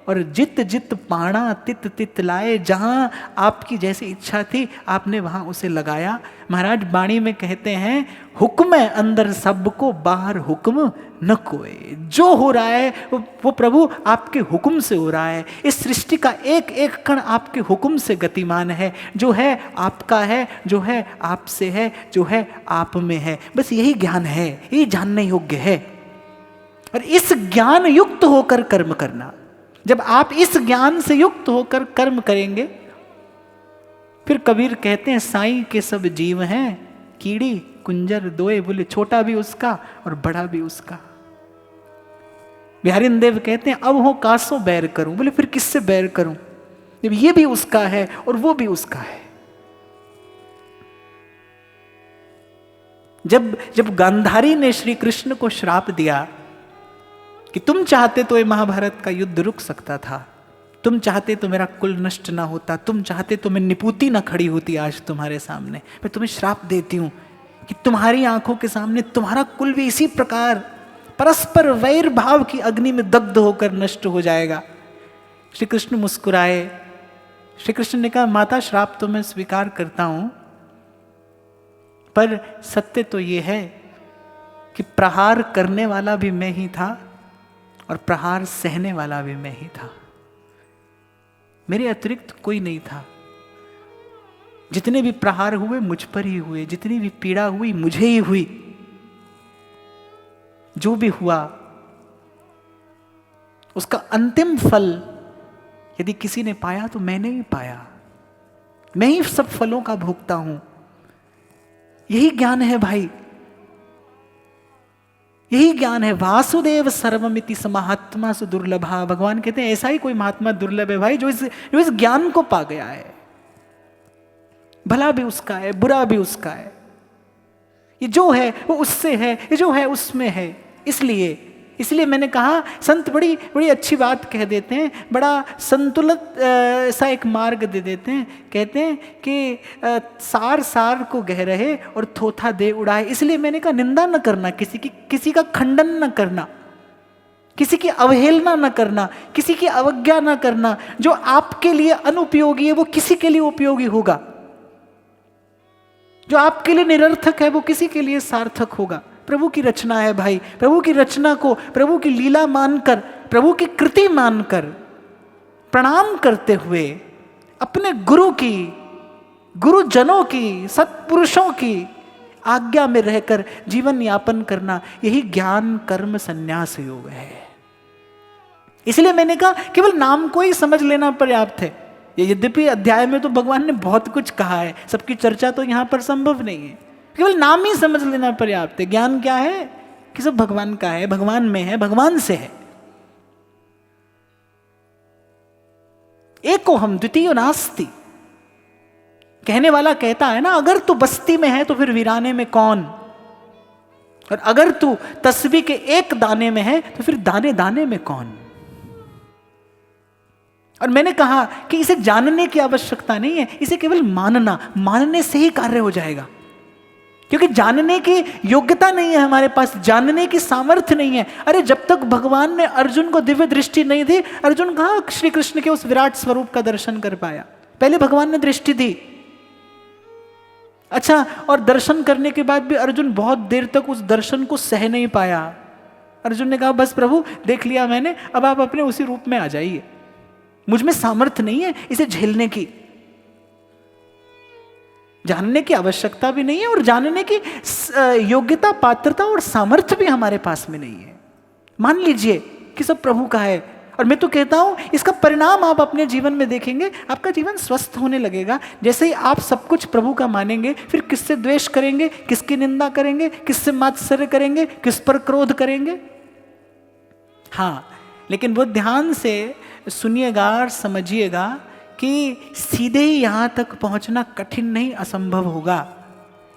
और जित जित पाणा तित तित लाए। जहां आपकी जैसी इच्छा थी आपने वहां उसे लगाया। महाराज वाणी में कहते हैं, हुक्म है अंदर सबको बाहर हुक्म न कोई। जो हो रहा है वो प्रभु आपके हुक्म से हो रहा है। इस सृष्टि का एक एक कण आपके हुक्म से गतिमान है। जो है आपका है, जो है आपसे है, जो है आप में है। बस यही ज्ञान है, यही जानने योग्य है। और इस ज्ञान युक्त होकर कर्म करना, जब आप इस ज्ञान से युक्त होकर कर्म करेंगे, फिर कबीर कहते हैं साईं के सब जीव हैं कीड़ी कुंजर दोए। बोले छोटा भी उसका और बड़ा भी उसका। बिहारी देव कहते हैं अब हो कासों बैर करूं। बोले फिर किससे बैर करूं जब ये भी उसका है और वो भी उसका है। जब गांधारी ने श्री कृष्ण को श्राप दिया कि तुम चाहते तो ये महाभारत का युद्ध रुक सकता था, तुम चाहते तो मेरा कुल नष्ट ना होता, तुम चाहते तो मैं निपुती ना खड़ी होती आज तुम्हारे सामने। मैं तुम्हें श्राप देती हूं कि तुम्हारी आंखों के सामने तुम्हारा कुल भी इसी प्रकार परस्पर वैर भाव की अग्नि में दग्ध होकर नष्ट हो जाएगा। श्री कृष्ण मुस्कुराए। श्री कृष्ण ने कहा माता श्राप तो मैं स्वीकार करता हूं, पर सत्य तो यह है कि प्रहार करने वाला भी मैं ही था और प्रहार सहने वाला भी मैं ही था। मेरे अतिरिक्त कोई नहीं था। जितने भी प्रहार हुए मुझ पर ही हुए, जितनी भी पीड़ा हुई मुझे ही हुई। जो भी हुआ उसका अंतिम फल यदि किसी ने पाया तो मैंने ही पाया। मैं ही सब फलों का भोगता हूं। यही ज्ञान है भाई, यही ज्ञान है। वासुदेव सर्वमिति समाहात्मा सु दुर्लभा। भगवान कहते हैं ऐसा ही कोई महात्मा दुर्लभ है भाई जो इस ज्ञान को पा गया है। भला भी उसका है, बुरा भी उसका है। ये जो है वो उससे है, ये जो है उसमें है। इसलिए इसलिए मैंने कहा संत बड़ी बड़ी अच्छी बात कह देते हैं, बड़ा संतुलित सा एक मार्ग दे देते हैं। कहते हैं कि सार सार को गह रहे और थोथा दे उड़ाए। इसलिए मैंने कहा निंदा न करना किसी की, किसी का खंडन न करना, किसी की अवहेलना न करना, किसी की अवज्ञा न करना। जो आपके लिए अनुपयोगी है वो किसी के लिए उपयोगी होगा, जो आपके लिए निरर्थक है वो किसी के लिए सार्थक होगा। प्रभु की रचना है भाई, प्रभु की रचना को प्रभु की लीला मानकर, प्रभु की कृति मानकर प्रणाम करते हुए अपने गुरु की, गुरुजनों की, सत्पुरुषों की आज्ञा में रहकर जीवन यापन करना, यही ज्ञान कर्म संन्यास योग है। इसलिए मैंने कहा केवल नाम को ही समझ लेना पर्याप्त है। यद्यपि अध्याय में तो भगवान ने बहुत कुछ कहा है, सबकी चर्चा तो यहां पर संभव नहीं है, केवल नाम ही समझ लेना पर्याप्त है। ज्ञान क्या है कि सब भगवान का है, भगवान में है, भगवान से है। एको हम द्वितीय नास्ति, कहने वाला कहता है ना, अगर तू बस्ती में है तो फिर वीराने में कौन, और अगर तू तस्बीह के एक दाने में है तो फिर दाने दाने में कौन। और मैंने कहा कि इसे जानने की आवश्यकता नहीं है, इसे केवल मानना, मानने से ही कार्य हो जाएगा। क्योंकि जानने की योग्यता नहीं है हमारे पास, जानने की सामर्थ्य नहीं है। अरे जब तक भगवान ने अर्जुन को दिव्य दृष्टि नहीं दी, अर्जुन कहाँ श्री कृष्ण के उस विराट स्वरूप का दर्शन कर पाया। पहले भगवान ने दृष्टि दी, अच्छा, और दर्शन करने के बाद भी अर्जुन बहुत देर तक उस दर्शन को सह नहीं पाया। अर्जुन ने कहा बस प्रभु देख लिया मैंने, अब आप अपने उसी रूप में आ जाइए, मुझ में सामर्थ्य नहीं है इसे झेलने की। जानने की आवश्यकता भी नहीं है और जानने की योग्यता, पात्रता और सामर्थ्य भी हमारे पास में नहीं है। मान लीजिए कि सब प्रभु का है, और मैं तो कहता हूं इसका परिणाम आप अपने जीवन में देखेंगे, आपका जीवन स्वस्थ होने लगेगा। जैसे ही आप सब कुछ प्रभु का मानेंगे, फिर किससे द्वेष करेंगे, किसकी निंदा करेंगे, किससे मात्सर्य करेंगे, किस पर क्रोध करेंगे। हाँ, लेकिन वो ध्यान से सुनिएगा और समझिएगा कि सीधे ही यहाँ तक पहुँचना कठिन नहीं, असंभव होगा।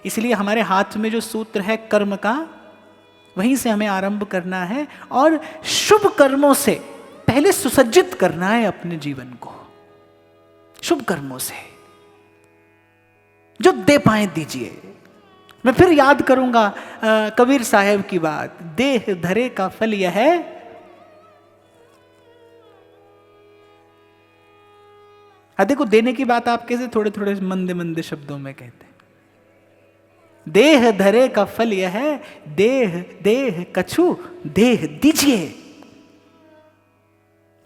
इसलिए हमारे हाथ में जो सूत्र है कर्म का, वहीं से हमें आरंभ करना है और शुभ कर्मों से पहले सुसज्जित करना है अपने जीवन को। शुभ कर्मों से जो दे पाए दीजिए। मैं फिर याद करूंगा कबीर साहब की बात, देह धरे का फल यह है, देखो देने की बात आप कैसे थोड़े थोड़े मंदे मंदे शब्दों में कहते हैं। देह धरे का फल यह है, देह देह कछु देह दीजिए।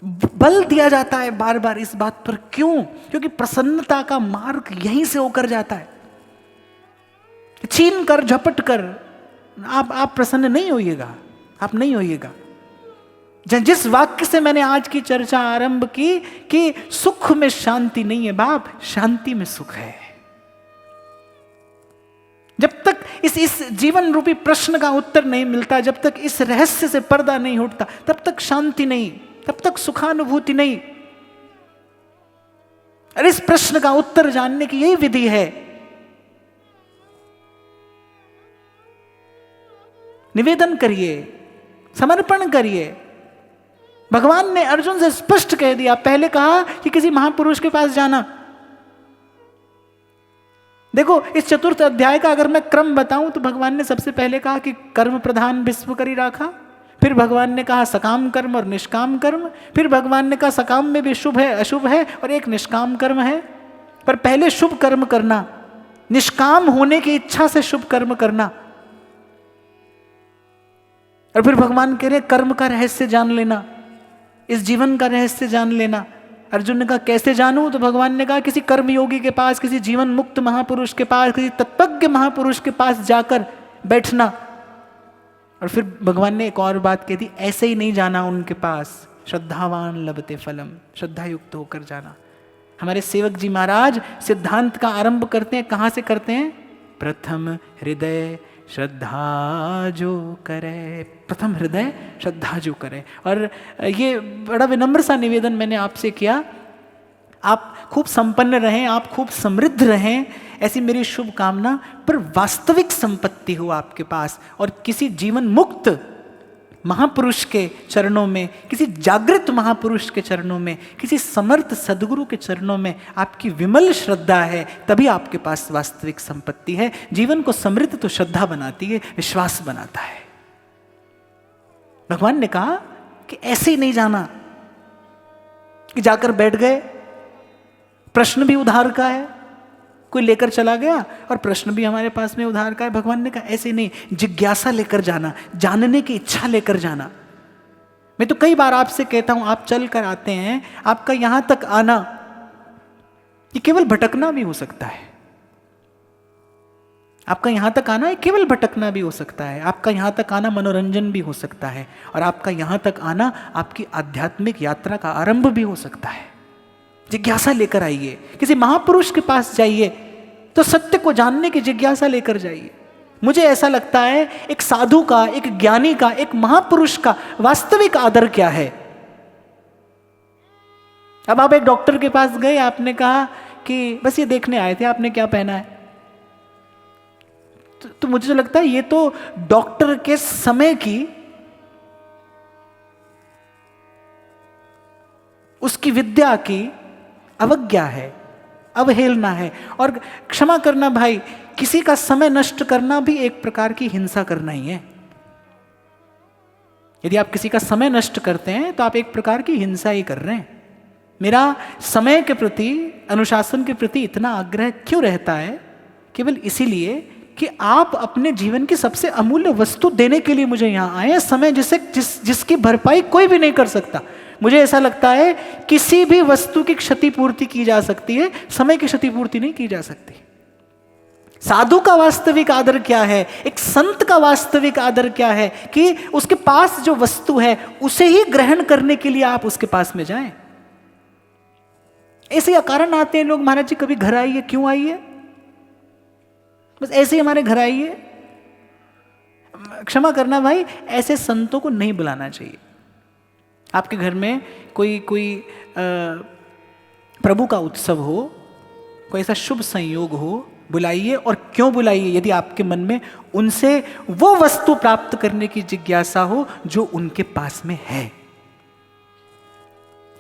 बल दिया जाता है बार बार इस बात पर, क्यों? क्योंकि प्रसन्नता का मार्ग यहीं से होकर जाता है। छीन कर झपट कर आप प्रसन्न नहीं होइएगा, आप नहीं होइएगा। जिस वाक्य से मैंने आज की चर्चा आरंभ की कि सुख में शांति नहीं है बाप, शांति में सुख है। जब तक इस जीवन रूपी प्रश्न का उत्तर नहीं मिलता, जब तक इस रहस्य से पर्दा नहीं उठता, तब तक शांति नहीं, तब तक सुखानुभूति नहीं। और इस प्रश्न का उत्तर जानने की यही विधि है। निवेदन करिए, समर्पण करिए। भगवान ने अर्जुन से स्पष्ट कह दिया, पहले कहा कि किसी महापुरुष के पास जाना। देखो इस चतुर्थ अध्याय का अगर मैं क्रम बताऊं तो भगवान ने सबसे पहले कहा कि कर्म प्रधान विश्व करी राखा, फिर भगवान ने कहा सकाम कर्म और निष्काम कर्म, फिर भगवान ने कहा सकाम में भी शुभ है अशुभ है और एक निष्काम कर्म है। पर पहले शुभ कर्म करना, निष्काम होने की इच्छा से शुभ कर्म करना, और फिर भगवान कह रहे कर्म का रहस्य जान लेना, इस जीवन का रहस्य जान लेना। अर्जुन ने कहा कैसे जानूं? तो भगवान ने कहा किसी कर्मयोगी के पास, किसी जीवन मुक्त महापुरुष के पास, किसी तत्वज्ञ महापुरुष के पास जाकर बैठना। और फिर भगवान ने एक और बात कह दी, ऐसे ही नहीं जाना उनके पास, श्रद्धावान लभते फलम, श्रद्धा युक्त होकर जाना। हमारे सेवक जी महाराज सिद्धांत का आरंभ करते हैं, कहाँ से करते हैं? प्रथम हृदय श्रद्धा जो करे, प्रथम हृदय श्रद्धा जो करे। और ये बड़ा विनम्र सा निवेदन मैंने आपसे किया, आप खूब संपन्न रहें, आप खूब समृद्ध रहें, ऐसी मेरी शुभ कामना। पर वास्तविक संपत्ति हो आपके पास, और किसी जीवन मुक्त महापुरुष के चरणों में, किसी जागृत महापुरुष के चरणों में, किसी समर्थ सदगुरु के चरणों में आपकी विमल श्रद्धा है, तभी आपके पास वास्तविक संपत्ति है। जीवन को समृद्ध तो श्रद्धा बनाती है, विश्वास बनाता है। भगवान ने कहा कि ऐसे ही नहीं जाना कि जाकर बैठ गए, प्रश्न भी उधार का है, कोई लेकर चला गया और प्रश्न भी हमारे पास में उधार का है। भगवान ने कहा ऐसे नहीं, जिज्ञासा लेकर जाना, जानने की इच्छा लेकर जाना। मैं तो कई बार आपसे कहता हूं, आप चल कर आते हैं, आपका यहां तक आना ये केवल भटकना भी हो सकता है। आपका यहां तक आना केवल भटकना भी हो सकता है, आपका यहां तक आना मनोरंजन भी हो सकता है, और आपका यहां तक आना आपकी आध्यात्मिक यात्रा का आरंभ भी हो सकता है। जिज्ञासा लेकर आइए, किसी महापुरुष के पास जाइए तो सत्य को जानने की जिज्ञासा लेकर जाइए। मुझे ऐसा लगता है एक साधु का, एक ज्ञानी का, एक महापुरुष का वास्तविक आदर क्या है। अब आप एक डॉक्टर के पास गए, आपने कहा कि बस ये देखने आए थे आपने क्या पहना है, तो मुझे तो लगता है ये तो डॉक्टर के समय की, उसकी विद्या की अवज्ञा है, अवहेलना है। और क्षमा करना भाई, किसी का समय नष्ट करना भी एक प्रकार की हिंसा करना ही है। यदि आप किसी का समय नष्ट करते हैं तो आप एक प्रकार की हिंसा ही कर रहे हैं। मेरा समय के प्रति, अनुशासन के प्रति इतना आग्रह क्यों रहता है? केवल इसीलिए कि आप अपने जीवन की सबसे अमूल्य वस्तु देने के लिए मुझे यहां आए हैं, समय जिसकी भरपाई कोई भी नहीं कर सकता। मुझे ऐसा लगता है किसी भी वस्तु की क्षतिपूर्ति की जा सकती है, समय की क्षतिपूर्ति नहीं की जा सकती। साधु का वास्तविक आदर क्या है, एक संत का वास्तविक आदर क्या है कि उसके पास जो वस्तु है उसे ही ग्रहण करने के लिए आप उसके पास में जाएं। ऐसे अकारण आते हैं लोग, महाराज जी कभी घर आइए। क्यों आइए? बस ऐसे ही हमारे घर आइए। क्षमा करना भाई, ऐसे संतों को नहीं बुलाना चाहिए। आपके घर में कोई प्रभु का उत्सव हो, कोई ऐसा शुभ संयोग हो, बुलाइए। और क्यों बुलाइए? यदि आपके मन में उनसे वो वस्तु प्राप्त करने की जिज्ञासा हो जो उनके पास में है।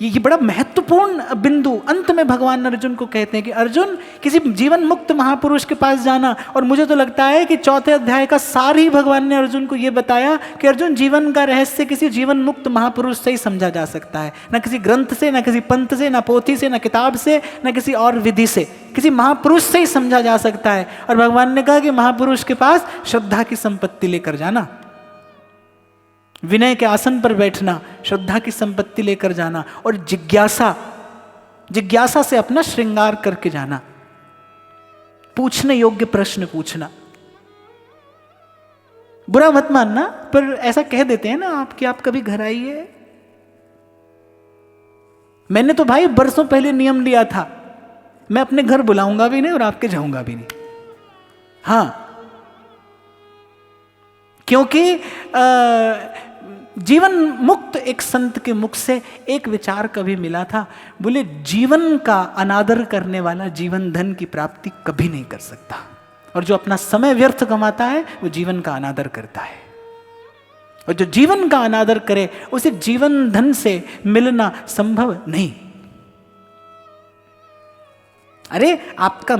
ये बड़ा महत्वपूर्ण बिंदु अंत में भगवान अर्जुन को कहते हैं कि अर्जुन, किसी जीवन मुक्त महापुरुष के पास जाना। और मुझे तो लगता है कि 4 अध्याय का सार ही भगवान ने अर्जुन को यह बताया कि अर्जुन, जीवन का रहस्य किसी जीवन मुक्त महापुरुष से ही समझा जा सकता है, ना किसी ग्रंथ से, ना किसी पंथ से, ना पोथी से, ना किताब से, ना किसी और विधि से, किसी महापुरुष से ही समझा जा सकता है। और भगवान ने कहा कि महापुरुष के पास श्रद्धा की संपत्ति लेकर जाना, विनय के आसन पर बैठना, श्रद्धा की संपत्ति लेकर जाना, और जिज्ञासा से अपना श्रृंगार करके जाना, पूछने योग्य प्रश्न पूछना। बुरा मत मानना, पर ऐसा कह देते हैं ना आप कि आप कभी घर आइए। मैंने तो भाई बरसों पहले नियम लिया था, मैं अपने घर बुलाऊंगा भी नहीं और आपके जाऊंगा भी नहीं। हाँ, क्योंकि जीवन मुक्त एक संत के मुख से एक विचार कभी मिला था, बोले जीवन का अनादर करने वाला जीवन धन की प्राप्ति कभी नहीं कर सकता, और जो अपना समय व्यर्थ कमाता है वो जीवन का अनादर करता है, और जो जीवन का अनादर करे उसे जीवन धन से मिलना संभव नहीं। अरे आपका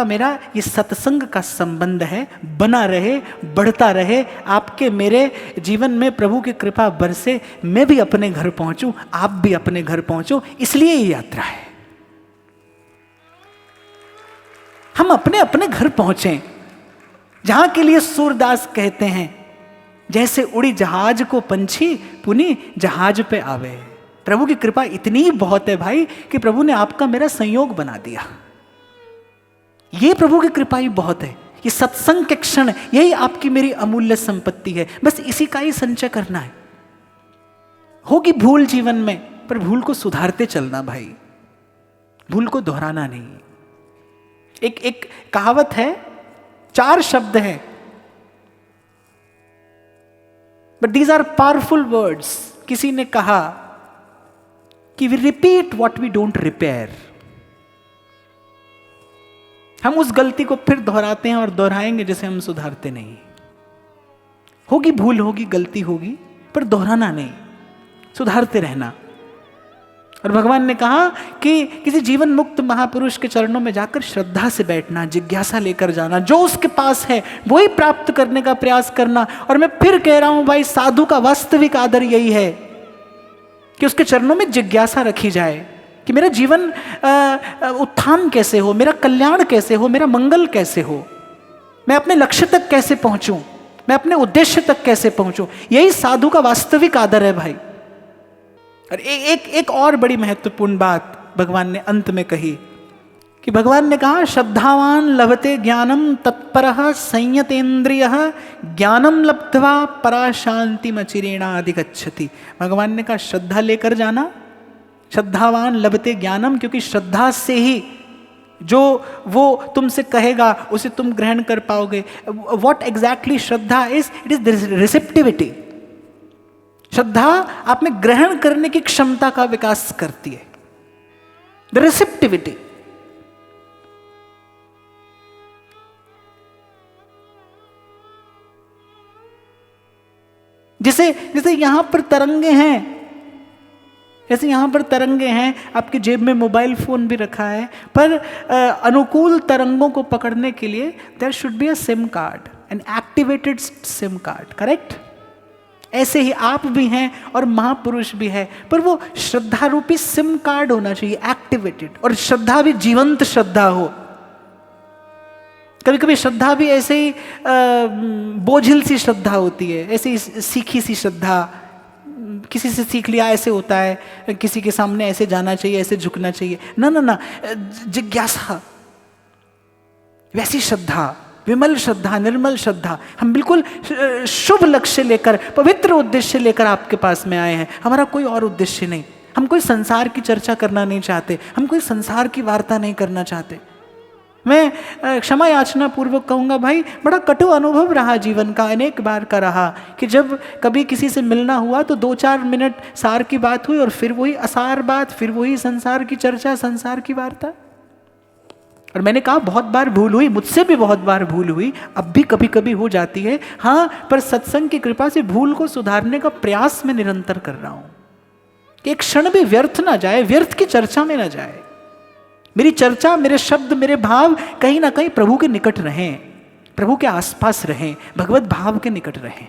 मेरा ये सत्संग का संबंध है, बना रहे, बढ़ता रहे, आपके मेरे जीवन में प्रभु की कृपा बरसे, मैं भी अपने घर पहुंचूं, आप भी अपने घर पहुंचो, इसलिए ये यात्रा है। हम अपने अपने घर पहुंचे, जहां के लिए सूरदास कहते हैं, जैसे उड़ी जहाज को पंछी पुनी जहाज पे आवे। प्रभु की कृपा इतनी ही बहुत है भाई कि प्रभु ने आपका मेरा संयोग बना दिया। ये प्रभु की कृपा ही बहुत है। ये सत्संग के क्षण, यही आपकी मेरी अमूल्य संपत्ति है। बस इसी का ही संचय करना है। होगी भूल जीवन में, पर भूल को सुधारते चलना भाई, भूल को दोहराना नहीं। एक कहावत है, 4 शब्द है, but these are powerful words. किसी ने कहा कि we repeat what we don't repair. हम उस गलती को फिर दोहराते हैं और दोहराएंगे जिसे हम सुधारते नहीं। होगी भूल, होगी गलती होगी, पर दोहराना नहीं, सुधारते रहना। और भगवान ने कहा कि किसी जीवन मुक्त महापुरुष के चरणों में जाकर श्रद्धा से बैठना, जिज्ञासा लेकर जाना, जो उसके पास है वही प्राप्त करने का प्रयास करना। और मैं फिर कह रहा हूं भाई, साधु का वास्तविक आदर यही है कि उसके चरणों में जिज्ञासा रखी जाए कि मेरा जीवन उत्थान कैसे हो, मेरा कल्याण कैसे हो, मेरा मंगल कैसे हो, मैं अपने लक्ष्य तक कैसे पहुंचूं, मैं अपने उद्देश्य तक कैसे पहुंचूं। यही साधु का वास्तविक आदर है भाई। और एक और बड़ी महत्वपूर्ण बात भगवान ने अंत में कही कि भगवान ने कहा, श्रद्धावान लभते ज्ञानम तत्परः संयतेन्द्रियः ज्ञानम लब्ध्वा पराशांतिम अचिरेणा अधिगच्छति। भगवान ने कहा श्रद्धा लेकर जाना, श्रद्धावान लभते ज्ञानम, क्योंकि श्रद्धा से ही जो वो तुमसे कहेगा उसे तुम ग्रहण कर पाओगे। व्हाट एग्जैक्टली श्रद्धा इज? It is receptivity. श्रद्धा आप में ग्रहण करने की क्षमता का विकास करती है, द रिसेप्टिविटी। जैसे यहां पर तरंगे हैं, जैसे यहां पर तरंगे हैं, आपकी जेब में मोबाइल फोन भी रखा है, पर अनुकूल तरंगों को पकड़ने के लिए there should be a SIM card, an activated SIM card, correct? ऐसे ही आप भी हैं और महापुरुष भी है, पर वो श्रद्धा रूपी सिम कार्ड होना चाहिए, एक्टिवेटेड। और श्रद्धा भी जीवंत श्रद्धा हो। कभी कभी श्रद्धा भी ऐसे ही बोझिल सी श्रद्धा होती है, ऐसे ही सीखी सी श्रद्धा, किसी से सीख लिया ऐसे होता है, किसी के सामने ऐसे जाना चाहिए, ऐसे झुकना चाहिए। ना ना ना, जिज्ञासा, वैसी श्रद्धा, विमल श्रद्धा, निर्मल श्रद्धा। हम बिल्कुल शुभ लक्ष्य लेकर, पवित्र उद्देश्य लेकर आपके पास में आए हैं। हमारा कोई और उद्देश्य नहीं, हम कोई संसार की चर्चा करना नहीं चाहते, हम कोई संसार की वार्ता नहीं करना चाहते। मैं क्षमा याचना पूर्वक कहूँगा भाई, बड़ा कटु अनुभव रहा जीवन का, अनेक बार का रहा कि जब कभी किसी से मिलना हुआ तो 2-4 मिनट सार की बात हुई और फिर वही असार बात, फिर वही संसार की चर्चा, संसार की वार्ता। और मैंने कहा बहुत बार भूल हुई, मुझसे भी बहुत बार भूल हुई, अब भी कभी कभी हो जाती है, हाँ, पर सत्संग की कृपा से भूल को सुधारने का प्रयास मैं निरंतर कर रहा हूँ कि एक क्षण भी व्यर्थ ना जाए, व्यर्थ की चर्चा में ना जाए। मेरी चर्चा, मेरे शब्द, मेरे भाव कहीं ना कहीं प्रभु के निकट रहें, प्रभु के आसपास रहें, भगवत भाव के निकट रहें।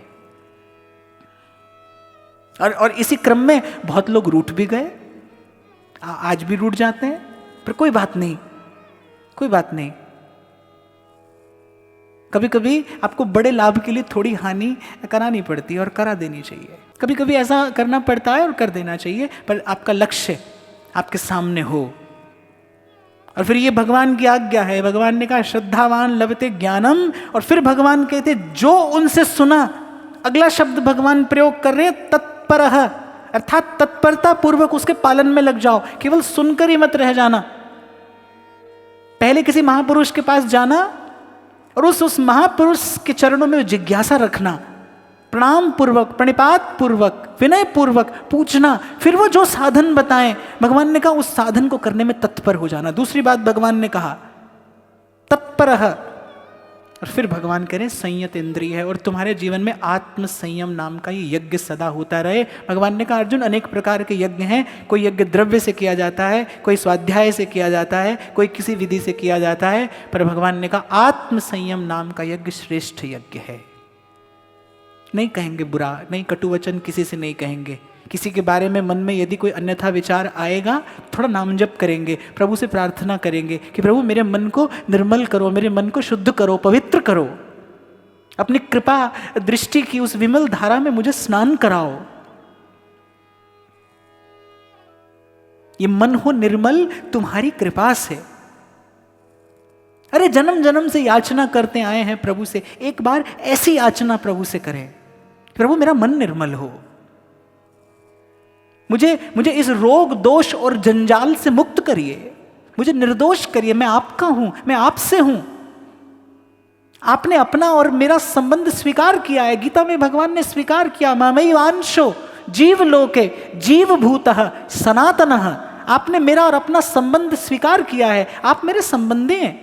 और इसी क्रम में बहुत लोग रूठ भी गए, आज भी रूठ जाते हैं, पर कोई बात नहीं, कोई बात नहीं। कभी कभी आपको बड़े लाभ के लिए थोड़ी हानि करानी पड़ती है और करा देनी चाहिए। कभी कभी ऐसा करना पड़ता है और कर देना चाहिए, पर आपका लक्ष्य आपके सामने हो। और फिर ये भगवान की आज्ञा है। भगवान ने कहा श्रद्धावान लभते ज्ञानम, और फिर भगवान कहते जो उनसे सुना, अगला शब्द भगवान प्रयोग कर रहे हैं तत्परः, अर्थात तत्परता पूर्वक उसके पालन में लग जाओ, केवल सुनकर ही मत रह जाना। पहले किसी महापुरुष के पास जाना और उस महापुरुष के चरणों में जिज्ञासा रखना, प्रणाम पूर्वक, प्रणिपात पूर्वक, विनय पूर्वक पूछना, फिर वो जो साधन बताएं, भगवान ने कहा उस साधन को करने में तत्पर हो जाना। दूसरी बात भगवान ने कहा तत्परः, और फिर भगवान कह रहे संयत इंद्रिय है, और तुम्हारे जीवन में आत्म संयम नाम का ये यज्ञ सदा होता रहे। भगवान ने कहा अर्जुन अनेक प्रकार के यज्ञ हैं, कोई यज्ञ द्रव्य से किया जाता है, कोई स्वाध्याय से किया जाता है, कोई किसी विधि से किया जाता है, पर भगवान ने कहा आत्म संयम नाम का यज्ञ श्रेष्ठ यज्ञ है। नहीं कहेंगे बुरा, नहीं कटु वचन किसी से नहीं कहेंगे। किसी के बारे में मन में यदि कोई अन्यथा विचार आएगा, थोड़ा नाम जप करेंगे, प्रभु से प्रार्थना करेंगे कि प्रभु मेरे मन को निर्मल करो, मेरे मन को शुद्ध करो, पवित्र करो, अपनी कृपा दृष्टि की उस विमल धारा में मुझे स्नान कराओ। ये मन हो निर्मल तुम्हारी कृपा से। अरे जन्म जन्म से याचना करते आए हैं प्रभु से, एक बार ऐसी याचना प्रभु से करें, प्रभु मेरा मन निर्मल हो, मुझे इस रोग दोष और जंजाल से मुक्त करिए, मुझे निर्दोष करिए, मैं आपका हूं, मैं आपसे हूं। आपने अपना और मेरा संबंध स्वीकार किया है। गीता में भगवान ने स्वीकार किया ममैवांशो जीव लोके जीव भूतः सनातनः। आपने मेरा और अपना संबंध स्वीकार किया है, आप मेरे संबंधी हैं।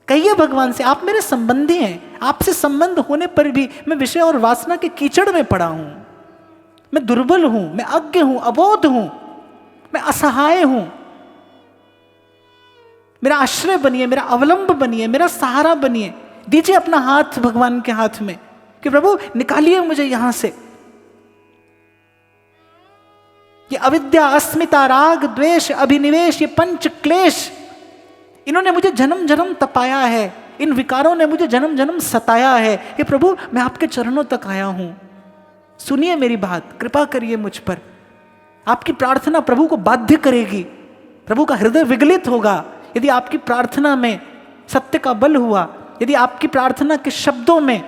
कहिए भगवान से, आप मेरे संबंधी हैं, आपसे संबंध होने पर भी मैं विषय और वासना के कीचड़ में पड़ा हूं, मैं दुर्बल हूं, मैं अज्ञ हूं, अबोध हूं, मैं असहाय हूं। मेरा आश्रय बनिए, मेरा अवलंब बनिए, मेरा सहारा बनिए। दीजिए अपना हाथ भगवान के हाथ में कि प्रभु निकालिए मुझे यहां से। ये अविद्या, अस्मिता, राग, द्वेष, अभिनिवेश, ये पंच क्लेश, इन्होंने मुझे जन्म जन्म तपाया है, इन विकारों ने मुझे जन्म जन्म सताया है। हे प्रभु, मैं आपके चरणों तक आया हूं, सुनिए मेरी बात, कृपा करिए मुझ पर। आपकी प्रार्थना प्रभु को बाध्य करेगी, प्रभु का हृदय विगलित होगा यदि आपकी प्रार्थना में सत्य का बल हुआ, यदि आपकी प्रार्थना के शब्दों में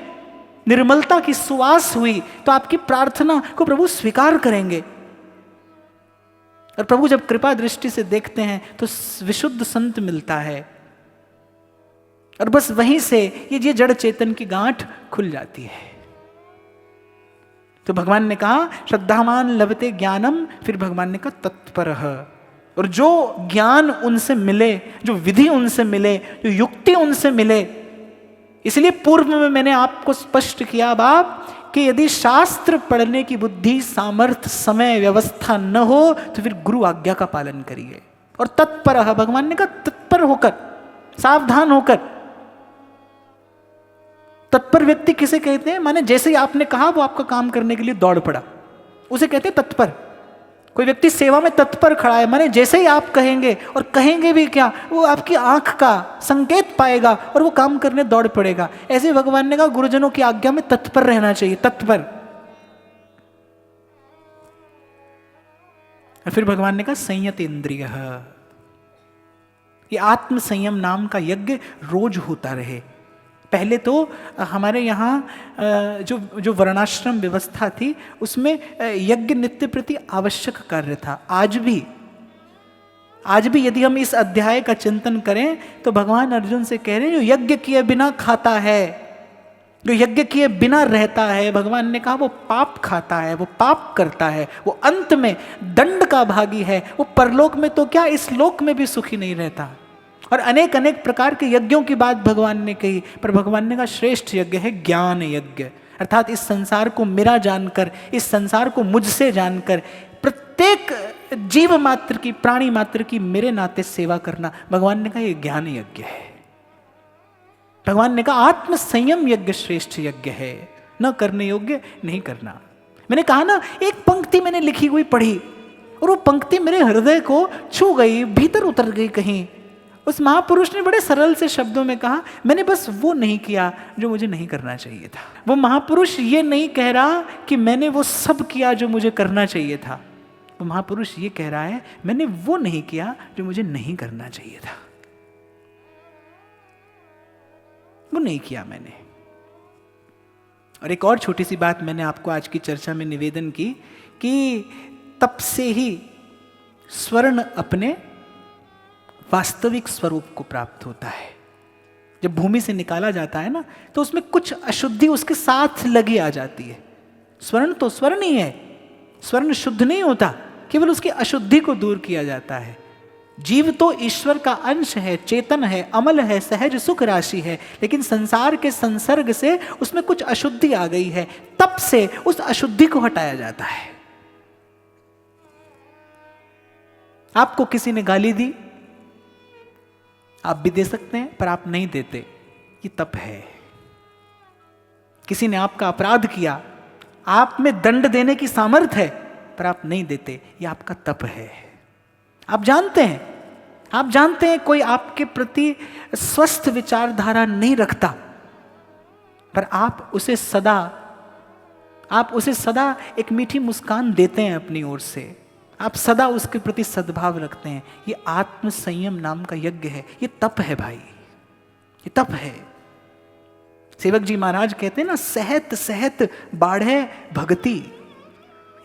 निर्मलता की सुवास हुई, तो आपकी प्रार्थना को प्रभु स्वीकार करेंगे। और प्रभु जब कृपा दृष्टि से देखते हैं तो विशुद्ध संत मिलता है, और बस वहीं से ये जड़ चेतन की गांठ खुल जाती है। तो भगवान ने कहा श्रद्धावान लभते ज्ञानम, फिर भगवान ने कहा तत्परः। और जो ज्ञान उनसे मिले, जो विधि उनसे मिले, जो युक्ति उनसे मिले, इसलिए पूर्व में मैंने आपको स्पष्ट किया बाप कि यदि शास्त्र पढ़ने की बुद्धि, सामर्थ्य, समय, व्यवस्था न हो तो फिर गुरु आज्ञा का पालन करिए। और तत्पर, भगवान ने कहा तत्पर होकर, सावधान होकर। तत्पर व्यक्ति किसे कहते हैं? माने जैसे ही आपने कहा वो आपका काम करने के लिए दौड़ पड़ा, उसे कहते हैं तत्पर। कोई व्यक्ति सेवा में तत्पर खड़ा है, माने जैसे ही आप कहेंगे, और कहेंगे भी क्या, वो आपकी आंख का संकेत पाएगा और वो काम करने दौड़ पड़ेगा। ऐसे भगवान ने कहा गुरुजनों की आज्ञा में तत्पर रहना चाहिए, तत्पर। और फिर भगवान ने कहा संयत इंद्रिय, ये आत्म संयम नाम का यज्ञ रोज होता रहे। पहले तो हमारे यहाँ जो वर्णाश्रम व्यवस्था थी उसमें यज्ञ नित्य प्रति आवश्यक कार्य था। आज भी यदि हम इस अध्याय का चिंतन करें तो भगवान अर्जुन से कह रहे हैं जो यज्ञ किए बिना खाता है, जो यज्ञ किए बिना रहता है, भगवान ने कहा वो पाप खाता है, वो पाप करता है, वो अंत में दंड का भागी है। वो परलोक में तो क्या, इस लोक में भी सुखी नहीं रहता। और अनेक अनेक प्रकार के यज्ञों की बात भगवान ने कही, पर भगवान ने कहा श्रेष्ठ यज्ञ है ज्ञान यज्ञ, अर्थात इस संसार को मेरा जानकर, इस संसार को मुझसे जानकर, प्रत्येक जीव मात्र की, प्राणी मात्र की मेरे नाते सेवा करना। भगवान ने कहा यह ज्ञान यज्ञ है। भगवान ने कहा आत्म संयम यज्ञ श्रेष्ठ यज्ञ है, न करने योग्य नहीं करना। मैंने कहा ना, एक पंक्ति मैंने लिखी हुई पढ़ी और वो पंक्ति मेरे हृदय को छू गई, भीतर उतर गई कहीं। उस महापुरुष ने बड़े सरल से शब्दों में कहा मैंने बस वो नहीं किया जो मुझे नहीं करना चाहिए था। वो महापुरुष ये नहीं कह रहा कि मैंने वो सब किया जो मुझे करना चाहिए था। वो महापुरुष ये कह रहा है मैंने वो नहीं किया जो मुझे नहीं करना चाहिए था, वो नहीं किया मैंने। और एक और छोटी सी बात मैंने आपको आज की चर्चा में निवेदन की कि तप से ही स्वर्ण अपने वास्तविक स्वरूप को प्राप्त होता है। जब भूमि से निकाला जाता है ना, तो उसमें कुछ अशुद्धि उसके साथ लगी आ जाती है। स्वर्ण तो स्वर्ण ही है, स्वर्ण शुद्ध नहीं होता, केवल उसकी अशुद्धि को दूर किया जाता है। जीव तो ईश्वर का अंश है, चेतन है, अमल है, सहज सुख राशि है, लेकिन संसार के संसर्ग से उसमें कुछ अशुद्धि आ गई है। तप से उस अशुद्धि को हटाया जाता है। आपको किसी ने गाली दी, आप भी दे सकते हैं, पर आप नहीं देते, ये तप है। किसी ने आपका अपराध किया, आप में दंड देने की सामर्थ्य है, पर आप नहीं देते, ये आपका तप है। आप जानते हैं कोई आपके प्रति स्वस्थ विचारधारा नहीं रखता, पर आप उसे सदा एक मीठी मुस्कान देते हैं अपनी ओर से, आप सदा उसके प्रति सद्भाव रखते हैं। ये आत्म संयम नाम का यज्ञ है, ये तप है भाई, ये तप है। सेवक जी महाराज कहते हैं ना, सहत सहत बाढ़े भक्ति।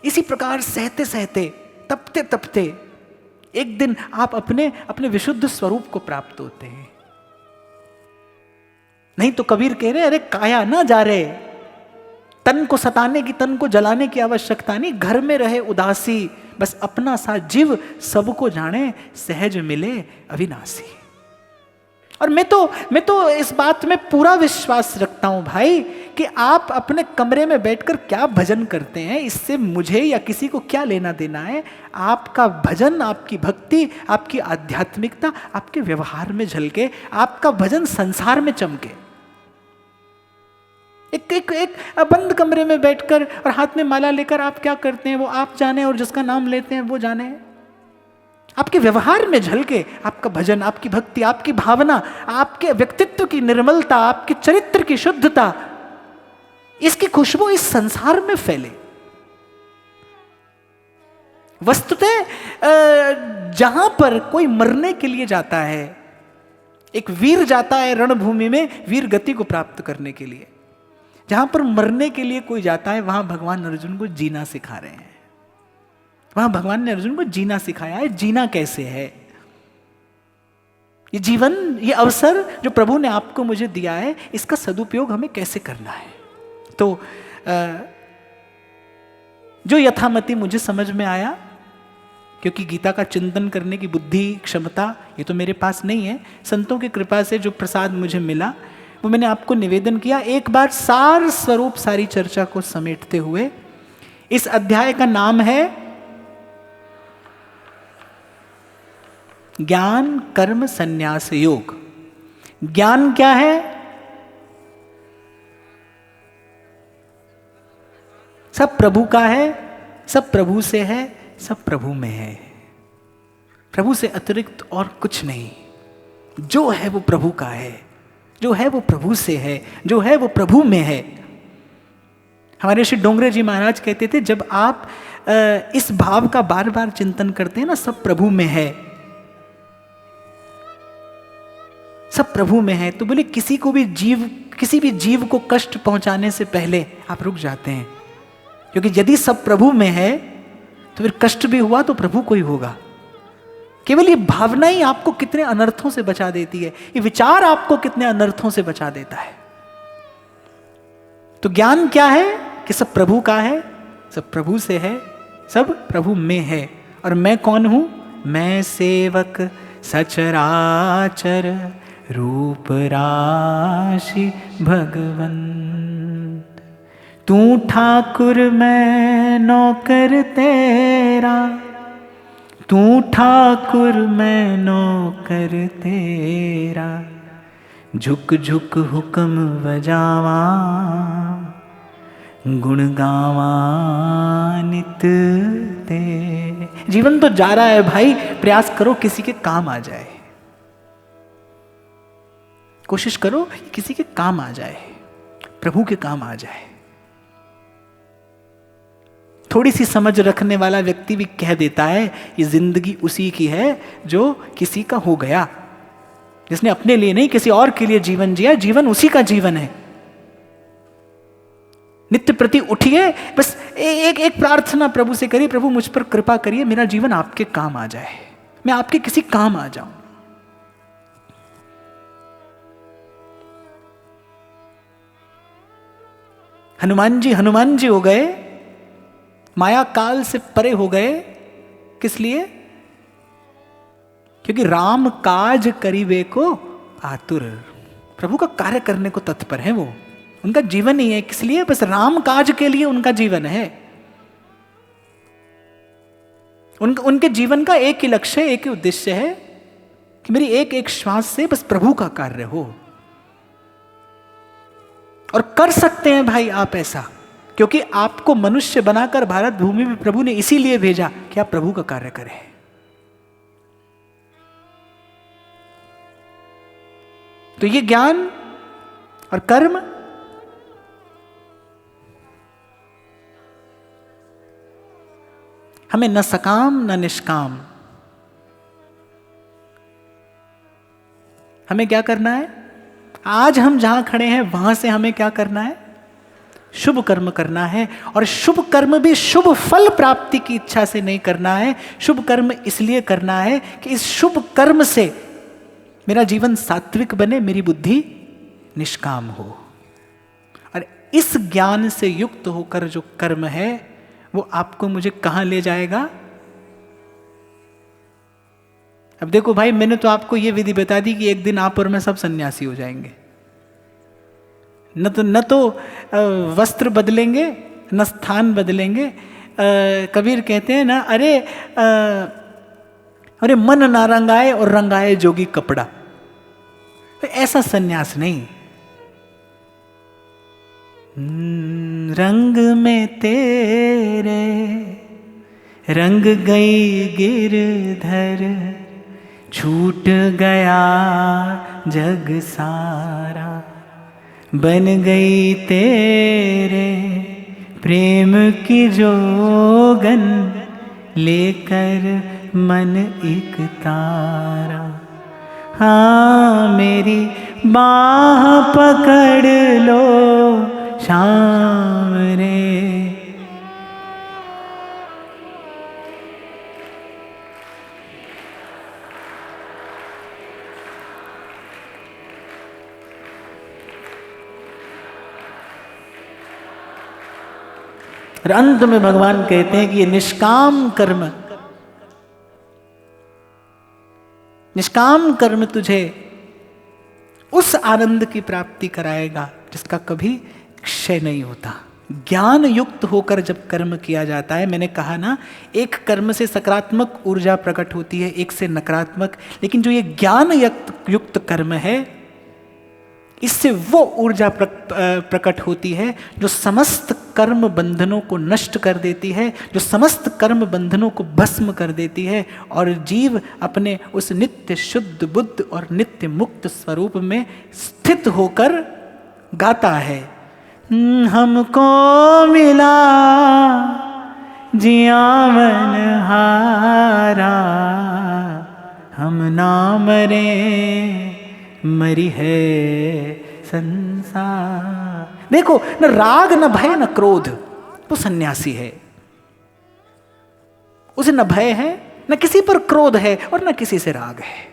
इसी प्रकार सहते सहते, तपते तपते एक दिन आप अपने विशुद्ध स्वरूप को प्राप्त होते हैं। नहीं तो कबीर कह रहे अरे काया ना जा रहे, तन को सताने की, तन को जलाने की आवश्यकता नहीं, घर में रहे उदासी, बस अपना सा जीव सबको जाने, सहज मिले अविनाशी। और मैं तो इस बात में पूरा विश्वास रखता हूं भाई कि आप अपने कमरे में बैठकर क्या भजन करते हैं, इससे मुझे या किसी को क्या लेना देना है। आपका भजन, आपकी भक्ति, आपकी आध्यात्मिकता आपके व्यवहार में झलके, आपका भजन संसार में चमके। एक बंद कमरे में बैठकर और हाथ में माला लेकर आप क्या करते हैं वो आप जाने, और जिसका नाम लेते हैं वो जाने। आपके व्यवहार में झलके आपका भजन, आपकी भक्ति, आपकी भावना, आपके व्यक्तित्व की निर्मलता, आपके चरित्र की शुद्धता, इसकी खुशबू इस संसार में फैले। वस्तुतः जहां पर कोई मरने के लिए जाता है, एक वीर जाता है रणभूमि में वीर गति को प्राप्त करने के लिए, जहां पर मरने के लिए कोई जाता है वहां भगवान अर्जुन को जीना सिखा रहे हैं। वहां भगवान ने अर्जुन को जीना सिखाया है। जीना कैसे है, ये जीवन, ये अवसर जो प्रभु ने आपको मुझे दिया है, इसका सदुपयोग हमें कैसे करना है। तो जो यथामति मुझे समझ में आया, क्योंकि गीता का चिंतन करने की बुद्धि, क्षमता ये तो मेरे पास नहीं है, संतों की कृपा से जो प्रसाद मुझे मिला वो मैंने आपको निवेदन किया। एक बार सार स्वरूप सारी चर्चा को समेटते हुए, इस अध्याय का नाम है ज्ञान कर्म संन्यास योग। ज्ञान क्या है? सब प्रभु का है, सब प्रभु से है, सब प्रभु में है। प्रभु से अतिरिक्त और कुछ नहीं। जो है वो प्रभु का है, जो है वो प्रभु से है, जो है वो प्रभु में है। हमारे श्री डोंगरे जी महाराज कहते थे, जब आप इस भाव का बार बार चिंतन करते हैं ना, सब प्रभु में है, सब प्रभु में है, तो बोले किसी भी जीव को कष्ट पहुंचाने से पहले आप रुक जाते हैं। क्योंकि यदि सब प्रभु में है तो फिर कष्ट भी हुआ तो प्रभु को ही होगा। केवल ये भावना ही आपको कितने अनर्थों से बचा देती है, ये विचार आपको कितने अनर्थों से बचा देता है। तो ज्ञान क्या है कि सब प्रभु का है, सब प्रभु से है, सब प्रभु में है। और मैं कौन हूं? मैं सेवक सचराचर रूप राशि भगवन। तू ठाकुर मैं नौकर तेरा, तू ठाकुर मैं नौकर तेरा। झुक झुक हुक्म बजावा, गुण गावा नित तेरे। जीवन तो जा रहा है भाई, प्रयास करो किसी के काम आ जाए, कोशिश करो किसी के काम आ जाए, प्रभु के काम आ जाए। थोड़ी सी समझ रखने वाला व्यक्ति भी कह देता है ये जिंदगी उसी की है जो किसी का हो गया, जिसने अपने लिए नहीं किसी और के लिए जीवन जिया, जीवन उसी का जीवन है। नित्य प्रति उठिए, बस एक प्रार्थना प्रभु से करिए, प्रभु मुझ पर कृपा करिए, मेरा जीवन आपके काम आ जाए, मैं आपके किसी काम आ जाऊं। हनुमान जी हो गए, माया काल से परे हो गए। किस लिए? क्योंकि राम काज करीबे को आतुर, प्रभु का कार्य करने को तत्पर है वो, उनका जीवन ही है। किस लिए? बस राम काज के लिए उनका जीवन है। उनके जीवन का एक ही लक्ष्य, एक ही उद्देश्य है कि मेरी एक एक श्वास से बस प्रभु का कार्य हो। और कर सकते हैं भाई आप ऐसा, क्योंकि आपको मनुष्य बनाकर भारत भूमि में प्रभु ने इसीलिए भेजा कि आप प्रभु का कार्य करें। तो ये ज्ञान और कर्म हमें न सकाम न निष्काम, हमें क्या करना है? आज हम जहां खड़े हैं वहां से हमें क्या करना है? शुभ कर्म करना है। और शुभ कर्म भी शुभ फल प्राप्ति की इच्छा से नहीं करना है। शुभ कर्म इसलिए करना है कि इस शुभ कर्म से मेरा जीवन सात्विक बने, मेरी बुद्धि निष्काम हो। और इस ज्ञान से युक्त होकर जो कर्म है वो आपको मुझे कहां ले जाएगा? अब देखो भाई, मैंने तो आपको ये विधि बता दी कि एक दिन आप और मैं सब सन्यासी हो जाएंगे। न तो वस्त्र बदलेंगे, न स्थान बदलेंगे। कबीर कहते हैं ना, अरे मन ना रंगाए और रंगाए जोगी कपड़ा। तो ऐसा सन्यास नहीं। रंग में तेरे रंग गई गिरधर, छूट गया जग सारा, बन गई तेरे प्रेम की जोगन, लेकर मन एक तारा। हाँ मेरी बाह पकड़ लो शाम रे। और अंत में भगवान कहते हैं कि ये निष्काम कर्म, निष्काम कर्म तुझे उस आनंद की प्राप्ति कराएगा जिसका कभी क्षय नहीं होता। ज्ञान युक्त होकर जब कर्म किया जाता है, मैंने कहा ना, एक कर्म से सकारात्मक ऊर्जा प्रकट होती है, एक से नकारात्मक, लेकिन जो ये ज्ञान युक्त कर्म है, इससे वो ऊर्जा प्रकट होती है जो समस्त कर्म बंधनों को नष्ट कर देती है, जो समस्त कर्म बंधनों को भस्म कर देती है, और जीव अपने उस नित्य शुद्ध बुद्ध और नित्य मुक्त स्वरूप में स्थित होकर गाता है, हमको मिला जियावन हारा, हम ना मरे मरी है संसार। देखो, न राग न भय न क्रोध, वो सन्यासी है। उसे न भय है, न किसी पर क्रोध है, और न किसी से राग है।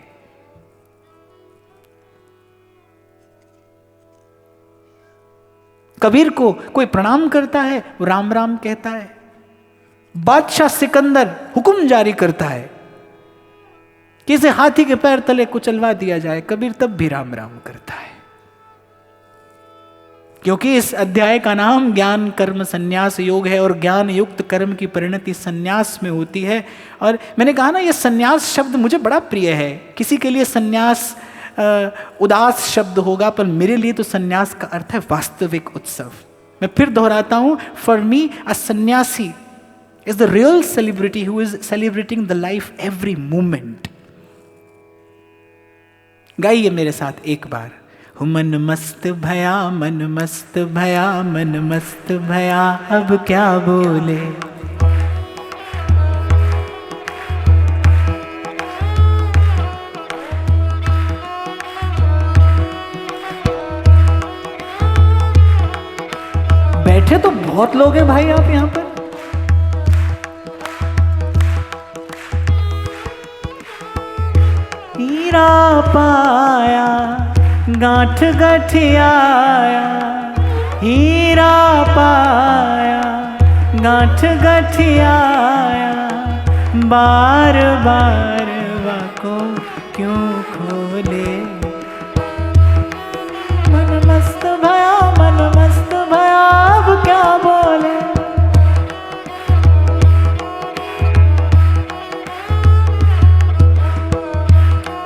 कबीर को कोई प्रणाम करता है, वो राम राम कहता है। बादशाह सिकंदर हुक्म जारी करता है कि इसे हाथी के पैर तले कुचलवा दिया जाए, कबीर तब भी राम राम करता है। क्योंकि इस अध्याय का नाम ज्ञान कर्म संन्यास योग है, और ज्ञान युक्त कर्म की परिणति संन्यास में होती है। और मैंने कहा ना, यह संन्यास शब्द मुझे बड़ा प्रिय है। किसी के लिए संन्यास उदास शब्द होगा, पर मेरे लिए तो संन्यास का अर्थ है वास्तविक उत्सव। मैं फिर दोहराता हूं, फॉर मी अ सन्यासी is the real celebrity who is celebrating the life every moment. गाइए मेरे साथ एक बार, मन मस्त भया, मन मस्त भया, मन मस्त भया, अब क्या बोले। बैठे तो बहुत लोग हैं भाई आप यहां पर। हीरा पाया गांठ गठियाया, हीरा पाया गांठ गठियाया, बार बार वाको क्यों खोले। मन मस्त भया, मन मस्त भया, अब क्या बोले।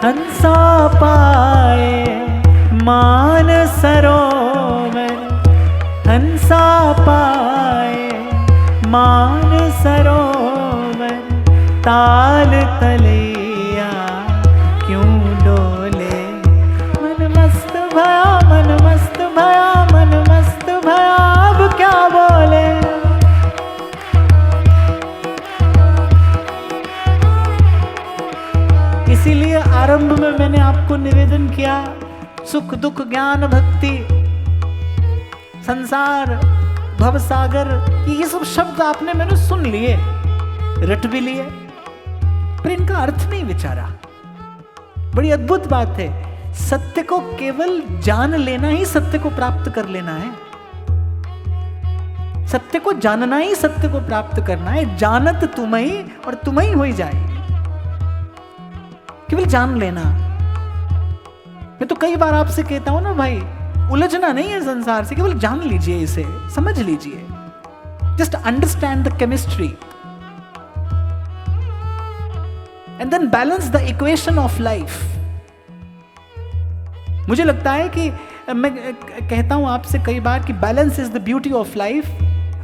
हंसा पाए मान सरोवर, हंसा पाए मान सरोवर, ताल तलैया क्यों डोले। मन मस्त भया, मन मस्त भया, मन मस्त भया, अब क्या बोले। इसीलिए आरंभ में मैंने आपको निवेदन किया, सुख दुख ज्ञान भक्ति संसार भवसागर, ये सब शब्द आपने मैंने सुन लिए, रट भी लिए, पर इनका अर्थ नहीं विचारा। बड़ी अद्भुत बात है, सत्य को केवल जान लेना ही सत्य को प्राप्त कर लेना है। सत्य को जानना ही सत्य को प्राप्त करना है। जानत तुम ही और तुम ही हो जाए। केवल जान लेना। मैं तो कई बार आपसे कहता हूं ना भाई, उलझना नहीं है संसार से, केवल जान लीजिए, इसे समझ लीजिए। Just understand the chemistry and then balance the equation of life. मुझे लगता है कि मैं कहता हूं आपसे कई बार कि balance is the beauty of life.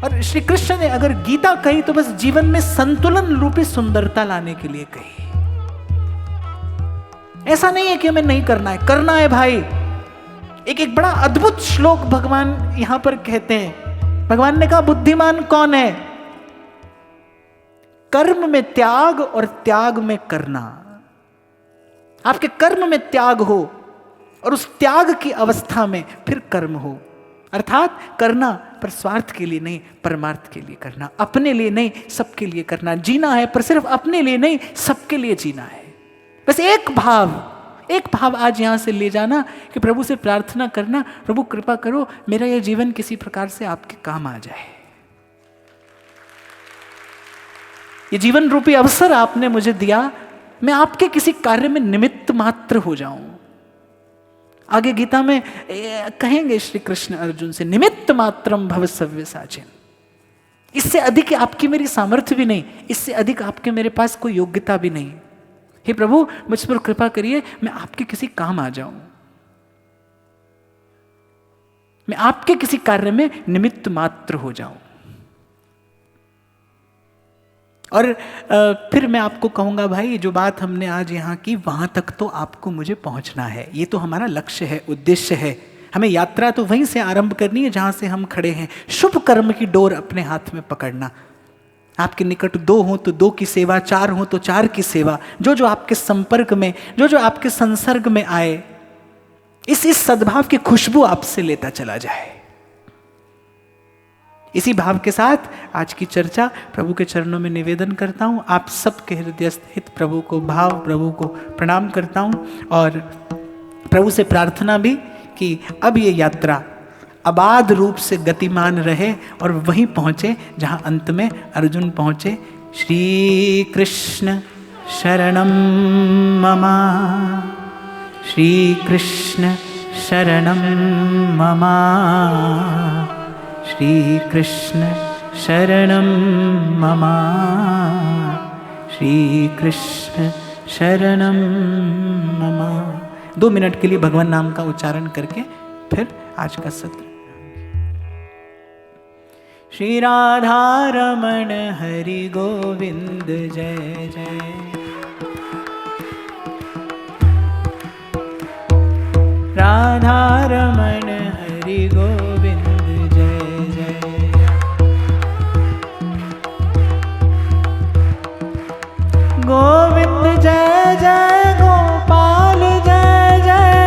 और श्री कृष्ण ने अगर गीता कही तो बस जीवन में संतुलन रूपी सुंदरता लाने के लिए कही। ऐसा नहीं है कि हमें नहीं करना है, करना है भाई। एक बड़ा अद्भुत श्लोक भगवान यहां पर कहते हैं। भगवान ने कहा बुद्धिमान कौन है? कर्म में त्याग और त्याग में करना। आपके कर्म में त्याग हो और उस त्याग की अवस्था में फिर कर्म हो, अर्थात करना पर स्वार्थ के लिए नहीं, परमार्थ के लिए करना, अपने लिए नहीं सबके लिए करना। जीना है पर सिर्फ अपने लिए नहीं, सबके लिए जीना है। बस एक भाव आज यहां से ले जाना कि प्रभु से प्रार्थना करना, प्रभु कृपा करो मेरा यह जीवन किसी प्रकार से आपके काम आ जाए। ये जीवन रूपी अवसर आपने मुझे दिया, मैं आपके किसी कार्य में निमित्त मात्र हो जाऊं। आगे गीता में कहेंगे श्री कृष्ण अर्जुन से, निमित्त मात्रम भव सव्यसाचिन। इससे अधिक आपकी मेरी सामर्थ्य भी नहीं, इससे अधिक आपके मेरे पास कोई योग्यता भी नहीं। हे प्रभु मुझ पर कृपा करिए, मैं आपके किसी काम आ जाऊं, मैं आपके किसी कार्य में निमित्त मात्र हो जाऊं। और फिर मैं आपको कहूंगा भाई, जो बात हमने आज यहाँ की वहां तक तो आपको मुझे पहुंचना है। ये तो हमारा लक्ष्य है, उद्देश्य है। हमें यात्रा तो वहीं से आरंभ करनी है जहां से हम खड़े हैं। शुभ कर्म की डोर अपने हाथ में पकड़ना। आपके निकट 2 हो तो 2 की सेवा, 4 हो तो 4 की सेवा। जो जो आपके संपर्क में, जो जो आपके संसर्ग में आए, इस सद्भाव की खुशबू आपसे लेता चला जाए। इसी भाव के साथ आज की चर्चा प्रभु के चरणों में निवेदन करता हूँ। आप सबके हृदय स्थित प्रभु को प्रभु को प्रणाम करता हूँ और प्रभु से प्रार्थना भी कि अब ये यात्रा अबाध रूप से गतिमान रहे और वहीं पहुँचे जहाँ अंत में अर्जुन पहुँचे। श्री कृष्ण शरणम मम, श्री कृष्ण शरणम मम, श्री कृष्ण शरणम मम, श्री कृष्ण शरणम मम। 2 मिनट के लिए भगवान नाम का उच्चारण करके फिर आज का सत्र। श्री राधा रमण हरि गोविंद जय जय। राधा रमण हरि गोविंद गोविंद जय जय, गोपाल जय जय,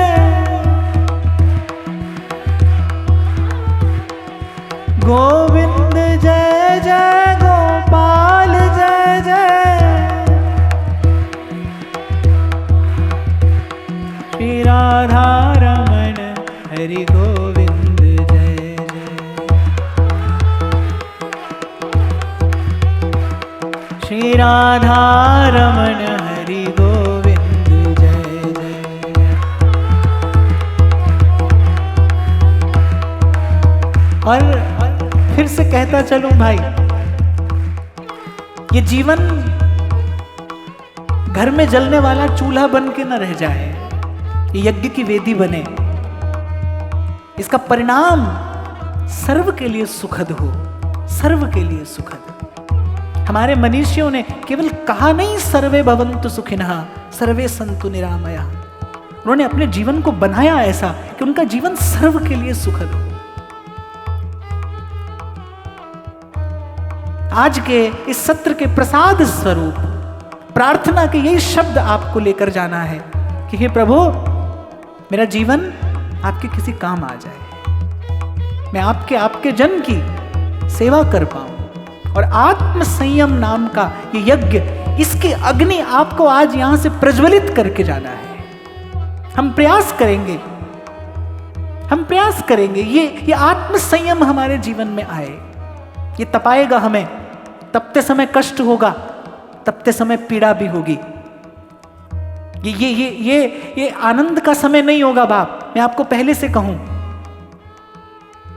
गोविंद जय जय, गोपाल जय जय। श्री राधा रमण हरि गोविंद जय जय। श्री राधा रमण हरि गोविंद जय जय। और फिर से कहता चलूं भाई, ये जीवन घर में जलने वाला चूल्हा बन के न रह जाए, ये यज्ञ की वेदी बने। इसका परिणाम सर्व के लिए सुखद हो, सर्व के लिए सुखद। हमारे मनीषियों ने केवल कहा नहीं सर्वे भवन्तु सुखिनः सर्वे सन्तु निरामया। उन्होंने अपने जीवन को बनाया ऐसा कि उनका जीवन सर्व के लिए सुखद हो। आज के इस सत्र के प्रसाद स्वरूप प्रार्थना के यही शब्द आपको लेकर जाना है कि हे प्रभु मेरा जीवन आपके किसी काम आ जाए, मैं आपके जन की सेवा कर पाऊं। और आत्म संयम नाम का ये यज्ञ, इसकी अग्नि आपको आज यहां से प्रज्वलित करके जाना है। हम प्रयास करेंगे ये आत्म संयम हमारे जीवन में आए। ये तपाएगा हमें, तपते समय कष्ट होगा, तपते समय पीड़ा भी होगी, ये आनंद का समय नहीं होगा बाप, मैं आपको पहले से कहूं।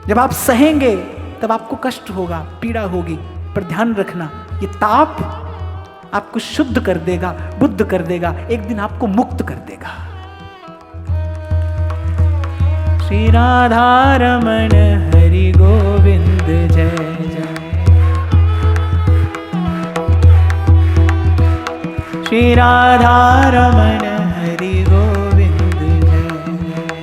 जब आप सहेंगे तब आपको कष्ट होगा, पीड़ा होगी, पर ध्यान रखना ये ताप आपको शुद्ध कर देगा, बुद्ध कर देगा, एक दिन आपको मुक्त कर देगा। श्री राधा रमण हरि गोविंद जय जय। श्री राधा रमण हरि गोविंद जय जय।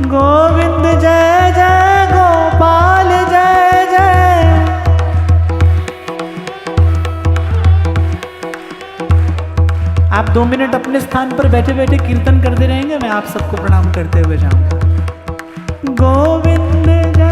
गोविंद जय जय, गोपाल जय जय। आप 2 मिनट अपने स्थान पर बैठे बैठे कीर्तन करते रहेंगे, मैं आप सबको प्रणाम करते हुए जाऊंगा। गोविंद जय जय।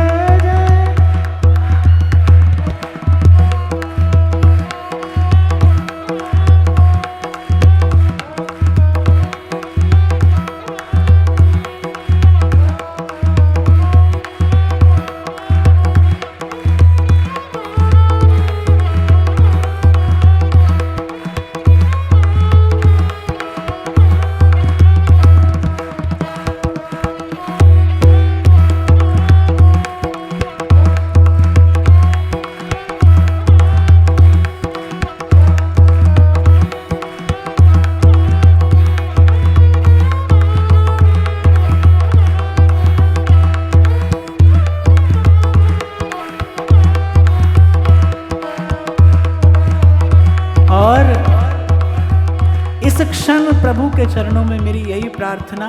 इस क्षण प्रभु के चरणों में मेरी यही प्रार्थना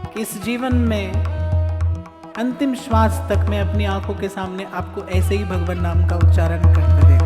कि इस जीवन में अंतिम श्वास तक मैं अपनी आंखों के सामने आपको ऐसे ही भगवान नाम का उच्चारण करते देखूं।